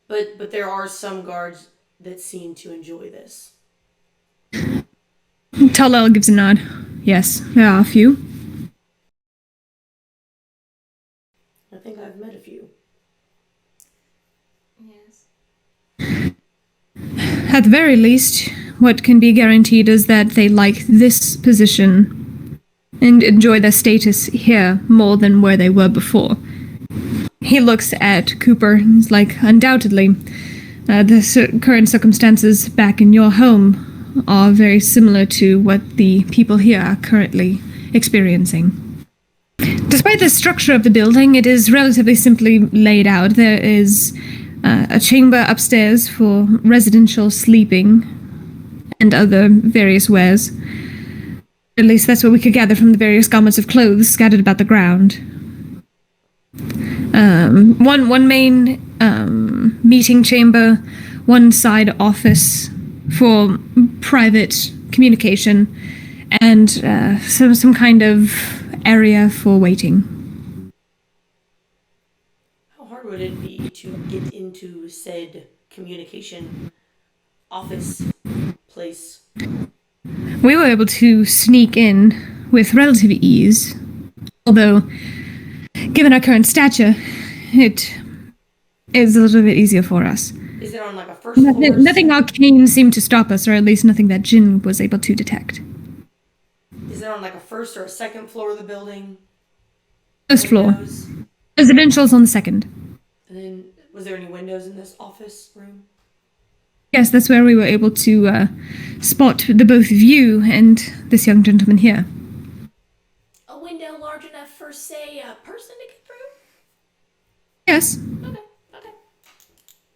But there are some guards that seem to enjoy this. Talal gives a nod. Yes, there are a few. I think I've met a few. Yes. At the very least, what can be guaranteed is that they like this position and enjoy their status here more than where they were before. He looks at Cooper and is like, undoubtedly, the current circumstances back in your home are very similar to what the people here are currently experiencing. Despite the structure of the building, it is relatively simply laid out. There is a chamber upstairs for residential sleeping and other various wares. At least that's what we could gather from the various garments of clothes scattered about the ground. One main meeting chamber, one side office for private communication, and some kind of area for waiting. How hard would it be to get into said communication office place? We were able to sneak in with relative ease, although, given our current stature, it is a little bit easier for us. Is it on like a first floor? Nothing arcane seemed to stop us, or at least nothing that Jin was able to detect. Is it on like a first or a second floor of the building? First floor. Windows? Residential's on the second. And then, was there any windows in this office room? Yes, that's where we were able to spot the both of you and this young gentleman here. A window large enough for, say, a person to get through? Yes. Okay.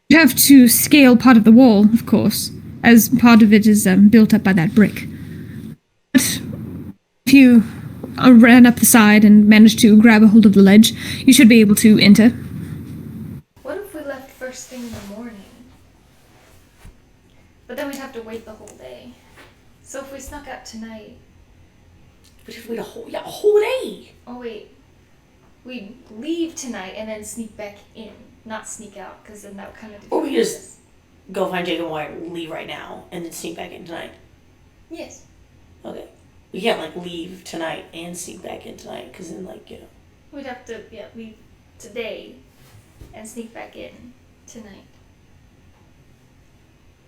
You have to scale part of the wall, of course, as part of it is built up by that brick. But if you ran up the side and managed to grab a hold of the ledge, you should be able to enter. What if we left first thing in the morning? But then we'd have to wait the whole day. So if we snuck out tonight... But if we had a whole day. Oh wait. We'd leave tonight and then sneak back in. Not sneak out, because then that would kind of... Or we just go find Jacob and Wyatt, leave right now, and then sneak back in tonight. Yes. Okay. We can't, like, leave tonight and sneak back in tonight, because then, like, We'd have to, leave today and sneak back in tonight.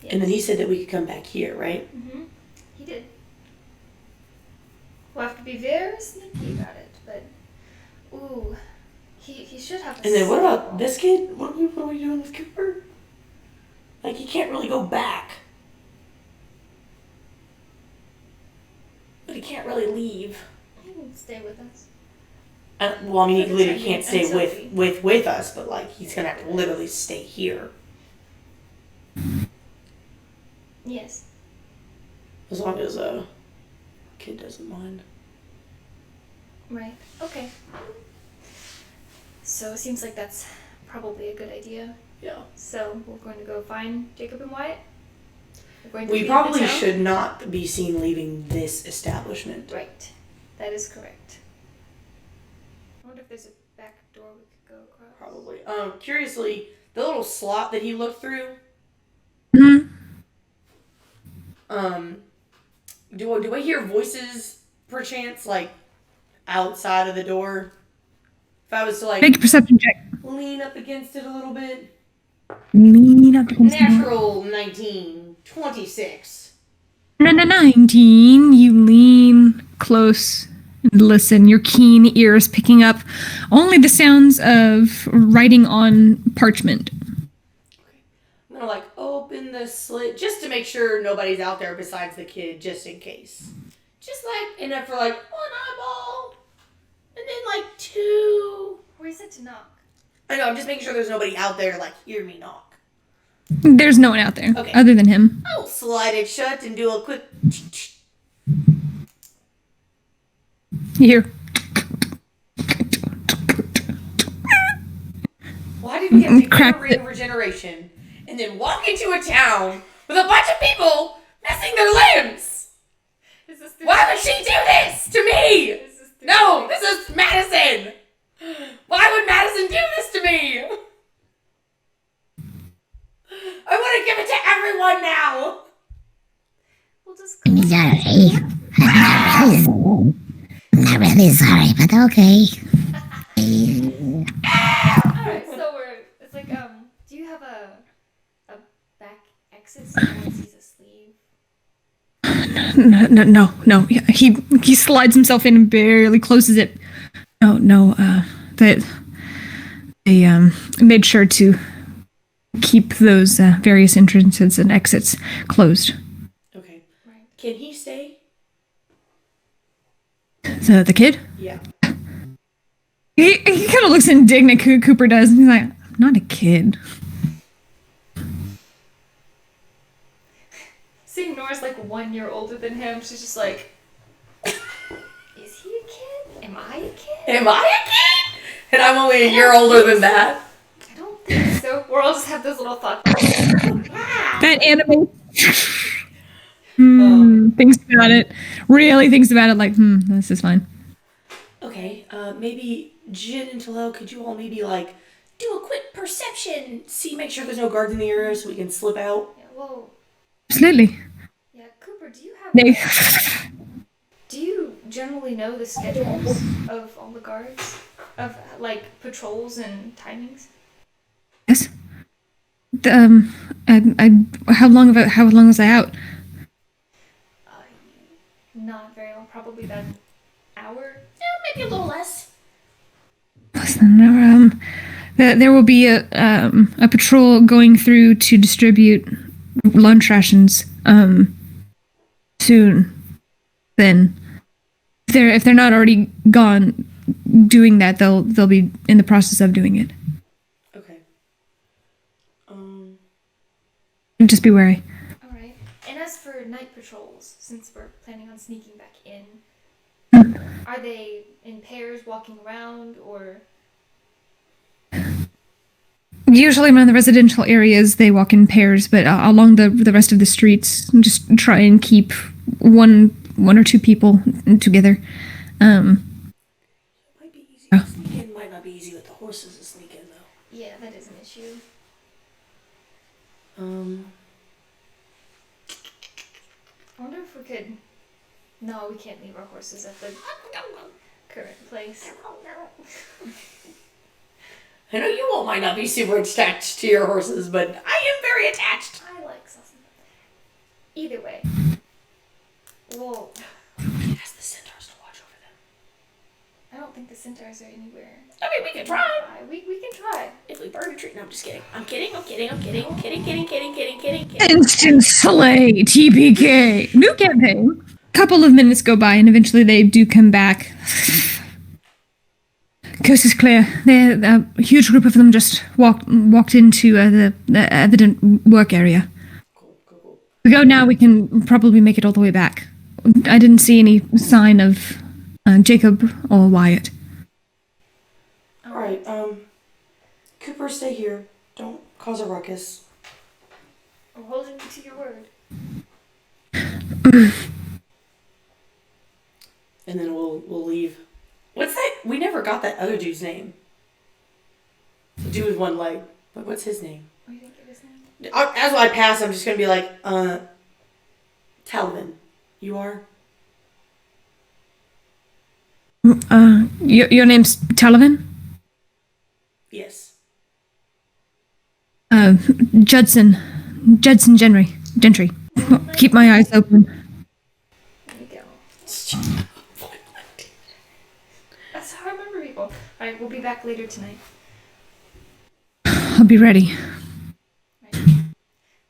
Yes. And then he said that we could come back here, right? Mm-hmm. He did. We'll have to be very sneaky about it, but... Ooh. He should have. And then what about this kid? What are we doing with Cooper? Like, he can't really go back. But he can't really leave. He can stay with us. Well, I mean, he literally can't And stay Sophie. with us, but, like, he's gonna have to literally stay here. Yes. As long as, kid doesn't mind. Right. Okay. So it seems like that's probably a good idea. Yeah. So we're going to go find Jacob and Wyatt. We're going to We leave probably the town. should not be seen leaving this establishment. Right. That is correct. I wonder if there's a back door we could go across. Probably. Curiously, the little slot that he looked through, Mhm. do I hear voices perchance, like, outside of the door? If I was to, like, Make a perception check. lean up against it a little bit. Lean up against the door. Natural 19, 26. 19. You lean close and listen. Your keen ears picking up only the sounds of writing on parchment. I'm gonna, like, open the slit just to make sure nobody's out there besides the kid, just in case. Just, like, enough for, like, 1 eyeball. And then, like, 2. Where is it to knock? I know, I'm just making sure there's nobody out there, like, hear me knock. There's no one out there Okay. other than him. I'll slide it shut and do a quick... Here. Why did we have to Crack get a ring of regeneration and then walk into a town with a bunch of people missing their limbs? Is this through Why would she do this to me? Is this through No, this is Madison! Why would Madison do this to me? I want to give it to everyone now! We'll just I'm sorry. I'm not really sorry, but okay. Alright, so it's like, do you have a back exit so no one sees a sleeve? No. He slides himself in and barely closes it. No. They made sure to keep those various entrances and exits closed. Okay. Right. Can he stay? The kid? Yeah. He kind of looks indignant. Cooper does. And he's like, I'm not a kid. Seeing Nora's like 1 year older than him, she's just like, is he a kid? Am I a kid? Am I a kid? And I'm only a year older than that. I don't think so. We'll all just have those little thoughts. That anime thinks about it. Really thinks about it like, this is fine. Okay, maybe Jin and Talal, could you all maybe, like, do a quick perception, make sure there's no guards in the area so we can slip out? Yeah, whoa. Absolutely. Yeah, Cooper, do you have... They, Do you generally know the schedules of all the guards? Of, like, patrols and timings? yes. How long was I out? Not very long. Probably about an hour. Maybe a little less. Listen, there will be a patrol going through to distribute lunch rations soon. Then, if they're not already gone doing that, they'll be in the process of doing it. Okay. Just be wary. Alright. And as for night patrols, since we're planning on sneaking back in, are they in pairs walking around, or... Usually around the residential areas, they walk in pairs, but along the rest of the streets, just try and keep one or two people together. Might be easy to sneak in, might not be easy with the horses to sneak in, though. Yeah, that is an issue. I wonder if we could... No, we can't leave our horses at the current place. I know you all might not be super attached to your horses, but I am very attached. I like Susan. Either way. Well, We can ask the centaurs to watch over them. I don't think the centaurs are anywhere. I mean, we can try. We can try. If we burn a tree. No, I'm just kidding. I'm kidding. Kidding. Instant slay, TPK. New campaign. Couple of minutes go by, and eventually they do come back. Coast is clear. A huge group of them just walked into the evident work area. Cool. We go now. We can probably make it all the way back. I didn't see any sign of Jacob or Wyatt. All right. Cooper, stay here. Don't cause a ruckus. I'm holding you to your word. And then we'll leave. What's that? We never got that other dude's name. The dude with one leg. What's his name? What do you think of his name? As I pass, I'm just gonna be like, Talavin. You are? Your name's Talavin? Yes. Judson Gentry. Keep my eyes open. There you go. That's how I remember people. Alright, we'll be back later tonight. I'll be ready. Right.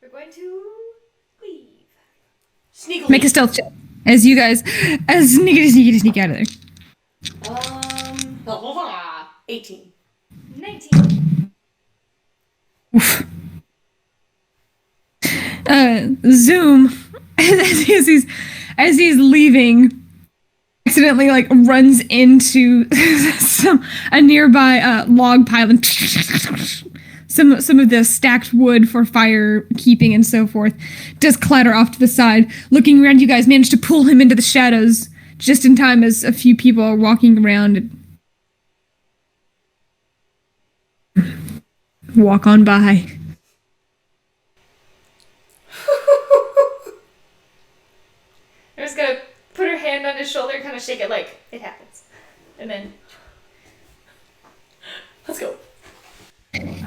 We're going to leave. Sneakily. Make a stealth check. As sneak out of there. 18. 19. Oof. Zoom, as he's leaving, accidentally runs into a nearby log pile and some of the stacked wood for fire keeping and so forth does clatter off to the side. Looking around, you guys manage to pull him into the shadows just in time as a few people are walking around and walk on by. I'm just gonna put her hand on his shoulder and kind of shake it like it happens. And then let's go.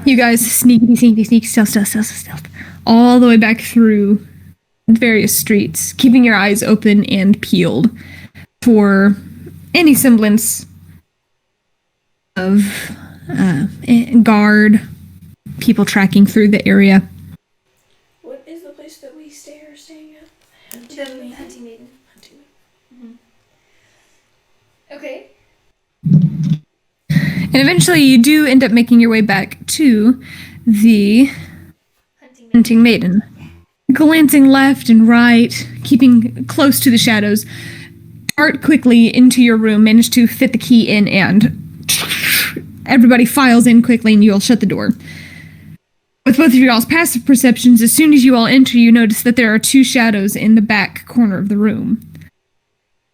You guys sneak, stealth, all the way back through various streets, keeping your eyes open and peeled for any semblance of guard, people tracking through the area. What is the place that we are staying at? the hunting maiden. Mm-hmm. Okay. And eventually you do end up making your way back to the hunting maiden. Glancing left and right, keeping close to the shadows, dart quickly into your room, manage to fit the key in, and everybody files in quickly and you all shut the door. With both of your all's passive perceptions, as soon as you all enter, you notice that there are two shadows in the back corner of the room.